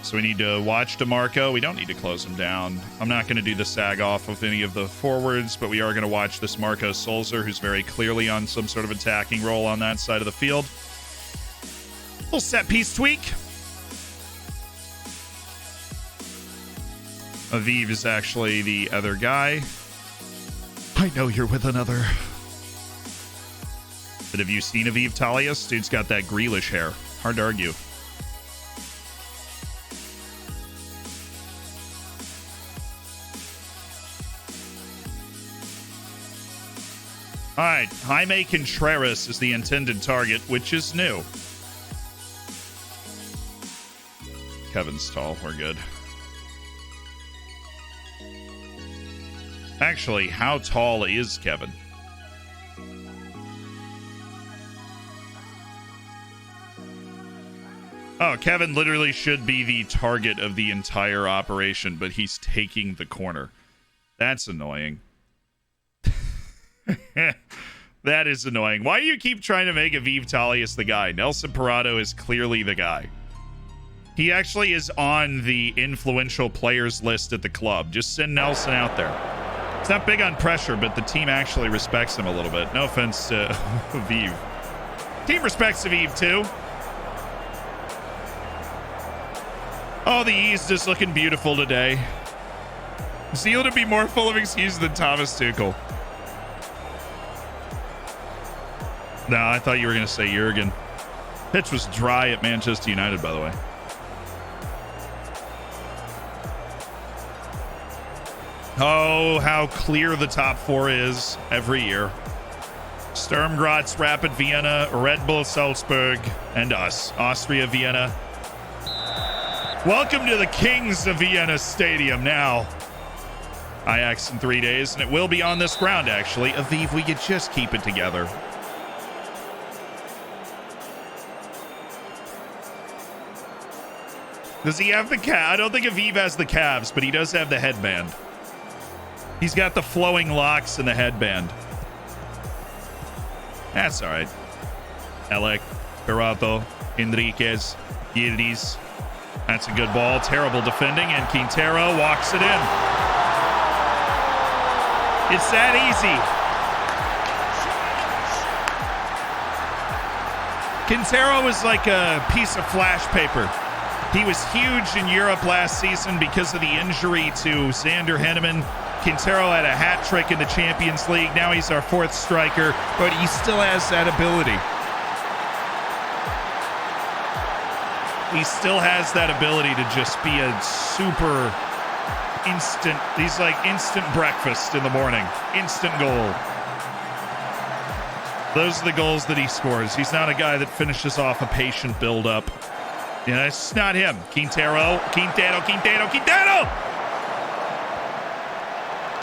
So we need to watch DeMarco. We don't need to close him down. I'm not going to do the sag off of any of the forwards, but we are going to watch this Marco Sulzer, who's very clearly on some sort of attacking role on that side of the field. Little set piece tweak. Aviv is actually the other guy. I know you're with another. But have you seen Aviv Talius? Dude's got that Grealish hair. Hard to argue. All right, Jaime Contreras is the intended target, which is new. Kevin's tall. We're good. Actually, how tall is Kevin? Oh, Kevin literally should be the target of the entire operation, but he's taking the corner. That's annoying. That is annoying. Why do you keep trying to make Aviv Talius the guy? Nelson Parado is clearly the guy. He actually is on the influential players list at the club. Just send Nelson out there. It's not big on pressure, but the team actually respects him a little bit. No offense to Aviv. Team respects Aviv too. Oh, the East is looking beautiful today. Zeal to be more full of excuses than Thomas Tuchel. No, I thought you were going to say Jurgen. Pitch was dry at Manchester United, by the way. Oh, how clear the top four is every year. Sturm Graz, Rapid Vienna, Red Bull Salzburg, and us, Austria Vienna. Welcome to the Kings of Vienna Stadium now. Ajax in 3 days, and it will be on this ground, actually. Aviv, we could just keep it together. Does he have the calf? I don't think Aviv has the calves, but he does have the headband. He's got the flowing locks and the headband. That's all right. Elec, Perato, Enriquez, Yildiz. That's a good ball. Terrible defending, and Quintero walks it in. It's that easy. Quintero is like a piece of flash paper. He was huge in Europe last season because of the injury to Xander Henneman. Quintero had a hat trick in the Champions League. Now he's our fourth striker, but he still has that ability. He still has that ability to just be a super instant. He's like instant breakfast in the morning. Instant goal. Those are the goals that he scores. He's not a guy that finishes off a patient build-up. Yeah, it's not him. Quintero.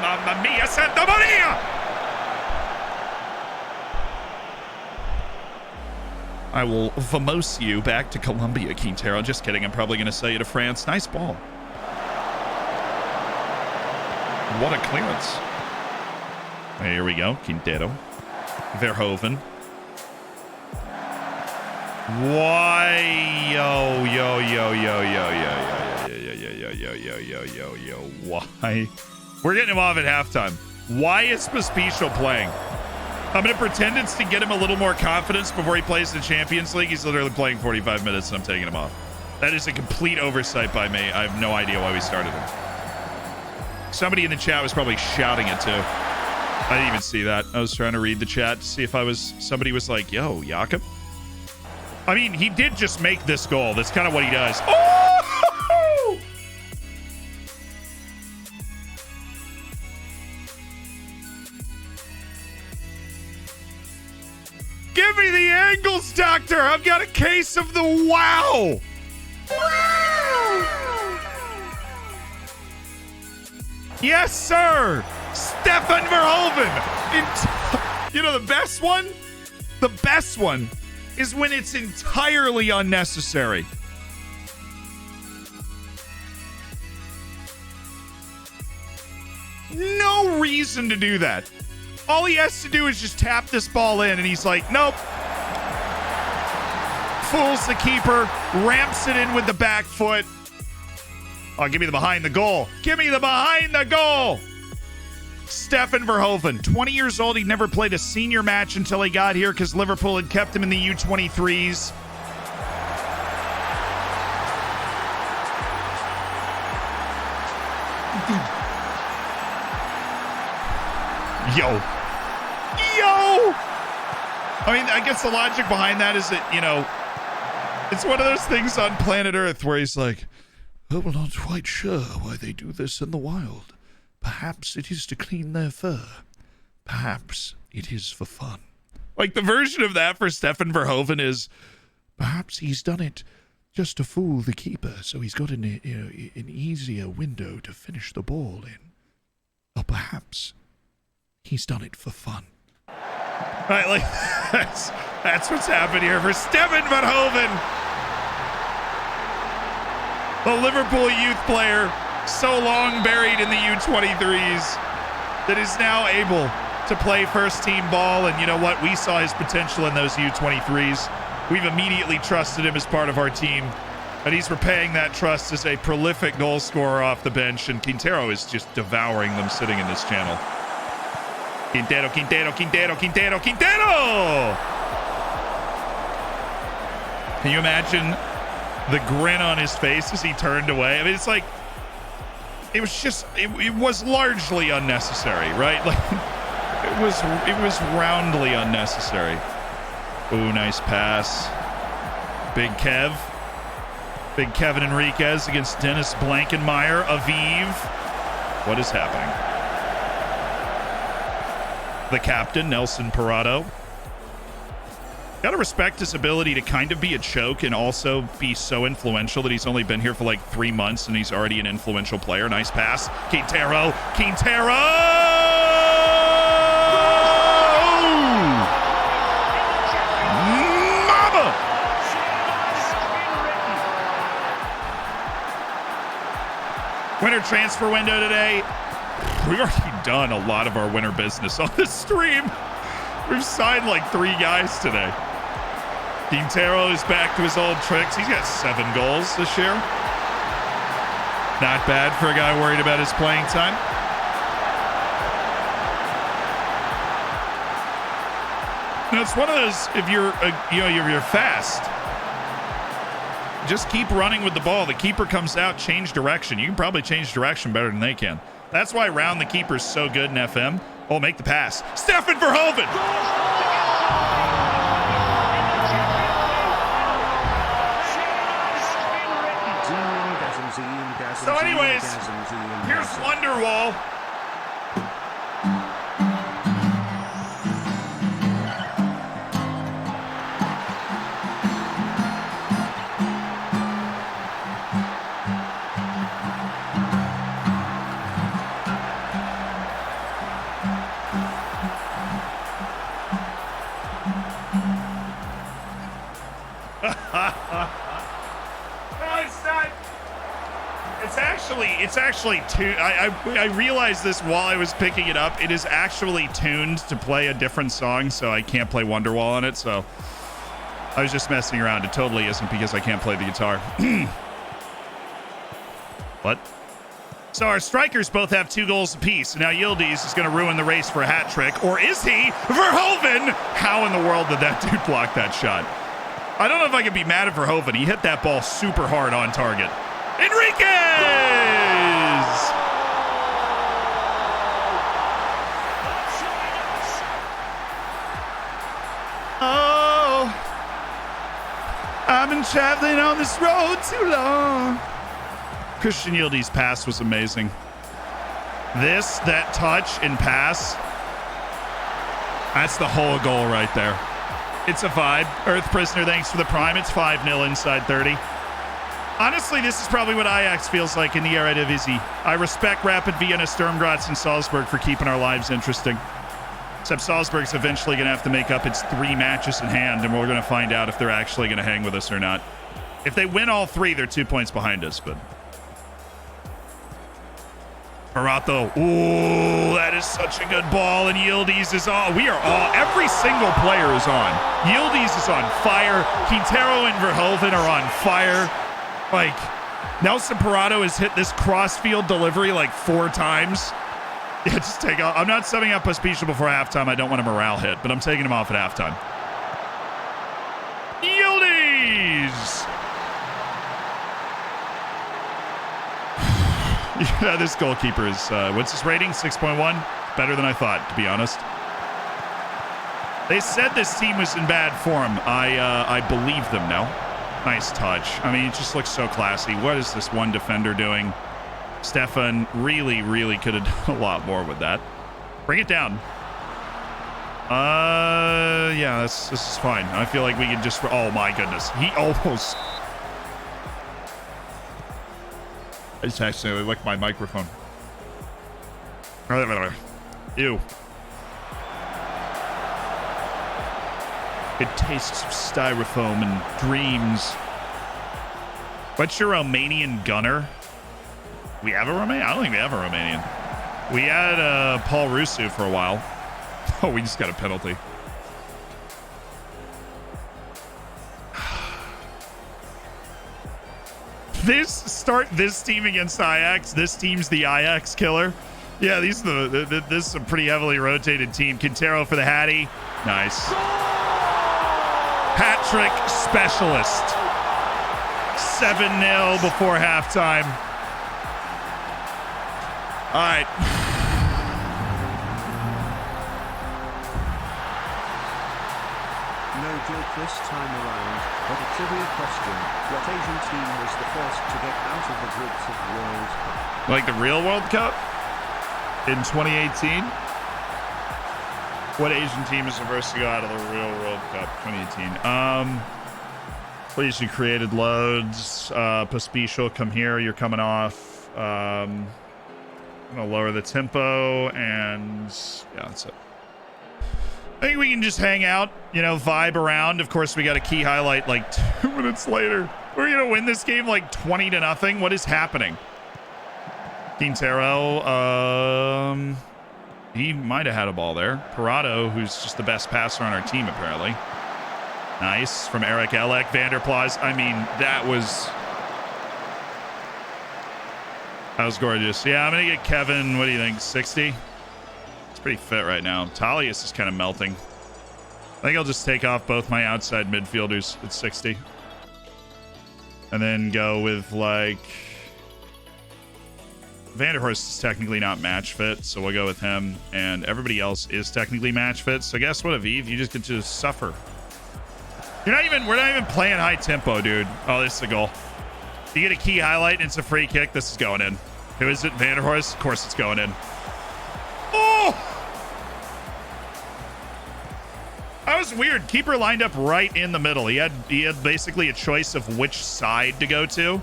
Mamma mia, Santa Maria! I will vamos you back to Colombia, Quintero. Just kidding. I'm probably going to sell you to France. Nice ball. What a clearance. Here we go. Quintero. Verhoeven. Why? Yo. Why? We're getting him off at halftime. Why is Pospisil playing? I'm going to pretend it's to get him a little more confidence before he plays the Champions League. He's literally playing 45 minutes and I'm taking him off. That is a complete oversight by me. I have no idea why we started him. Somebody in the chat was probably shouting it too. I didn't even see that. I was trying to read the chat to see if somebody was like, yo, Jakob. I mean, he did just make this goal. That's kind of what he does. Oh! Give me the angles, doctor. I've got a case of the wow. Wow. Yes, sir. Stefan Verhoeven. You know the best one? The best one is when it's entirely unnecessary. No reason to do that. All he has to do is just tap this ball in, and he's like, nope. Fools the keeper, ramps it in with the back foot. Oh, give me the behind the goal. Give me the behind the goal. Stefan Verhoeven, 20 years old. He never played a senior match until he got here because Liverpool had kept him in the U23s. Yo. I mean, I guess the logic behind that is that, you know, it's one of those things on planet Earth where he's like, oh, I'm not quite sure why they do this in the wild. Perhaps it is to clean their fur. Perhaps it is for fun. Like, the version of that for Stefan Verhoeven is, perhaps he's done it just to fool the keeper, so he's got an easier window to finish the ball in. Or perhaps he's done it for fun. Right, like, that's what's happened here for Stefan Verhoeven. The Liverpool youth player, so long buried in the U23s, that is now able to play first team ball. And you know what? We saw his potential in those U23s. We've immediately trusted him as part of our team. And he's repaying that trust as a prolific goal scorer off the bench. And Quintero is just devouring them sitting in this channel. Quintero. Can you imagine the grin on his face as he turned away? I mean, it's like, it was largely unnecessary, right? Like, it was roundly unnecessary. Ooh, nice pass. Big Kevin Enriquez against Dennis Blankenmeyer. Aviv. What is happening? The captain, Nelson Parado. Gotta respect his ability to kind of be a choke and also be so influential that he's only been here for like 3 months and he's already an influential player. Nice pass. Quintero. Mama! Winter transfer window today. We've already done a lot of our winter business on this stream. We've signed like 3 guys today. Quintero is back to his old tricks. He's got 7 goals this year. Not bad for a guy worried about his playing time. Now, it's one of those, if you're fast, just keep running with the ball. The keeper comes out, change direction. You can probably change direction better than they can. That's why round the keeper's so good in FM. Oh, make the pass. Stefan Verhoeven! So anyways, here's Wonderwall. It's actually tuned. I realized this while I was picking it up. It is actually tuned to play a different song, so I can't play Wonderwall on it. So I was just messing around. It totally isn't because I can't play the guitar. What? So our strikers both have 2 goals apiece. Now Yildiz is going to ruin the race for a hat trick. Or is he? Verhoeven! How in the world did that dude block that shot? I don't know if I can be mad at Verhoeven. He hit that ball super hard on target. Enriquez! Oh, I've been traveling on this road too long. Christian Yildiz pass was amazing. That touch and pass, that's the whole goal right there. It's a vibe. Earth Prisoner, thanks for the prime. It's 5-0 inside 30. Honestly, this is probably what Ajax feels like in the Eredivisie. I respect Rapid Vienna, Sturm Graz, and Salzburg for keeping our lives interesting. Except Salzburg's eventually going to have to make up its 3 matches in hand, and we're going to find out if they're actually going to hang with us or not. If they win all 3, they're 2 points behind us, but... Marato. Ooh, that is such a good ball. And Yildiz is on. We are all, every single player is on. Yildiz is on fire. Quintero and Verhoeven are on fire. Like, Nelson Parado has hit this crossfield delivery like 4 times. Yeah, just take off. I'm not subbing up Pospisil before halftime. I don't want a morale hit, but I'm taking him off at halftime. Yildiz! Yeah, this goalkeeper is, what's his rating? 6.1? Better than I thought, to be honest. They said this team was in bad form. I believe them now. Nice touch. I mean, it just looks so classy. What is this one defender doing? Stefan really, really could have done a lot more with that. Bring it down. Yeah, this is fine. I feel like we can just, oh my goodness. He almost... I just accidentally licked my microphone. Ew. It tastes of styrofoam and dreams. What's your Romanian gunner? We have a Romanian? I don't think we have a Romanian. We had Paul Rusu for a while. Oh, we just got a penalty. Start this team against Ajax. This team's the Ajax killer. Yeah, this is a pretty heavily rotated team. Quintero for the Hattie. Nice. Hat trick specialist. 7-0 before halftime. All right. No joke this time around, but a trivia question. What Asian team was the first to get out of the groups of World Cup? Like the real World Cup? In 2018? What Asian team is the first to go out of the real World Cup 2018? Please, you created loads. Pospisil, come here. You're coming off. I'm going to lower the tempo, and yeah, that's it. I think we can just hang out, vibe around. Of course, we got a key highlight like 2 minutes later. We're going to win this game like 20-0. What is happening? Quintero, he might have had a ball there. Parado, who's just the best passer on our team, apparently. Nice from Eric Elek. Vanderplas. I mean, that was gorgeous. Yeah, I'm going to get Kevin, what do you think, 60? It's pretty fit right now. Talius is kind of melting. I think I'll just take off both my outside midfielders at 60. And then go with, like... Vanderhorst is technically not match fit, so we'll go with him. And everybody else is technically match fit. So guess what, Aviv? You just get to suffer. We're not even playing high tempo, dude. Oh, this is a goal. You get a key highlight and it's a free kick. This is going in. Who is it? Vanderhorst? Of course it's going in. Oh! That was weird. Keeper lined up right in the middle. He had basically a choice of which side to go to.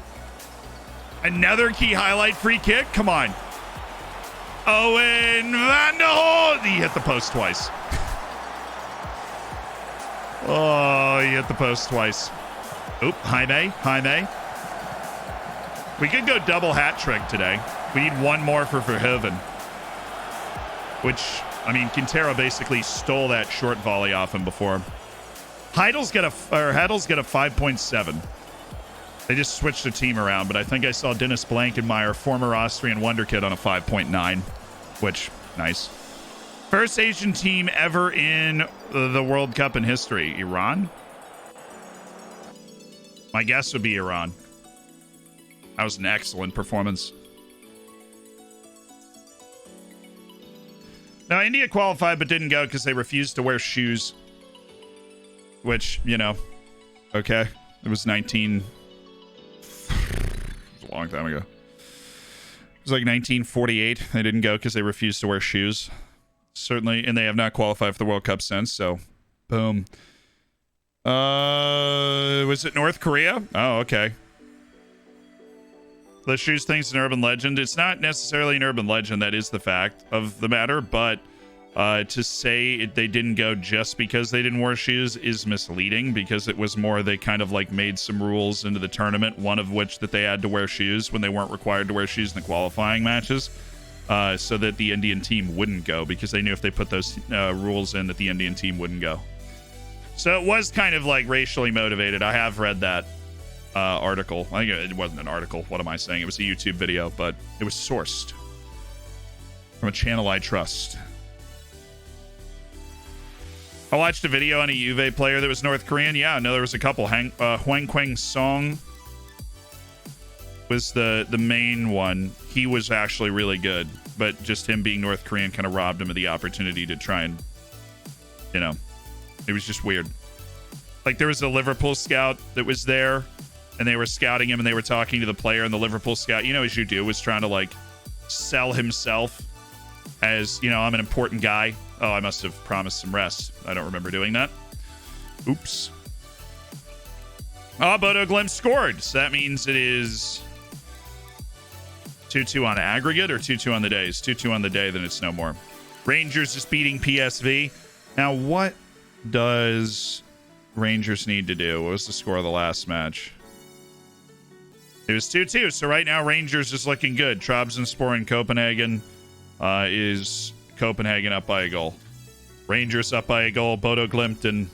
Another key highlight free kick. Come on. Owen van der Hoorn. He hit the post twice. Oh, he hit the post twice. Oop, Jaime. We could go double hat trick today. We need one more for Verhoeven. Which, I mean, Quintero basically stole that short volley off him before. Heidel's got a 5.7. They just switched the team around, but I think I saw Dennis Blankenmeyer, former Austrian Wonderkid, on a 5.9, which, nice. First Asian team ever in the World Cup in history. Iran? My guess would be Iran. That was an excellent performance. Now, India qualified but didn't go because they refused to wear shoes. Which, okay. It was 19... a long time ago. It was like 1948. They didn't go because they refused to wear shoes. Certainly, and they have not qualified for the World Cup since, so boom. Was it North Korea? Oh, okay. The shoes thing's an urban legend. It's not necessarily an urban legend. That is the fact of the matter, but to say they didn't go just because they didn't wear shoes is misleading, because it was more they kind of like made some rules into the tournament, one of which that they had to wear shoes when they weren't required to wear shoes in the qualifying matches. so that the Indian team wouldn't go, because they knew if they put those rules in that the Indian team wouldn't go. So it was kind of like racially motivated. I have read that article. I think it wasn't an article. What am I saying? It was a YouTube video, but it was sourced from a channel I trust. I watched a video on a Juve player that was North Korean. Yeah, I know there was a couple. Hwang Kwang Song was the main one. He was actually really good, but just him being North Korean kind of robbed him of the opportunity to try and, you know, it was just weird. Like, there was a Liverpool scout that was there, and they were scouting him, and they were talking to the player, and the Liverpool scout, you know, as you do, was trying to, like, sell himself as, you know, I'm an important guy. Oh, I must have promised some rest. I don't remember doing that. Oops. Oh, Bodo Glimt scored. So that means it is 2-2 on aggregate, or 2-2 on the day? It's 2-2 on the day, then it's no more. Rangers just beating PSV. Now, what does Rangers need to do? What was the score of the last match? It was 2-2. So right now, Rangers is looking good. Trabzonspor in Copenhagen is Copenhagen up by a goal. Rangers up by a goal. Bodo Glimt and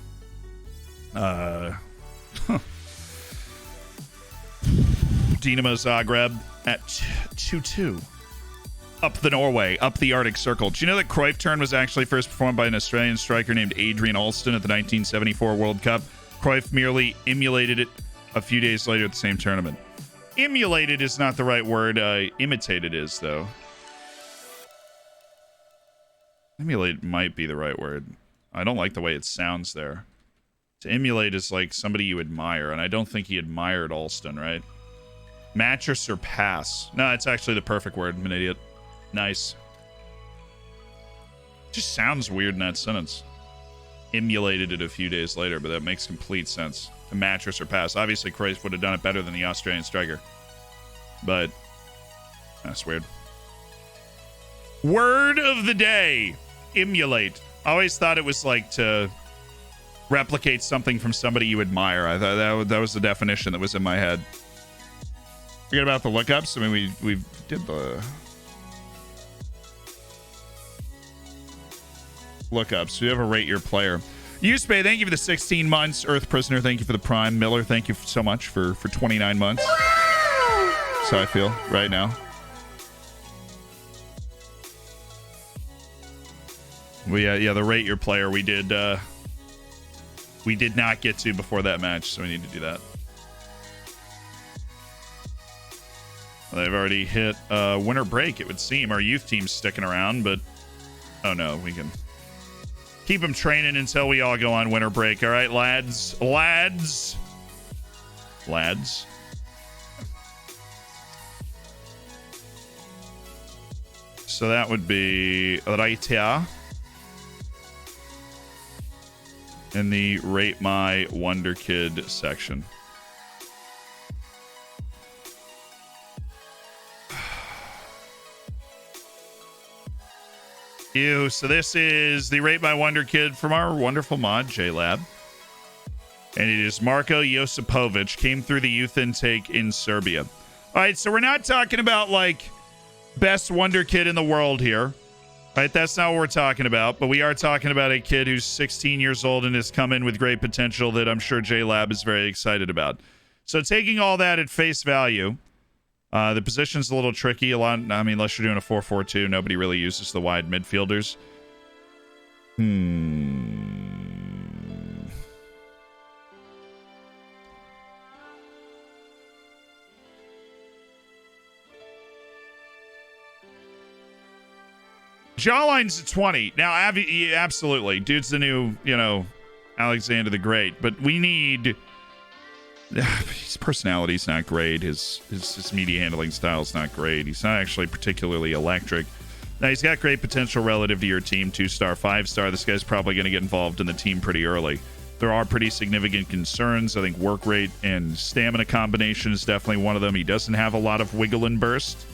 Dinamo Zagreb at 2-2. Up the Norway, up the Arctic Circle. Do you know that Cruyff turn was actually first performed by an Australian striker named Adrian Alston at the 1974 World Cup? Cruyff merely emulated it a few days later at the same tournament. Emulated is not the right word. Imitated is, though. Emulate might be the right word. I don't like the way it sounds there. To emulate is like somebody you admire, and I don't think he admired Alston, right? Match or surpass. No, it's actually the perfect word. I'm an idiot. Nice. Just sounds weird in that sentence. Emulated it a few days later, but that makes complete sense. To match or surpass. Obviously, Cruyff would have done it better than the Australian striker. But that's weird. Word of the day. Emulate. I always thought it was like to replicate something from somebody you admire. I thought that was the definition that was in my head. Forget about the lookups. I mean, we did the lookups. We have a rate your player. Uspe, thank you for the 16 months. Earth Prisoner, thank you for the Prime. Miller, thank you so much for 29 months. That's how I feel right now. Yeah, the rate your player we did not get to before that match, so we need to do that. They've already hit winter break, it would seem. Our youth team's sticking around, but oh no, we can keep them training until we all go on winter break. All right, lads. So that would be right here in the Rate My Wonderkid section. Ew, so this is the Rate My Wonderkid from our wonderful mod, JLab. And it is Marko Josipovic, came through the youth intake in Serbia. All right, so we're not talking about, like, best Wonderkid in the world here. Right, that's not what we're talking about, but we are talking about a kid who's 16 years old and has come in with great potential that I'm sure JLab is very excited about. So taking all that at face value, the position's a little tricky. I mean, unless you're doing a 4-4-2, nobody really uses the wide midfielders. Jawline's at 20. Now, absolutely. Dude's the new, Alexander the Great. But we need... His personality's not great. His media handling style's not great. He's not actually particularly electric. Now, he's got great potential relative to your team. 2-star, 5-star. This guy's probably going to get involved in the team pretty early. There are pretty significant concerns. I think work rate and stamina combination is definitely one of them. He doesn't have a lot of wiggle and burst.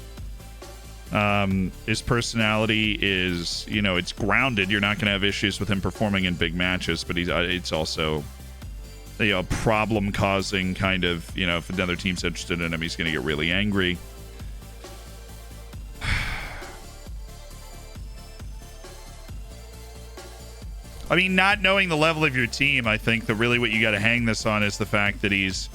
His personality is, it's grounded. You're not going to have issues with him performing in big matches, but it's also, problem-causing kind of, if another team's interested in him, he's going to get really angry. I mean, not knowing the level of your team, I think that really what you got to hang this on is the fact that he's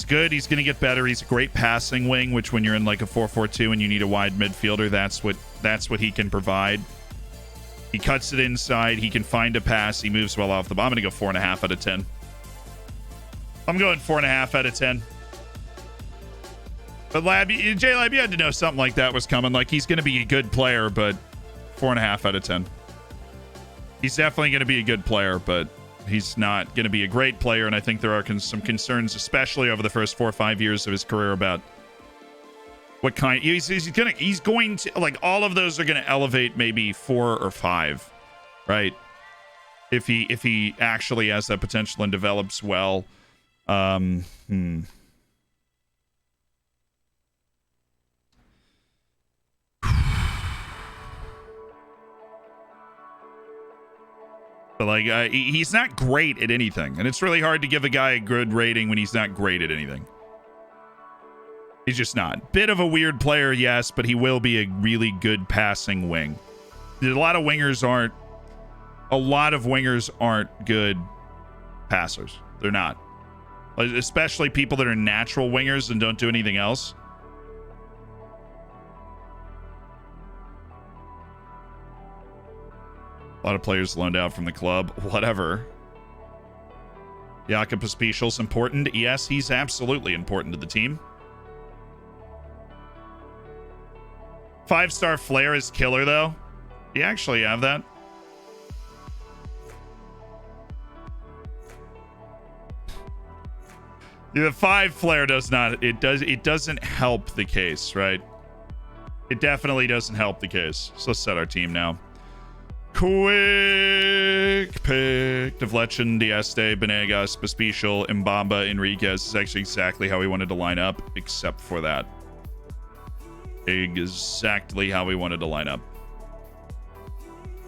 good. He's going to get better. He's a great passing wing, which when you're in like a 4-4-2 and you need a wide midfielder, that's what he can provide. He cuts it inside. He can find a pass. He moves well off the ball. I'm going to go 4.5 out of 10. I'm going 4.5 out of 10. But J-Lab, you had to know something like that was coming. Like, he's going to be a good player, but 4.5 out of 10. He's definitely going to be a good player, but he's not going to be a great player. And I think there are some concerns, especially over the first 4 or 5 years of his career, about what kind. He's going to like, all of those are going to elevate maybe 4 or 5, right? If he actually has that potential and develops well. But like, he's not great at anything, and it's really hard to give a guy a good rating when he's not great at anything. He's just not. Bit of a weird player, yes, but he will be a really good passing wing. A lot of wingers aren't good passers. They're not. Especially people that are natural wingers and don't do anything else. A lot of players loaned out from the club. Whatever. Jakob Pospišil's important. Yes, he's absolutely important to the team. 5-star Flair is killer, though. Do you actually have that? The 5 Flair does not. It doesn't help the case, right? It definitely doesn't help the case. So let's set our team now. Quick pick. Devlechin, Dieste, Benegas, Pospišil, Mbamba, Enriquez is actually exactly how we wanted to line up, except for that. Exactly how we wanted to line up.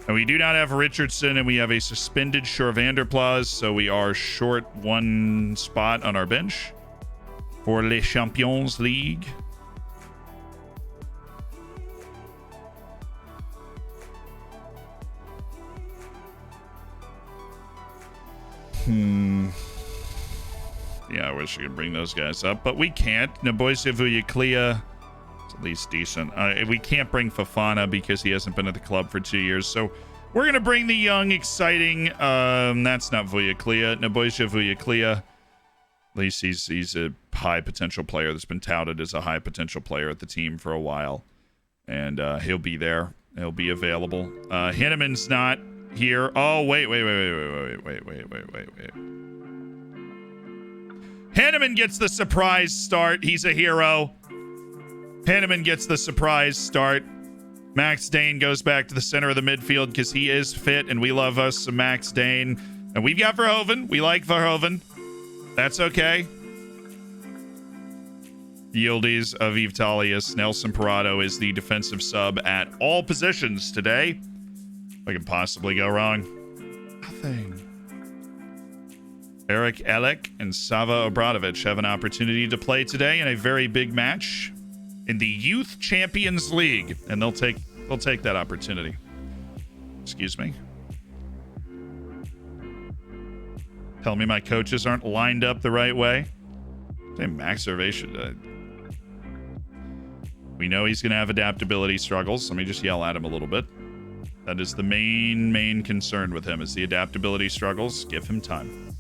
And we do not have Richardson, and we have a suspended Shore Vanderplas, so we are short 1 spot on our bench for Les Champions League. Yeah, I wish we could bring those guys up, but we can't. Naboise Vuyaklia is at least decent. We can't bring Fofana because he hasn't been at the club for 2 years. So we're going to bring the young, exciting, that's not Vuyaklia. Naboise Vuyaklia. At least he's a high potential player that's been touted as a high potential player at the team for a while. And he'll be there. He'll be available. Hinneman's not here. Oh, wait. Hanneman gets the surprise start. He's a hero. Hanneman gets the surprise start. Max Dane goes back to the center of the midfield because he is fit, and we love us some Max Dane. And we've got Verhoeven. We like Verhoeven. That's okay. Yildiz, Aviv Talius, Nelson Parado is the defensive sub at all positions today. What can possibly go wrong? Nothing. Eric Elek and Sava Obradovic have an opportunity to play today in a very big match in the Youth Champions League, and they'll take that opportunity. Excuse me. Tell me my coaches aren't lined up the right way. Say max servation. We know he's going to have adaptability struggles. Let me just yell at him a little bit. That is the main concern with him, is the adaptability struggles. Give him time.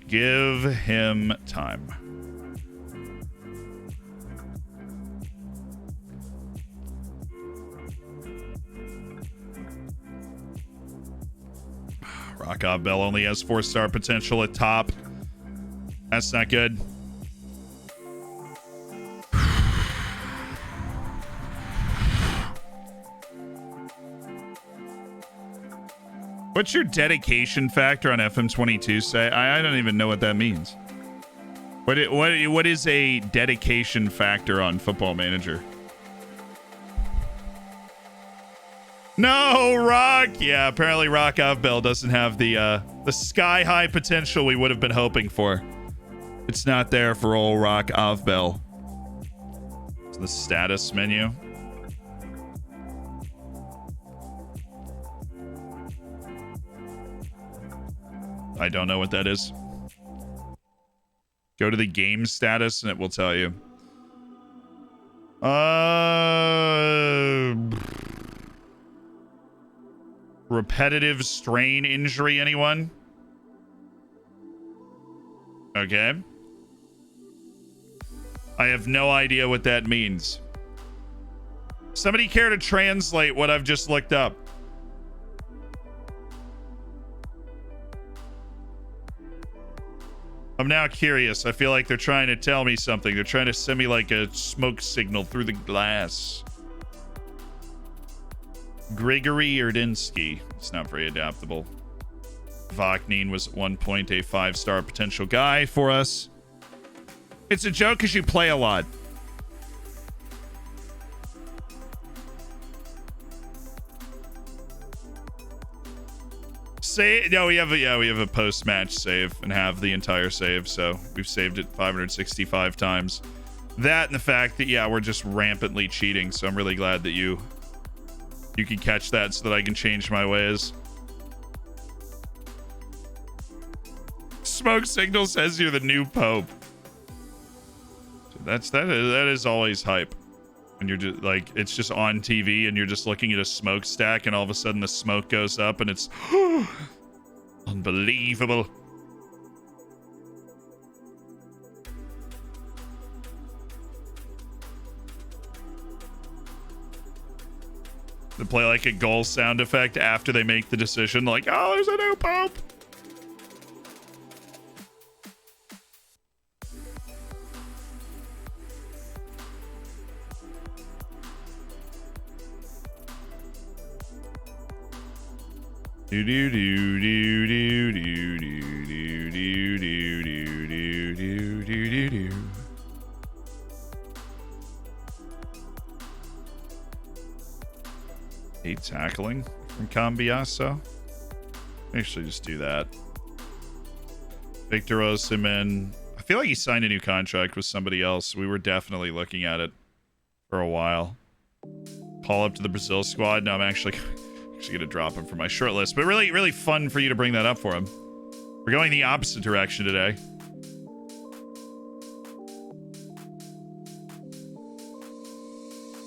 Give him time. Rakov Bell only has 4-star potential at top. That's not good. What's your dedication factor on FM22 say? I don't even know what that means. What is a dedication factor on Football Manager? No, Rock. Yeah, apparently Rakov Bell doesn't have the sky-high potential we would have been hoping for. It's not there for old Rakov Bell. It's the status menu. I don't know what that is. Go to the game status and it will tell you. Repetitive strain injury, anyone? Okay. I have no idea what that means. Somebody care to translate what I've just looked up? I'm now curious. I feel like they're trying to tell me something. They're trying to send me like a smoke signal through the glass. Grigory Erdinsky. It's not very adaptable. Voknin was at one point a 5-star potential guy for us. It's a joke because you play a lot. No, we have a post-match save and have the entire save, so we've saved it 565 times. That and the fact that we're just rampantly cheating, so I'm really glad that you can catch that so that I can change my ways. Smoke signal says you're the new pope. That is always hype. When you're just like, it's just on TV and you're just looking at a smokestack and all of a sudden the smoke goes up and it's unbelievable. They play like a goal sound effect after they make the decision, like, oh, there's a new pope. Do do do do do do do do do do do do do do. Hate tackling from Cambiasso. Actually, just do that. Victor Osimhen. I feel like he signed a new contract with somebody else. We were definitely looking at it for a while. Call up to the Brazil squad. No, I'm actually gonna drop him from my short list, but really fun for you to bring that up for him. We're going the opposite direction today.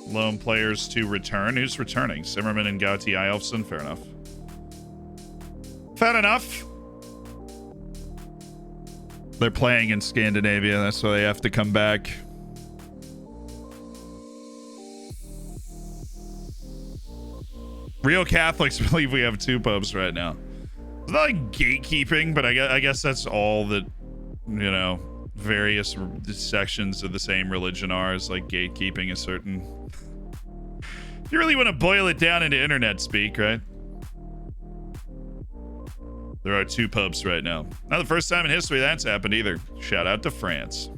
Lone players to return. Who's returning? Zimmerman and Gauti Eyolfsson. Fair enough. Fair enough. They're playing in Scandinavia. That's why they have to come back. Real Catholics believe we have 2 popes right now. It's not like gatekeeping, but I guess that's all that, various sections of the same religion are, is like gatekeeping a certain... If you really want to boil it down into internet speak, right? There are 2 popes right now. Not the first time in history that's happened either. Shout out to France.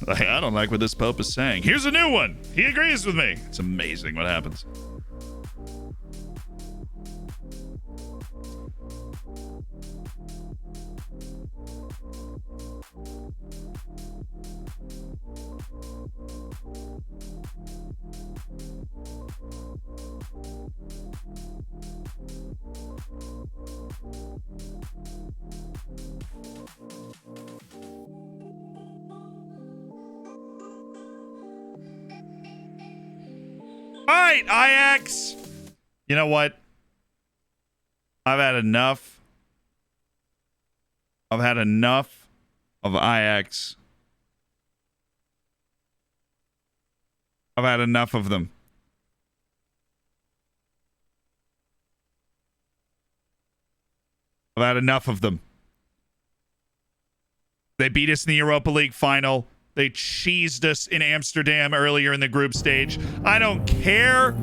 I don't like what this pope is saying. Here's a new one. He agrees with me. It's amazing what happens. All right, Ajax. You know what? I've had enough. I've had enough of Ajax. I've had enough of them. I've had enough of them. They beat us in the Europa League final. They cheesed us in Amsterdam earlier in the group stage. I don't care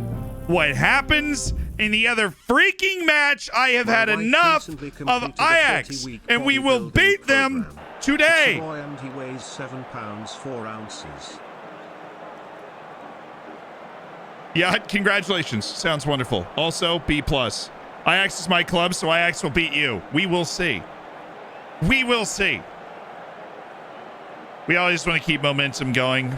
what happens in the other freaking match. I have had enough of Ajax, and we will beat them today. And he weighs 7 pounds 4 ounces. Yeah, congratulations. Sounds wonderful. Also, B+. Ajax is my club, so Ajax will beat you. We will see. We will see. We always want to keep momentum going.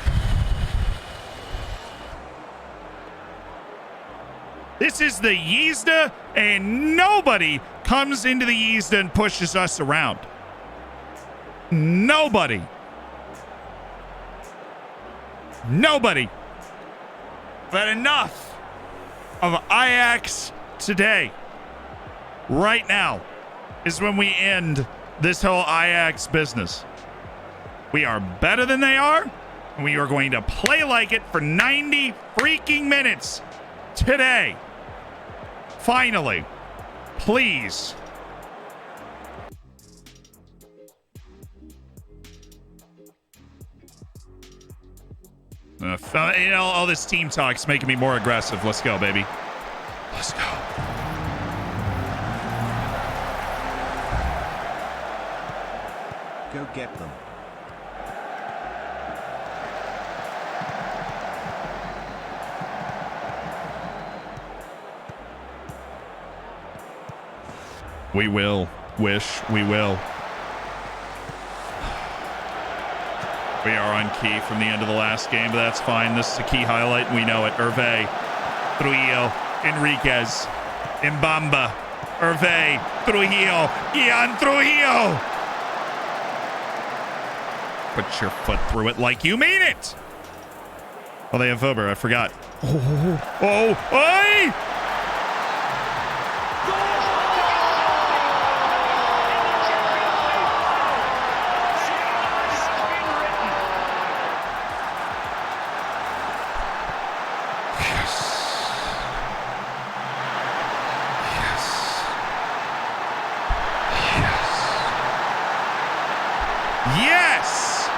This is the Yzda, and nobody comes into the Yzda and pushes us around. Nobody. Nobody. But enough of Ajax today. Right now is when we end this whole Ajax business. We are better than they are, and we are going to play like it for 90 freaking minutes today. Finally. Please. All this team talk's making me more aggressive. Let's go, baby. Let's go. Go get them. We will. Wish we will. We are on key from the end of the last game, but that's fine. This is a key highlight, and we know it. Hervé, Trujillo, Enriquez, Mbamba, Hervé, Trujillo, Ian Trujillo. Put your foot through it like you mean it. Oh, they have Vober. I forgot. Oi! Yes!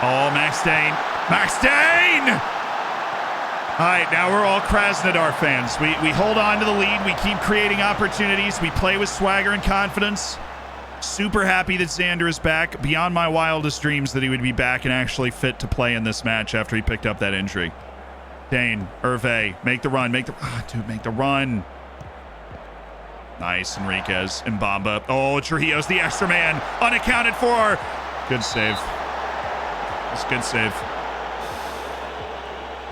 Oh, Max Dane. Max Dane! All right, now we're all Krasnodar fans. We hold on to the lead. We keep creating opportunities. We play with swagger and confidence. Super happy that Xander is back. Beyond my wildest dreams that he would be back and actually fit to play in this match after he picked up that injury. Dane, Hervé, make the run. Make the run. Nice, Enriquez. Mbamba. Oh, Trujillo's the extra man. Unaccounted for. Good save. That's a good save.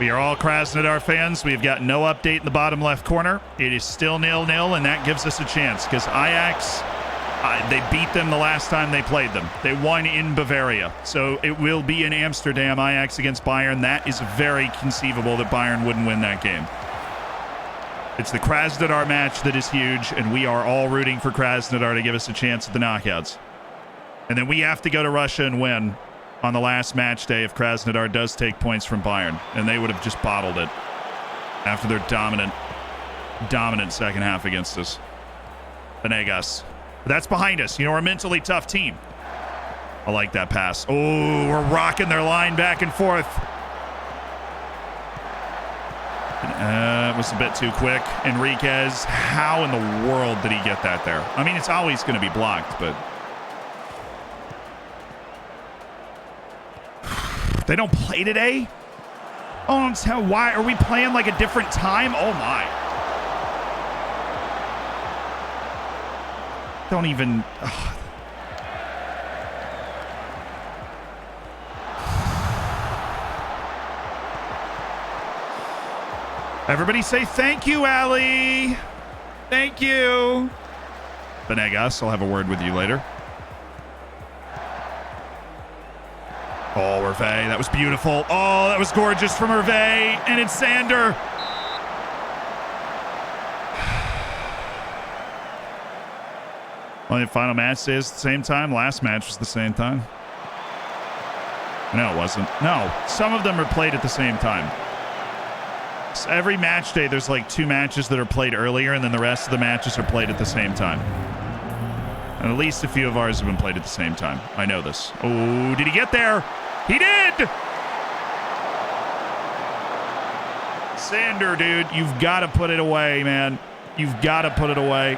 We are all Krasnodar fans. We've got no update in the bottom left corner. It is still 0-0, and that gives us a chance because Ajax, they beat them the last time they played them. They won in Bavaria. So it will be in Amsterdam, Ajax against Bayern. That is very conceivable that Bayern wouldn't win that game. It's the Krasnodar match that is huge, and we are all rooting for Krasnodar to give us a chance at the knockouts. And then we have to go to Russia and win on the last match day if Krasnodar does take points from Bayern, and they would have just bottled it after their dominant second half against us. Venegas. But that's behind us. You know, we're a mentally tough team. I like that pass. Oh, we're rocking their line back and forth. It was a bit too quick. Enriquez, how in the world did he get that there? I mean, it's always going to be blocked, but... They don't play today? Oh, I don't tell why. Are we playing like a different time? Oh, my. Don't even... Ugh. Everybody say thank you, Allie. Thank you. Venegas, I'll have a word with you later. Oh, Hervé, that was beautiful. Oh, that was gorgeous from Hervé. And it's Sander. Only the final match is the same time. Last match was the same time. No, it wasn't. No, some of them are played at the same time. So every match day, there's like 2 matches that are played earlier, and then the rest of the matches are played at the same time. And at least a few of ours have been played at the same time. I know this. Oh, did he get there? He did! Sander, dude, you've got to put it away, man. You've got to put it away.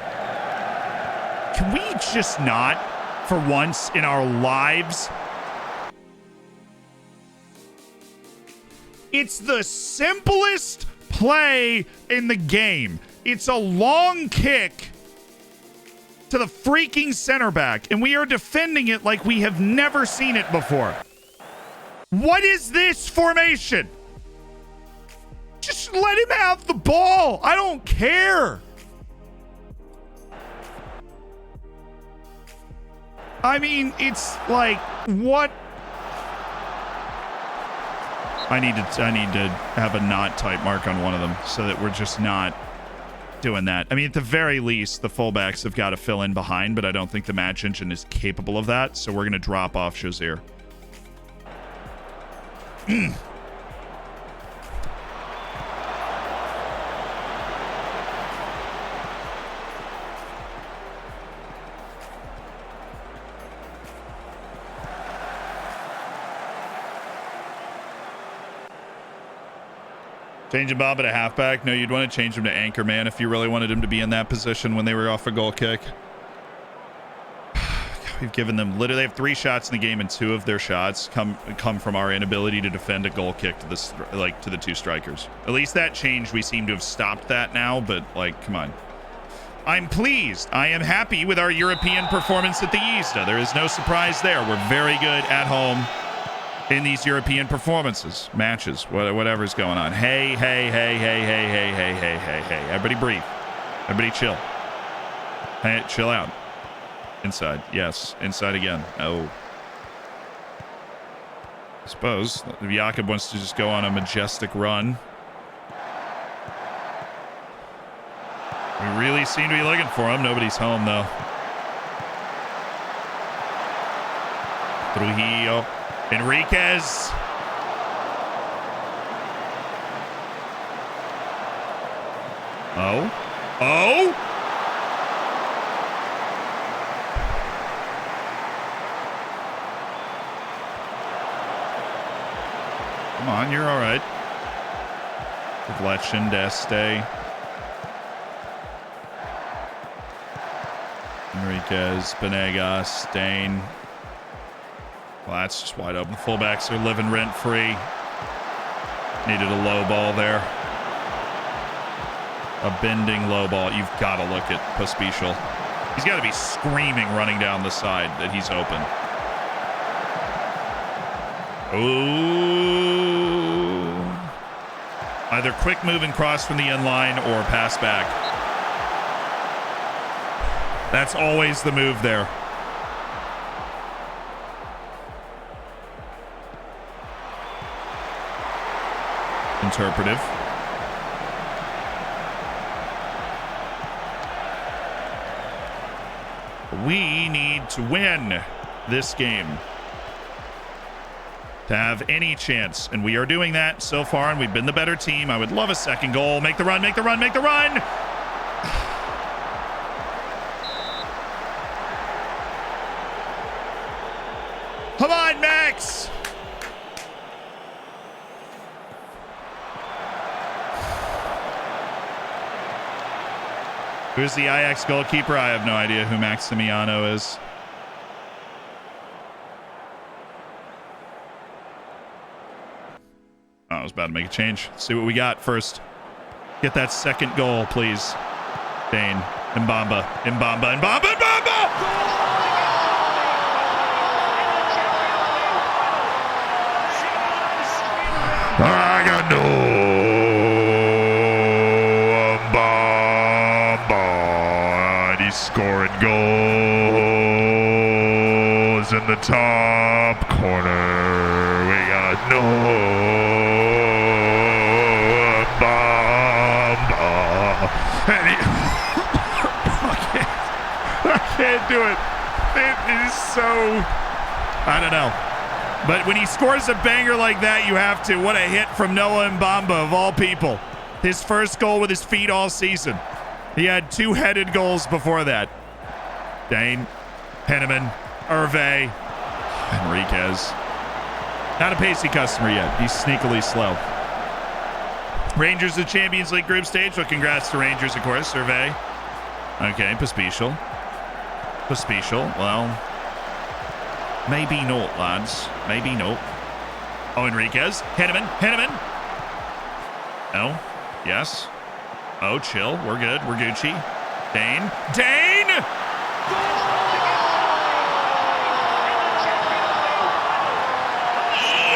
Can we just not, for once in our lives... It's the simplest play in the game. It's a long kick to the freaking center back, and we are defending it like we have never seen it before. What is this formation? Just let him have the ball. I don't care. I mean, it's like, what? I need to have a not type mark on one of them so that we're just not doing that. I mean, at the very least, the fullbacks have got to fill in behind, but I don't think the match engine is capable of that, so we're going to drop off Shazier. Changing Bob at a halfback? No, you'd want to change him to anchor man if you really wanted him to be in that position when they were off a goal kick. We've given them literally, they have 3 shots in the game, and 2 of their shots come from our inability to defend a goal kick to the 2 strikers. At least that change, we seem to have stopped that now, but like, come on. I'm pleased. I am happy with our European performance at the Easta. There is no surprise there. We're very good at home in these European performances, matches, whatever's going on. Hey. Everybody breathe. Everybody chill. Hey, chill out. Inside. Yes. Inside again. Oh. I suppose if Jakob wants to just go on a majestic run. We really seem to be looking for him. Nobody's home, though. Trujillo. Enriquez. Oh. Come on, you're all right. Deflection, Deste. Enriquez, Benegas, Dane. Well, that's just wide open. Fullbacks are living rent-free. Needed a low ball there. A bending low ball. You've got to look at Pospisil. He's got to be screaming running down the side that he's open. Ooh. Either quick move and cross from the end line or pass back. That's always the move there. Interpretive. We need to win this game to have any chance, and we are doing that so far, and we've been the better team. I would love a second goal. Make the run, make the run, make the run! Come on, Max! Who's the Ajax goalkeeper? I have no idea who Maximiano is. Oh, I was about to make a change. Let's see what we got first. Get that second goal, please. Dane. Mbamba. I got no. Scoring goals in the top corner. We got no Bamba. I can't do it. It is so, I don't know. But when he scores a banger like that, you have to. What a hit from Noah Mbamba, of all people. His first goal with his feet all season. He had 2 headed goals before that. Dane, Henneman, Hervé, Enriquez. Not a pacey customer yet. He's sneakily slow. Rangers, the Champions League group stage. Well, congrats to Rangers, of course. Hervé. Okay, Pospisil. Well, maybe not, lads. Maybe not. Oh, Enriquez. Henneman. No. Yes. Oh, chill. We're good. We're Gucci. Dane.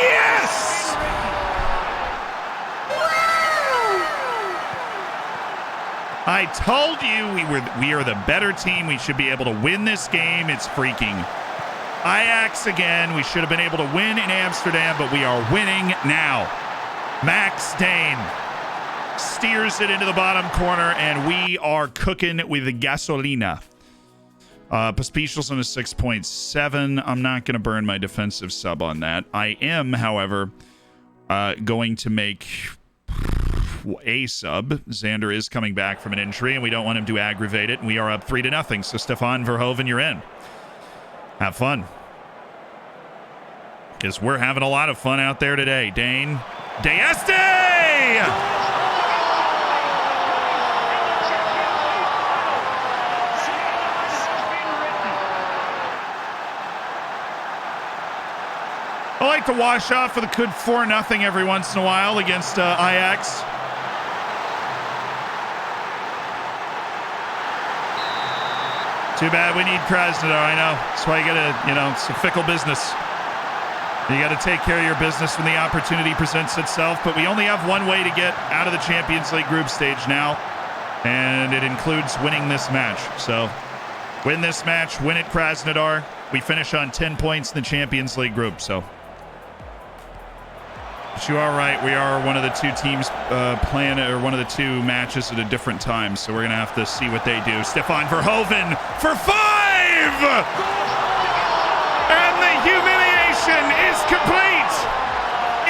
Yes! Wow! I told you we are the better team. We should be able to win this game. It's freaking Ajax again. We should have been able to win in Amsterdam, but we are winning now. Max Dane steers it into the bottom corner, and we are cooking with the gasolina. Pospisil's on a 6.7. I'm not going to burn my defensive sub on that. I am, however, going to make a sub. Xander is coming back from an injury, and we don't want him to aggravate it. And we are up 3-0. So Stefan Verhoeven, you're in. Have fun. Because we're having a lot of fun out there today. Dane Dieste! I like to wash off with a good 4-0 every once in a while against Ajax. Too bad we need Krasnodar, I know. That's why you gotta, it's a fickle business. You gotta take care of your business when the opportunity presents itself, but we only have one way to get out of the Champions League group stage now, and it includes winning this match. So, win this match, win at Krasnodar. We finish on 10 points in the Champions League group, so. But you are right, we are one of the two teams playing, or one of the two matches at a different time, so we're going to have to see what they do. Stefan Verhoeven for 5! And the humiliation is complete!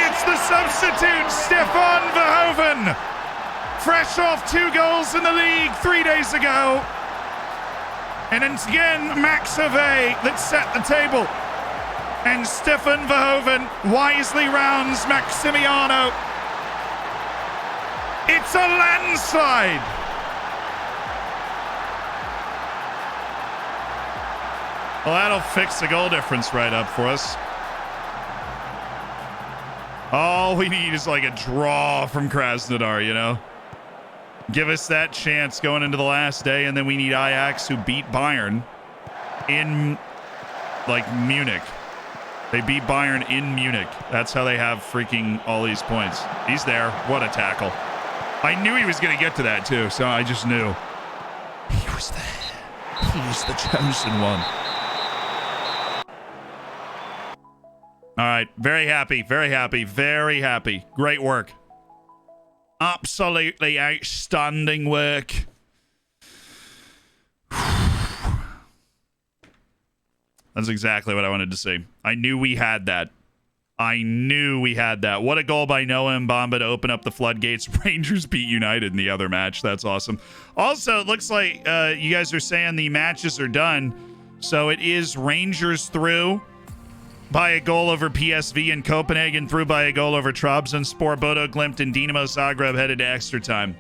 It's the substitute, Stefan Verhoeven! Fresh off 2 goals in the league 3 days ago. And it's again Max Hervé that set the table. And Stefan Verhoeven wisely rounds Maximiano. It's a landslide. Well, that'll fix the goal difference right up for us. All we need is like a draw from Krasnodar, Give us that chance going into the last day, and then we need Ajax, who beat Bayern in, Munich. They beat Bayern in Munich. That's how they have freaking all these points. He's there. What a tackle. I knew he was going to get to that, too, so I just knew. He was there. He was the chosen one. All right. Very happy. Very happy. Very happy. Great work. Absolutely outstanding work. That's exactly what I wanted to see. I knew we had that. What a goal by Noah Mbamba to open up the floodgates. Rangers beat United in the other match. That's awesome. Also, it looks like you guys are saying the matches are done. So it is Rangers through by a goal over PSV, and Copenhagen through by a goal over Trabzonspor. Bodo Glimt and Dinamo Zagreb headed to extra time.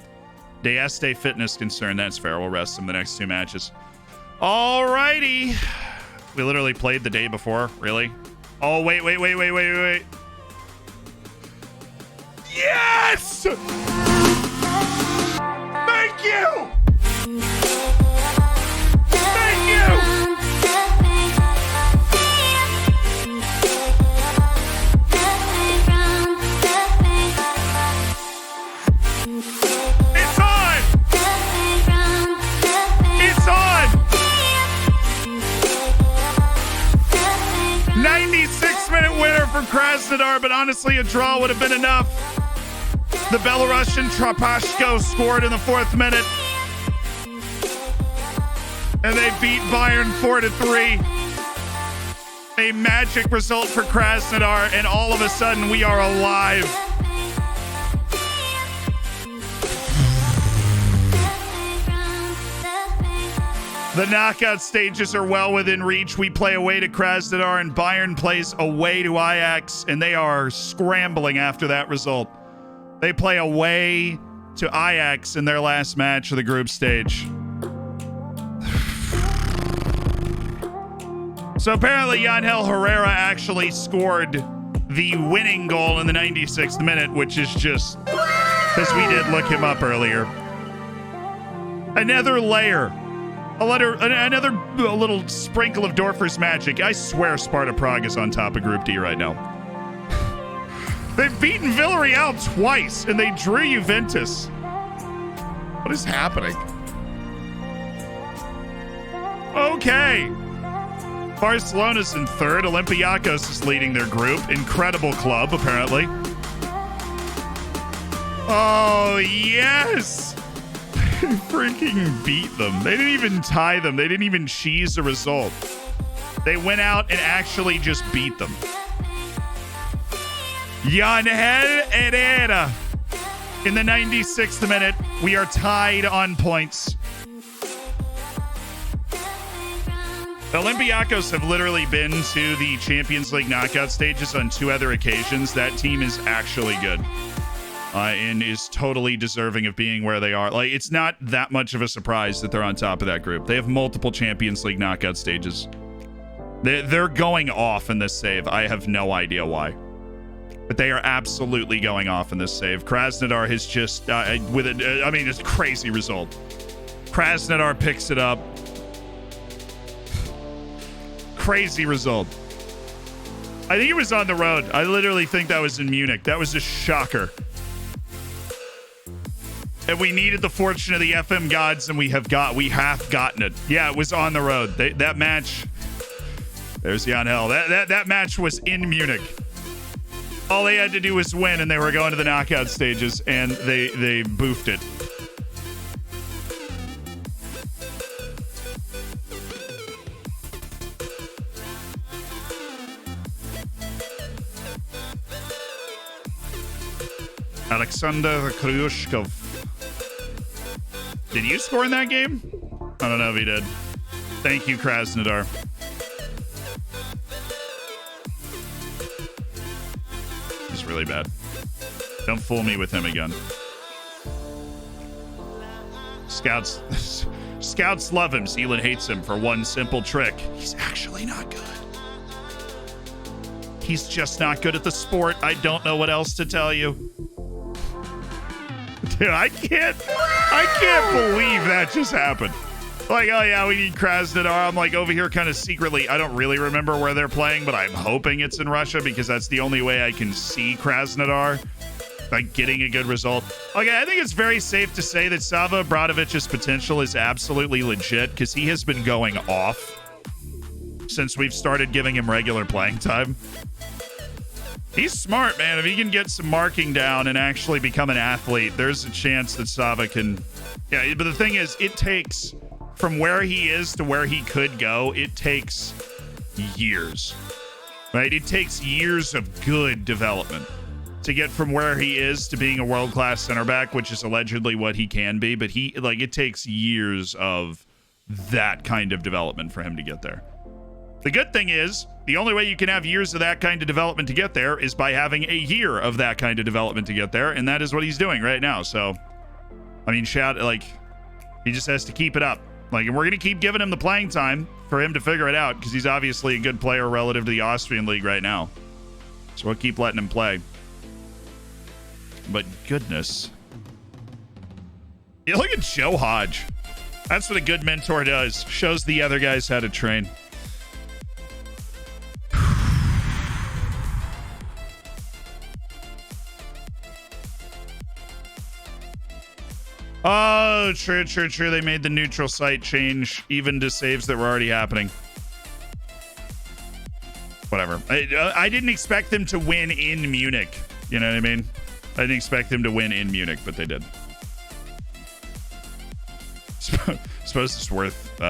Dieste fitness concern. That's fair. We'll rest him the next 2 matches. Alrighty. We literally played the day before. Really? Oh, wait. Yes! Thank you! Thank you! It's on! It's on! 96-minute winner for Krasnodar, but honestly, a draw would have been enough. The Belarusian Trapashko scored in the 4th minute. And they beat Bayern 4-3. A magic result for Krasnodar, and all of a sudden, we are alive. The knockout stages are well within reach. We play away to Krasnodar, and Bayern plays away to Ajax, and they are scrambling after that result. They play away to Ajax in their last match of the group stage. So apparently Yangel Herrera actually scored the winning goal in the 96th minute, which is just because we did look him up earlier. Another layer. Another little sprinkle of Dorfers magic. I swear Sparta Prague is on top of Group D right now. They've beaten Villarreal twice, and they drew Juventus. What is happening? Okay. Barcelona's in third. Olympiacos is leading their group. Incredible club, apparently. Oh, yes. Freaking beat them. They didn't even tie them. They didn't even cheese the result. They went out and actually just beat them. Yangel Herrera. In the 96th minute, we are tied on points. Olympiacos have literally been to the Champions League knockout stages on 2 other occasions. That team is actually good and is totally deserving of being where they are. Like, it's not that much of a surprise that they're on top of that group. They have multiple Champions League knockout stages. They're going off in this save. I have no idea why. But they are absolutely going off in this save. Krasnodar has just, it's a crazy result. Krasnodar picks it up. Crazy result. I think it was on the road. I literally think that was in Munich. That was a shocker. And we needed the fortune of the FM gods, and we have gotten it. Yeah, it was on the road. That match. There's Jan Hell. That match was in Munich. All they had to do was win, and they were going to the knockout stages, and they boofed it. Alexander Kryushkov. Did you score in that game? I don't know if he did. Thank you, Krasnodar. He's really bad. Don't fool me with him again. Scouts love him. Zealand hates him for one simple trick. He's actually not good. He's just not good at the sport. I don't know what else to tell you. Dude, I can't believe that just happened. Like, oh yeah, we need Krasnodar. I'm like over here kind of secretly. I don't really remember where they're playing, but I'm hoping it's in Russia because that's the only way I can see Krasnodar, like, getting a good result. Okay, I think it's very safe to say that Sava Obradovic's potential is absolutely legit because he has been going off since we've started giving him regular playing time. He's smart, man. If he can get some marking down and actually become an athlete, there's a chance that Sava can... Yeah, but the thing is, it takes... From where he is to where he could go, it takes years. Right? It takes years of good development to get from where he is to being a world-class center back, which is allegedly what he can be. But it takes years of that kind of development for him to get there. The good thing is, the only way you can have years of that kind of development to get there is by having a year of that kind of development to get there, and that is what he's doing right now. So, I mean, he just has to keep it up. And we're going to keep giving him the playing time for him to figure it out, because he's obviously a good player relative to the Austrian league right now. So we'll keep letting him play. But goodness. Yeah, look at Joe Hodge. That's what a good mentor does. Shows the other guys how to train. Oh, true. They made the neutral site change even to saves that were already happening. Whatever. I didn't expect them to win in Munich. You know what I mean? I didn't expect them to win in Munich, but they did. Suppose it's worth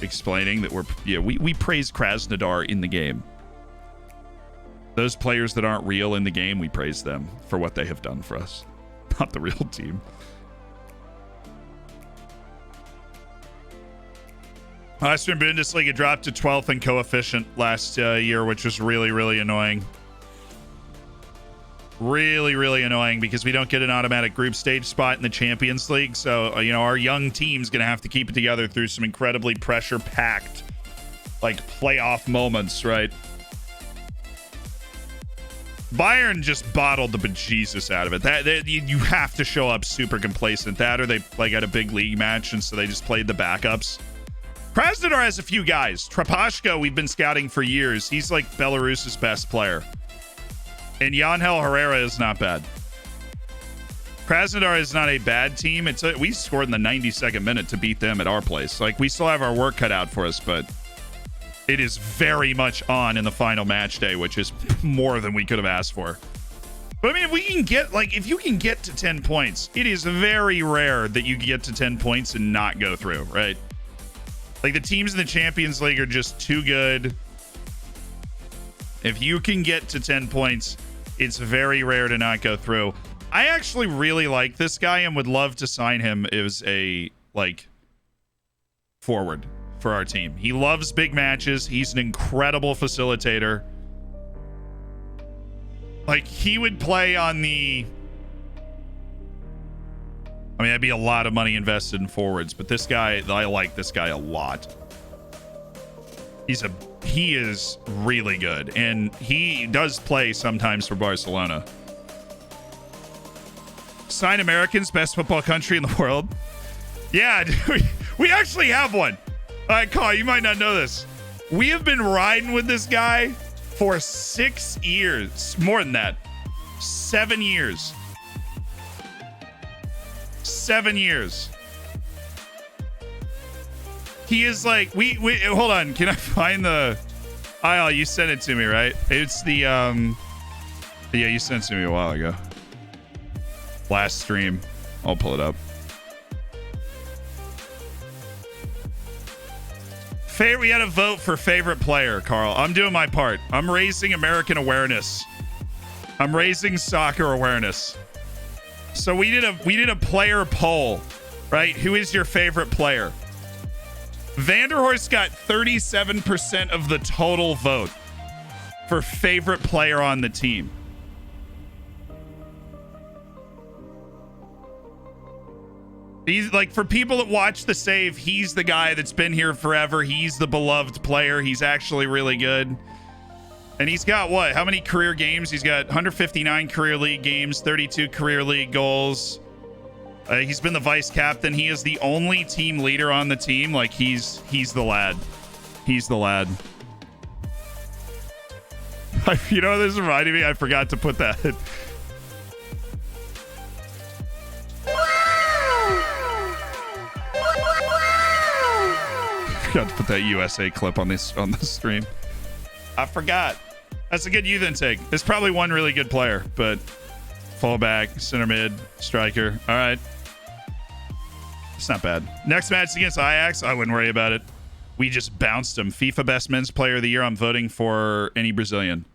explaining that we praise Krasnodar in the game. Those players that aren't real in the game, we praise them for what they have done for us. Not the real team. Austrian Bundesliga dropped to 12th in coefficient last year, which was really, really annoying. Really, really annoying because we don't get an automatic group stage spot in the Champions League. So, our young team's going to have to keep it together through some incredibly pressure-packed, playoff moments, right? Bayern just bottled the bejesus out of it. You have to show up super complacent. That or they got a big league match, and so they just played the backups. Krasnodar has a few guys. Trapashko, we've been scouting for years. He's Belarus's best player. And Yangel Herrera is not bad. Krasnodar is not a bad team. We scored in the 92nd minute to beat them at our place. Like, we still have our work cut out for us, but it is very much on in the final match day, which is more than we could have asked for. But I mean, if we can get, like, if you can get to 10 points, it is very rare that you get to 10 points and not go through, right? Like, the teams in the Champions League are just too good. If you can get to 10 points, it's very rare to not go through. I actually really like this guy and would love to sign him as a, like, forward for our team. He loves big matches. He's an incredible facilitator. Like, he would play on the... I mean, that'd be a lot of money invested in forwards, but this guy, I like this guy a lot. He is really good, and he does play sometimes for Barcelona. Sign Americans, best football country in the world. Yeah, we actually have one. All right, Carl, you might not know this. We have been riding with this guy for 6 years. More than that. 7 years. 7 years. He is like, we hold on. Can I find the... Oh, you sent it to me, right? It's the, yeah, you sent it to me a while ago. Last stream. I'll pull it up. We had a vote for favorite player, Carl. I'm doing my part. I'm raising American awareness. I'm raising soccer awareness. So we did a player poll, right? Who is your favorite player? Vanderhorst got 37% of the total vote for favorite player on the team. He's like, for people that watch the save, he's the guy that's been here forever. He's the beloved player. He's actually really good. And he's got what? How many career games? He's got 159 career league games, 32 career league goals. He's been the vice captain. He is the only team leader on the team. Like, he's the lad. He's the lad. You know, this is reminding me. I forgot to put that. Forgot to put that USA clip on this stream. I forgot. That's a good youth intake. There's probably one really good player, but fullback, center mid, striker. All right. It's not bad. Next match against Ajax. I wouldn't worry about it. We just bounced him. FIFA Best Men's Player of the Year. I'm voting for any Brazilian.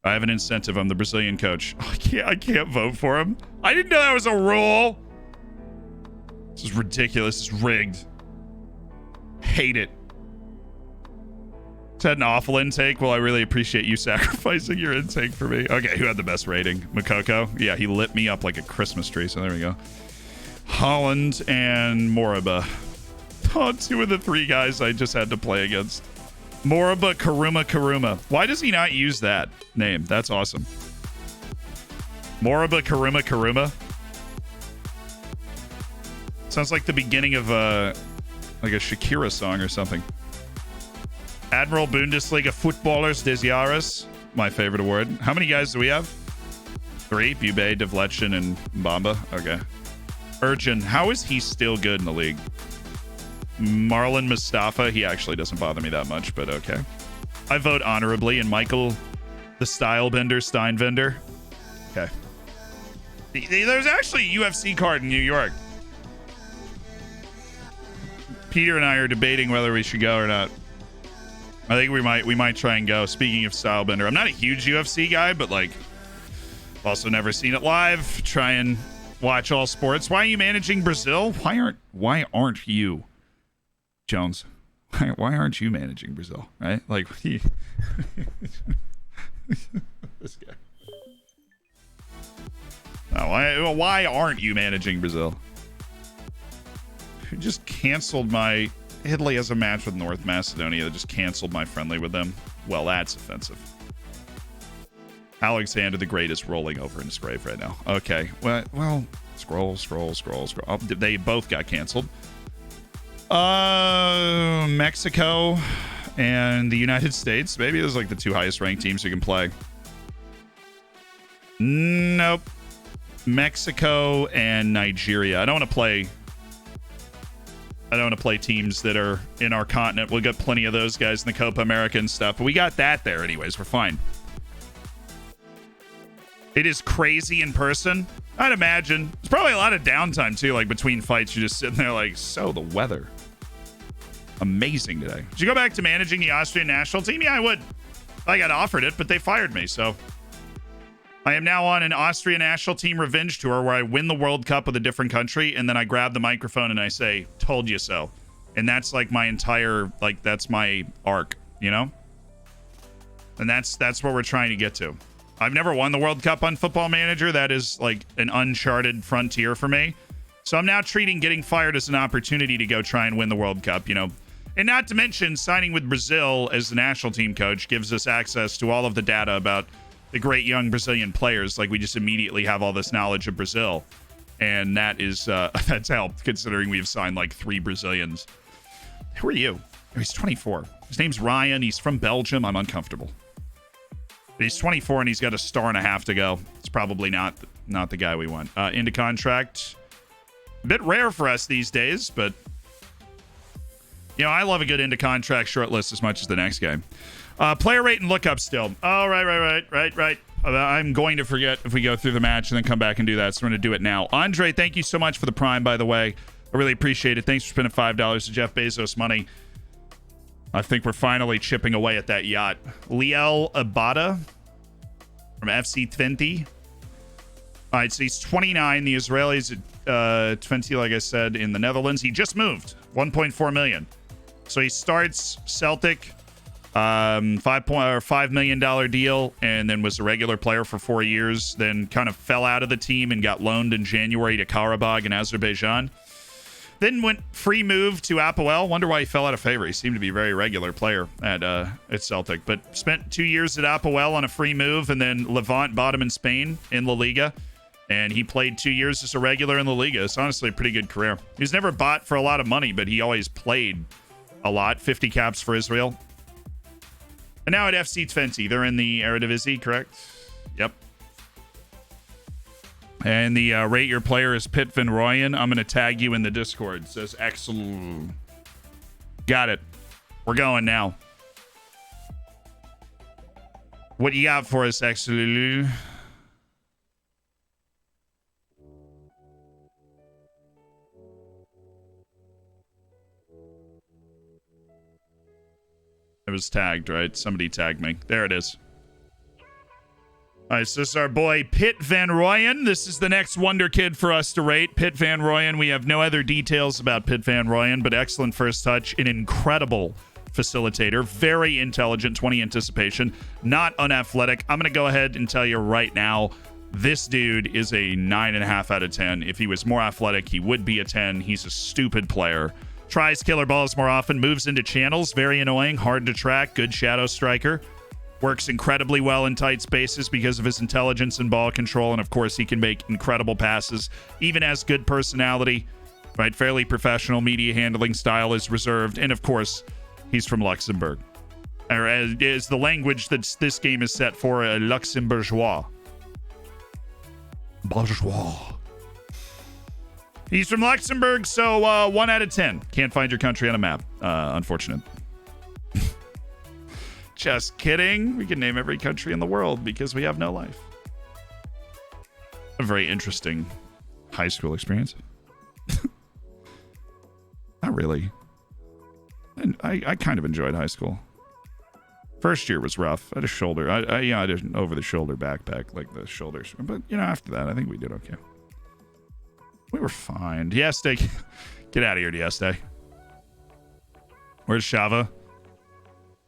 I have an incentive. I'm the Brazilian coach. I can't vote for him. I didn't know that was a rule. This is ridiculous. It's rigged. Hate it. It's had an awful intake. Well, I really appreciate you sacrificing your intake for me. Okay, who had the best rating? Makoko? Yeah, he lit me up like a Christmas tree, so there we go. Holland and Moriba. Oh, 2 of the 3 guys I just had to play against. Moriba Karuma. Why does he not use that name? That's awesome. Moriba Karuma. Sounds like the beginning of like a Shakira song or something. Admiral Bundesliga Footballers des Jahres. My favorite award. How many guys do we have? 3. Bube, Devletchen, and Bamba. Okay. Urchin. How is he still good in the league? Marlon Mustafa. He actually doesn't bother me that much, but okay. I vote honorably. And Michael, the Stylebender, Steinvender. Okay. There's actually a UFC card in New York. Peter and I are debating whether we should go or not. I think we might try and go. Speaking of Stylebender, I'm not a huge UFC guy, but like, I've also never seen it live. Try and watch all sports. Why are you managing Brazil? Why aren't you, Jones? Why aren't you managing Brazil? Right? Like, this guy. No, why aren't you managing Brazil? Who just canceled my... Italy has a match with North Macedonia that just canceled my friendly with them. Well, that's offensive. Alexander the Great is rolling over in his grave right now. Okay. Well, scroll. Oh, they both got canceled. Mexico and the United States. Maybe those are like the 2 highest ranked teams you can play. Nope. Mexico and Nigeria. I don't want to play teams that are in our continent. We'll get plenty of those guys in the Copa America and stuff, but we got that there anyways. We're fine. It is crazy in person. I'd imagine. There's probably a lot of downtime too, like between fights. You're just sitting there like, so the weather. Amazing today. Did you go back to managing the Austrian national team? Yeah, I would. I got offered it, but they fired me, so. I am now on an Austrian national team revenge tour where I win the World Cup with a different country, and then I grab the microphone and I say, told you so. And that's like my entire, like, that's my arc, you know? And that's what we're trying to get to. I've never won the World Cup on Football Manager. That is like an uncharted frontier for me. So I'm now treating getting fired as an opportunity to go try and win the World Cup, you know? And not to mention signing with Brazil as the national team coach gives us access to all of the data about the great young Brazilian players. Like, we just immediately have all this knowledge of Brazil, and that is that's helped considering we've signed like 3 Brazilians. Who are you? Oh, he's 24. His name's Ryan. He's from Belgium. I'm uncomfortable. But he's 24 and he's got a star and a half to go. It's probably not the guy we want. Into contract. A bit rare for us these days, but you know, I love a good into contract short list as much as the next game. Player rate and lookup still. Oh, right. I'm going to forget if we go through the match and then come back and do that. So I'm going to do it now. Andre, thank you so much for the Prime, by the way. I really appreciate it. Thanks for spending $5 to Jeff Bezos money. I think we're finally chipping away at that yacht. Liel Abada from FC Twente. All right, so he's 29. The Israelis at 20, like I said, in the Netherlands. He just moved. 1.4 million. So he starts Celtic. $5 million deal, and then was a regular player for 4 years, then kind of fell out of the team and got loaned in January to Karabakh in Azerbaijan. Then went free move to Apoel. Wonder why he fell out of favor. He seemed to be a very regular player at Celtic, but spent 2 years at Apoel on a free move, and then Levant bought him in Spain in La Liga, and he played 2 years as a regular in La Liga. It's honestly a pretty good career. He was never bought for a lot of money, but he always played a lot. 50 caps for Israel. And now at FC Twente, they're in the Eredivisie, correct? Yep. And the rate your player is Pit Van Rooyen. I'm going to tag you in the Discord. It says excellent. Got it. We're going now. What you got for us, excellent? It was tagged, right? Somebody tagged me. There it is. All right, so this is our boy Pit Van Rooyen. This is the next Wonderkid for us to rate. Pit Van Rooyen. We have no other details about Pit Van Rooyen, but excellent first touch. An incredible facilitator. Very intelligent, 20 anticipation. Not unathletic. I'm going to go ahead and tell you right now, this dude is a 9.5 out of 10. If he was more athletic, he would be a 10. He's a stupid player. Tries killer balls more often, moves into channels, very annoying, hard to track, good shadow striker. Works incredibly well in tight spaces because of his intelligence and ball control, and of course he can make incredible passes, even has good personality, right? Fairly professional, media handling style is reserved, and of course, he's from Luxembourg. Or is the language that this game is set for, a Luxembourgeois. Bourgeois. He's from Luxembourg, so 1 out of 10. Can't find your country on a map. Unfortunate. Just kidding. We can name every country in the world because we have no life. A very interesting high school experience. Not really. I kind of enjoyed high school. First year was rough. I had a shoulder. I did an over-the-shoulder backpack, like the shoulders. But, after that, I think we did okay. We were fine. Dieste. Get out of here, Dieste. Where's Shava?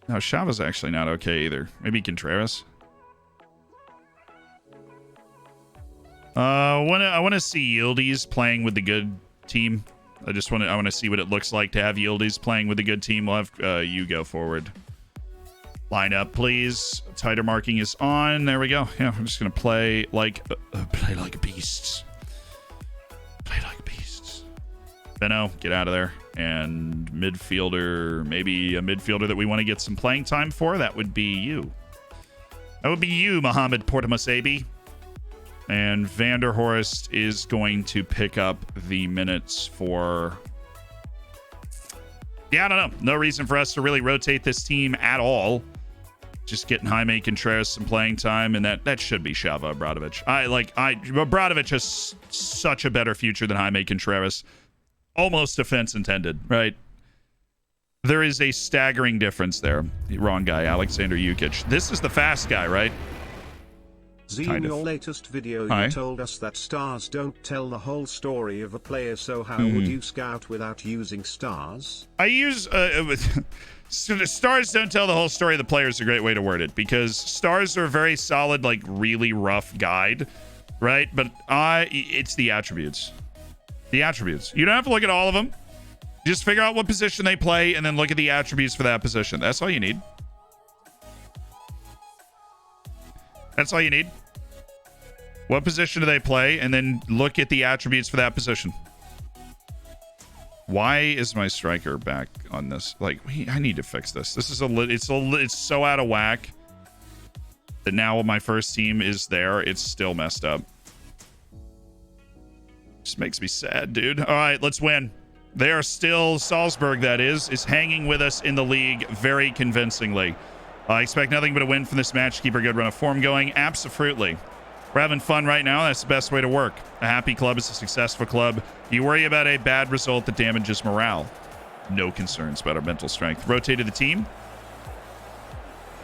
No, Shava's actually not okay either. Maybe Contreras. I want to see Yildiz playing with the good team. I want to see what it looks like to have Yildiz playing with a good team. We'll have you go forward. Line up, please. Tighter marking is on. There we go. Yeah, I'm just gonna play like beasts. Play like beasts. Benno, get out of there. And midfielder, maybe a midfielder that we want to get some playing time for. That would be you. That would be you, Mohamed Portamasabi. And Vanderhorst is going to pick up the minutes for... Yeah, I don't know. No reason for us to really rotate this team at all. Just getting Jaime Contreras some playing time, and that should be Shava Obradovic. Obradovic has such a better future than Jaime Contreras. Almost offense intended, right? There is a staggering difference there. Wrong guy, Alexander Jukic. This is the fast guy, right? Z, in your latest video, Hi. you told us that stars don't tell the whole story of a player, so how would you scout without using stars? I use... So the stars don't tell the whole story of the player is a great way to word it, because stars are a very solid, like, really rough guide, right? But it's the attributes. The attributes. You don't have to look at all of them. Just figure out what position they play and then look at the attributes for that position. That's all you need. That's all you need. What position do they play? And then look at the attributes for that position. Why is my striker back on this? Like, I need to fix this. This is it's so out of whack that now my first team is there. It's still messed up. Just makes me sad, dude. All right, let's win. They are still, Salzburg, that is hanging with us in the league very convincingly. I expect nothing but a win from this match to keep our good run of form going. Absolutely. We're having fun right now. That's the best way to work. A happy club is a successful club. You worry about a bad result that damages morale. No concerns about our mental strength. Rotated the team.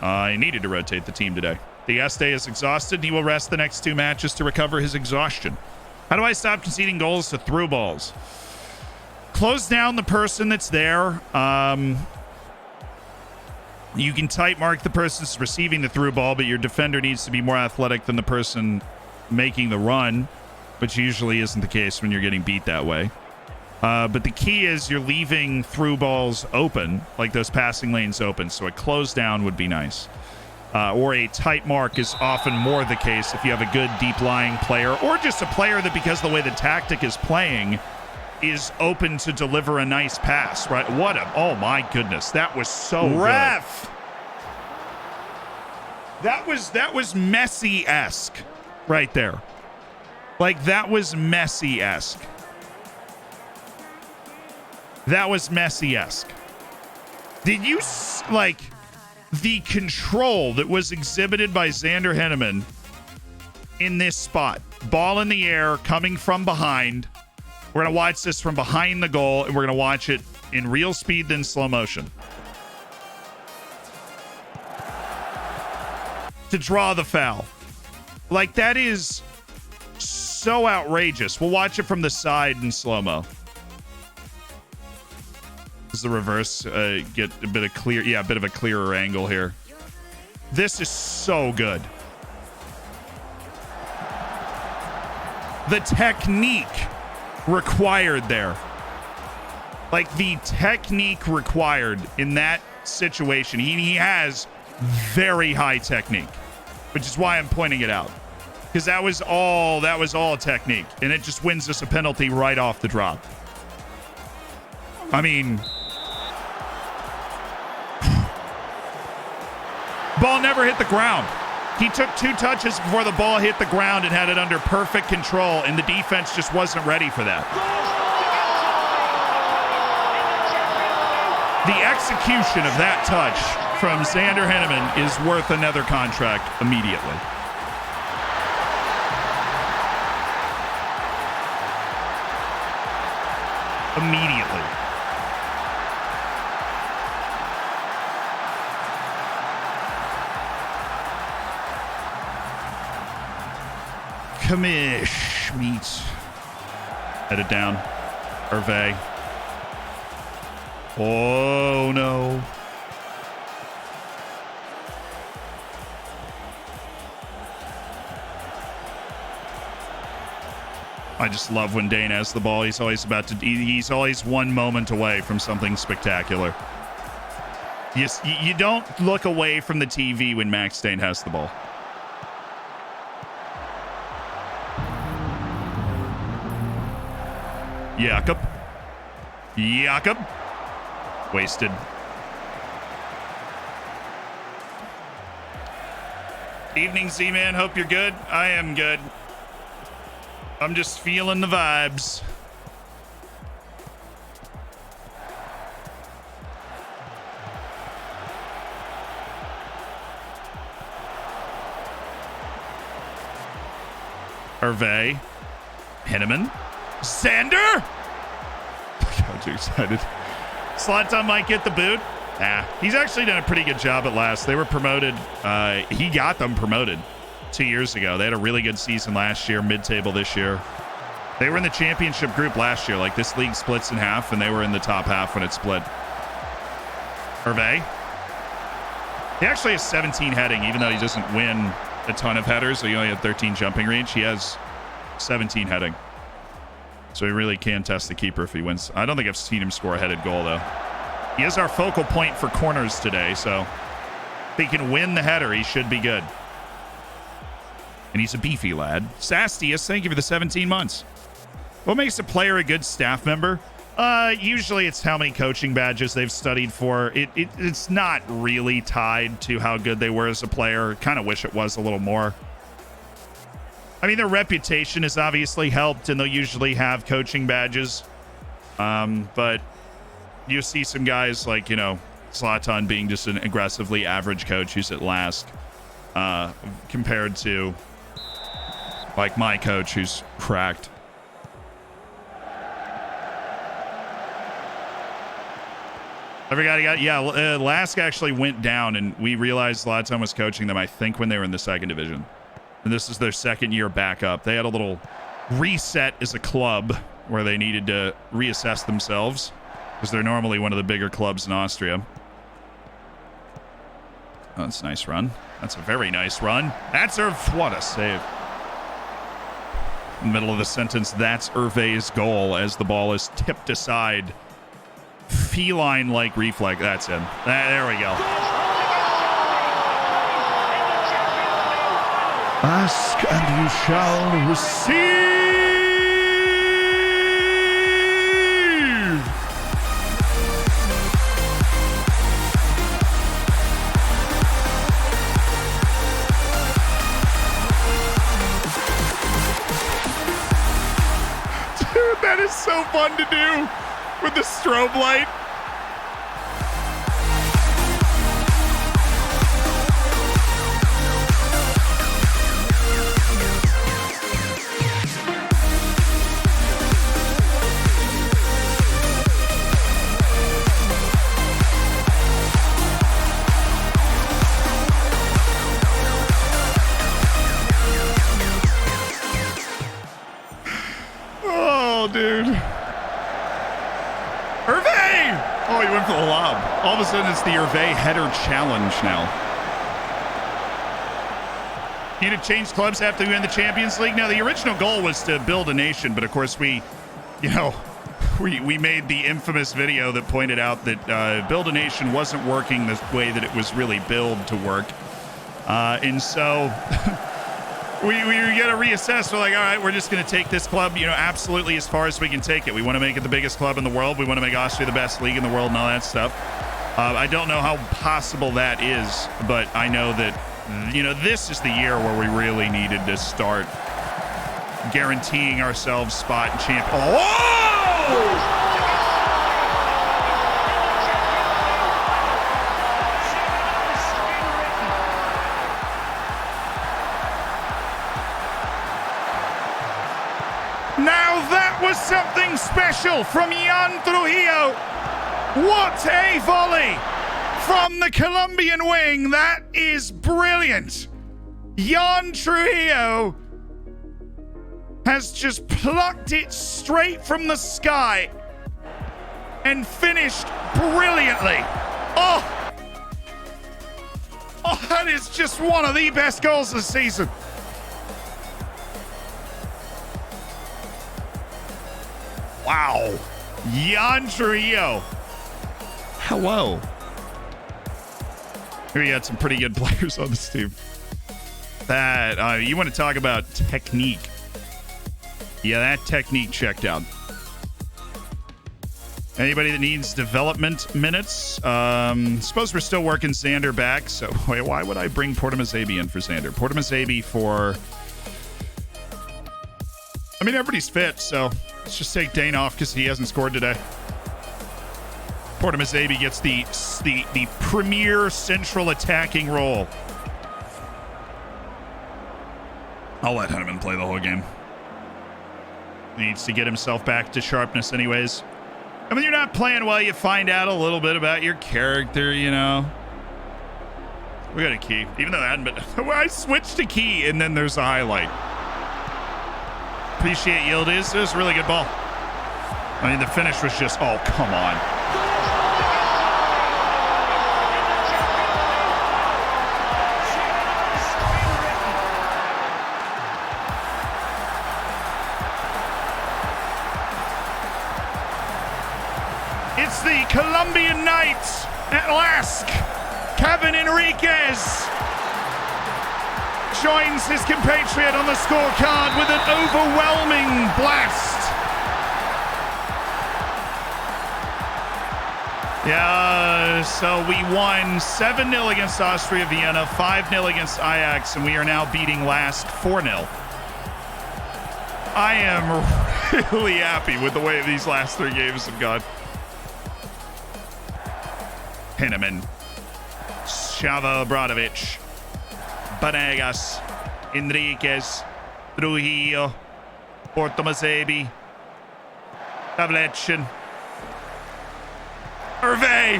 I needed to rotate the team today. The Este is exhausted. He will rest the next 2 matches to recover his exhaustion. How do I stop conceding goals to through balls? Close down the person that's there. You can type mark the person's receiving the through ball, but your defender needs to be more athletic than the person making the run, which usually isn't the case when you're getting beat that way. But the key is you're leaving through balls open, like those passing lanes open, so a close down would be nice. Or a tight mark is often more the case if you have a good deep lying player, or just a player that, because the way the tactic is playing, is open to deliver a nice pass, right? Oh my goodness, that was so Ref! good. That was Messi-esque right there. Like, that was Messi-esque. That was Messi-esque. Did you, like, the control that was exhibited by Xander Henneman in this spot? Ball in the air, coming from behind. We're going to watch this from behind the goal, and we're going to watch it in real speed, then slow motion. To draw the foul. Like, that is so outrageous. We'll watch it from the side in slow-mo. This is the reverse. Get a bit of a bit of a clearer angle here. This is so good. The technique required there. Like, the technique required in that situation. He has very high technique, which is why I'm pointing it out. Because that was all technique. And it just wins us a penalty right off the drop. I mean, ball never hit the ground. He took 2 touches before the ball hit the ground and had it under perfect control, and the defense just wasn't ready for that. The execution of that touch from Xander Henneman is worth another contract immediately. Immediately. Kamish meets. Headed down. Hervé. Oh no. I just love when Dane has the ball. He's always one moment away from something spectacular. You don't look away from the TV when Max Dane has the ball. Jakob. Wasted. Evening, Z-Man. Hope you're good. I am good. I'm just feeling the vibes. Hervé. Hinneman. Xander! I'm too excited. Zlatan might get the boot. He's actually done a pretty good job at last. They were promoted. He got them promoted 2 years ago. They had a really good season last year, mid-table this year. They were in the championship group last year. Like, this league splits in half, and they were in the top half when it split. Hervé. He actually has 17 heading, even though he doesn't win a ton of headers. So he only had 13 jumping range. He has 17 heading. So he really can test the keeper if he wins. I don't think I've seen him score a headed goal, though. He is our focal point for corners today, so if he can win the header, he should be good. And he's a beefy lad. Sastius, thank you for the 17 months. What makes a player a good staff member? Usually it's how many coaching badges they've studied for. It's not really tied to how good they were as a player. Kind of wish it was a little more. I mean, their reputation has obviously helped, and they'll usually have coaching badges. But you see some guys like, you know, Zlatan being just an aggressively average coach who's at last, compared to like my coach who's cracked. I forgot he got, Lask actually went down, and we realized Zlatan was coaching them, I think, when they were in the second division. And this is their second year back up. They had a little reset as a club where they needed to reassess themselves because they're normally one of the bigger clubs in Austria. Oh, that's a nice run. That's a very nice run. That's what a save. In the middle of the sentence, that's Hervé's goal as the ball is tipped aside. Feline-like reflex. That's in. There we go. Ask and you shall receive. Dude, that is so fun to do with the strobe light. Oh, dude. Hervé! Oh, he went for the lob. All of a sudden, it's the Hervé header challenge now. Need to change clubs after we win the Champions League? Now, the original goal was to build a nation, but of course we made the infamous video that pointed out that Build a Nation wasn't working the way that it was really built to work. And so we got to reassess. We're like, all right, we're just going to take this club, absolutely as far as we can take it. We want to make it the biggest club in the world. We want to make Austria the best league in the world and all that stuff. I don't know how possible that is, but I know that, this is the year where we really needed to start guaranteeing ourselves spot in champ. Oh! Now that was something special from Jan Trujillo. What a volley from the Colombian wing. That is brilliant. Jan Trujillo has just plucked it straight from the sky and finished brilliantly. Oh, that is just one of the best goals this season. Wow. Jan Trujillo. Hello. Here we got some pretty good players on this team. That, you want to talk about technique. Yeah, that technique checked out. Anybody that needs development minutes? Suppose we're still working Xander back. So wait, why would I bring Portamazabi in for Xander? Portamazabi for... I mean, everybody's fit, so let's just take Dane off because he hasn't scored today. Portamazabi gets the premier central attacking role. I'll let Henneman play the whole game. He needs to get himself back to sharpness anyways. I mean, you're not playing well, you find out a little bit about your character, you know. We got a key. Even though that hadn't been... I switched to key, and then there's a highlight. Appreciate Yildiz. It was a really good ball. I mean, the finish was just... Oh, come on. It's the Colombian Knights at last. Kevin Enriquez joins his compatriot on the scorecard with an overwhelming blast. Yeah, so we won 7-0 against Austria Vienna, 5-0 against Ajax, and we are now beating last 4-0. I am really happy with the way these last 3 games have gone. Henneman, Shava Obradovic, Banegas, Enriquez, Trujillo, Portomazebi, Pavlechin, Hervé.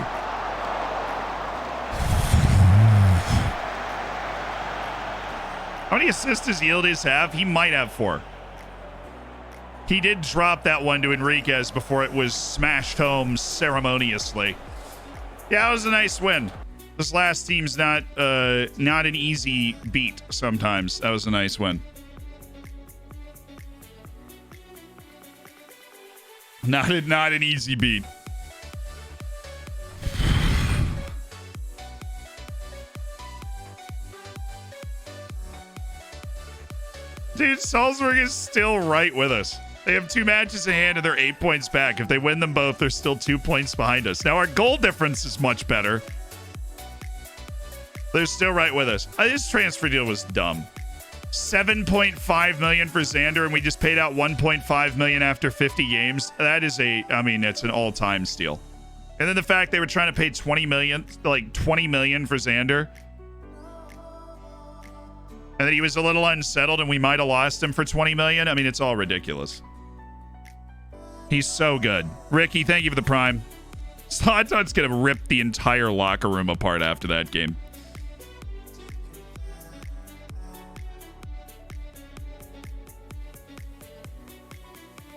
How many assists does Yildiz have? He might have 4. He did drop that one to Enriquez before it was smashed home ceremoniously. Yeah, it was a nice win. This last team's not an easy beat sometimes. That was a nice win. Not an easy beat. Dude, Salzburg is still right with us. They have 2 matches in hand and they're 8 points back. If they win them both, they're still 2 points behind us. Now, our goal difference is much better. They're still right with us. This transfer deal was dumb. 7.5 million for Xander, and we just paid out 1.5 million after 50 games. That is it's an all-time steal. And then the fact they were trying to pay 20 million for Xander. And that he was a little unsettled and we might have lost him for 20 million. I mean, it's all ridiculous. He's so good. Ricky, thank you for the prime. So I thought it's going to rip the entire locker room apart after that game.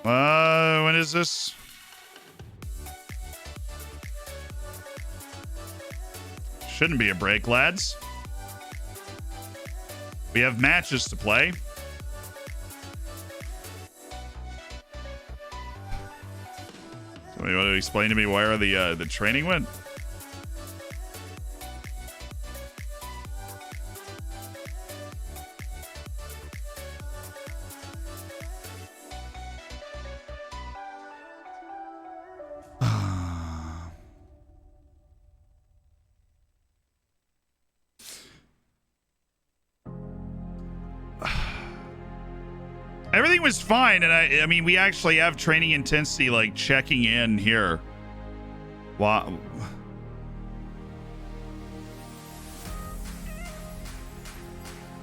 When is this? Shouldn't be a break, lads. We have matches to play. Somebody want to explain to me where the training went? Everything was fine, and I mean, we actually have training intensity, like, checking in here. Wow.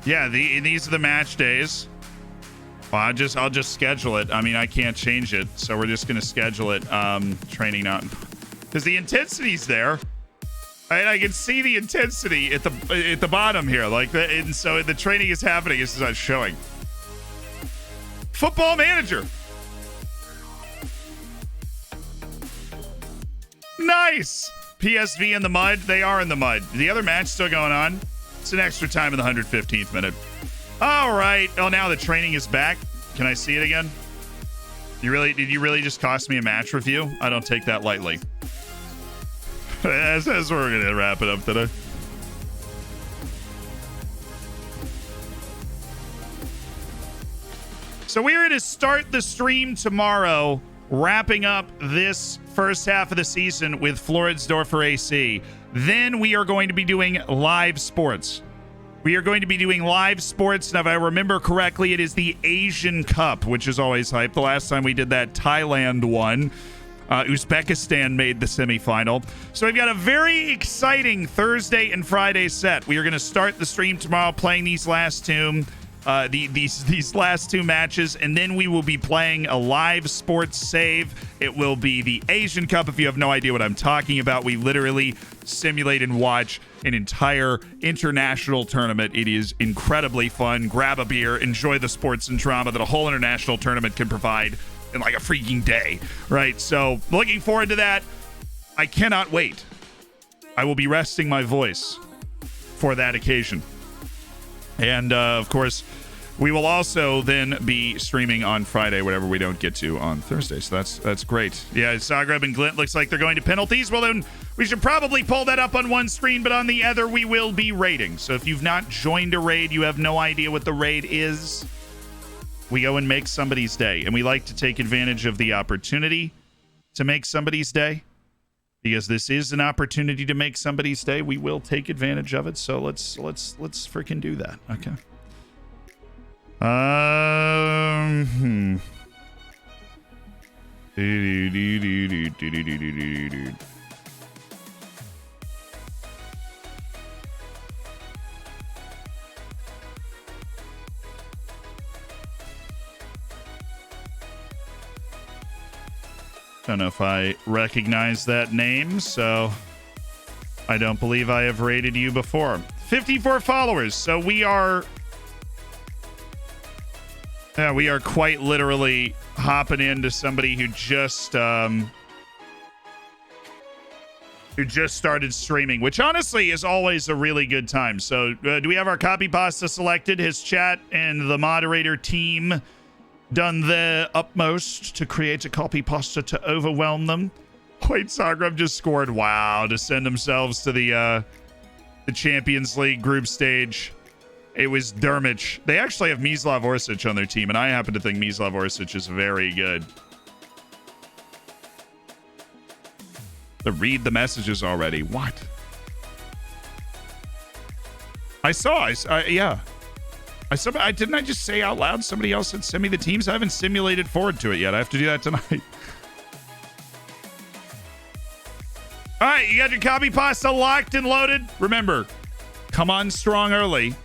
Yeah, these are the match days. Well, I'll just schedule it. I mean, I can't change it, so we're just gonna schedule it. Training not because the intensity's there. I can see the intensity at the bottom here, like, and so the training is happening. It's not showing. Football Manager. Nice. PSV in the mud. They are in the mud. The other match still going on. It's an extra time in the 115th minute. All right. Oh, now the training is back. Can I see it again? Did you really just cost me a match review? I don't take that lightly. As we're going to wrap it up today. So we are going to start the stream tomorrow, wrapping up this first half of the season with Floridsdorfer AC. Then we are going to be doing live sports. We are going to be doing live sports. Now, if I remember correctly, it is the Asian Cup, which is always hype. The last time we did that, Thailand won. Uzbekistan made the semifinal. So we've got a very exciting Thursday and Friday set. We are going to start the stream tomorrow playing these last two. These last two matches, and then we will be playing a live sports save. It will be the Asian Cup. If you have no idea what I'm talking about, we literally simulate and watch an entire international tournament. It is incredibly fun. Grab a beer, enjoy the sports and drama that a whole international tournament can provide in like a freaking day, right? So looking forward to that. I cannot wait. I will be resting my voice for that occasion. And, of course, we will also then be streaming on Friday, whatever we don't get to on Thursday. So that's great. Yeah, Zagreb and Glint looks like they're going to penalties. Well, then we should probably pull that up on one screen, but on the other, we will be raiding. So if you've not joined a raid, you have no idea what the raid is, we go and make somebody's day. And we like to take advantage of the opportunity to make somebody's day. Because this is an opportunity to make somebody's day, we will take advantage of it. So let's freaking do that. Okay. Don't know if I recognize that name, so I don't believe I have rated you before. 54 followers, so we are quite literally hopping into somebody who just started streaming, which honestly is always a really good time. So do we have our copy pasta selected? His chat and the moderator team done their utmost to create a copy pasta to overwhelm them. Wait, Zagreb just scored. Wow, to send themselves to the Champions League group stage. It was Dermich. They actually have Mislav Orsic on their team, and I happen to think Mislav Orsic is very good. To read the messages already. What? Yeah. Didn't I just say out loud somebody else had sent me the teams? I haven't simulated forward to it yet. I have to do that tonight. All right, you got your copy pasta locked and loaded. Remember, come on strong early,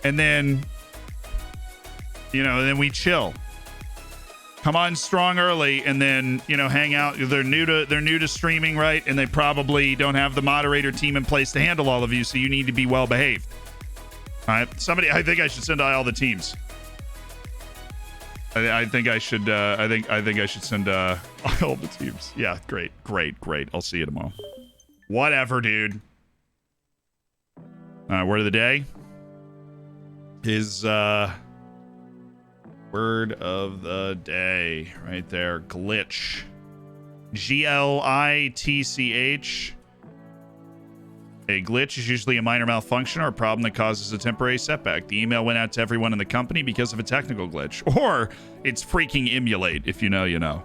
and then, then we chill. Come on strong early, and then, hang out. They're new to streaming, right? And they probably don't have the moderator team in place to handle all of you, so you need to be well behaved. All right, I think I should send all the teams. I think I should. I think I should send all the teams. Yeah, great. I'll see you tomorrow. Whatever, dude. Word of the day is word of the day right there. Glitch. Glitch. A glitch is usually a minor malfunction or a problem that causes a temporary setback. The email went out to everyone in the company because of a technical glitch. Or it's freaking emulate. If you know, you know.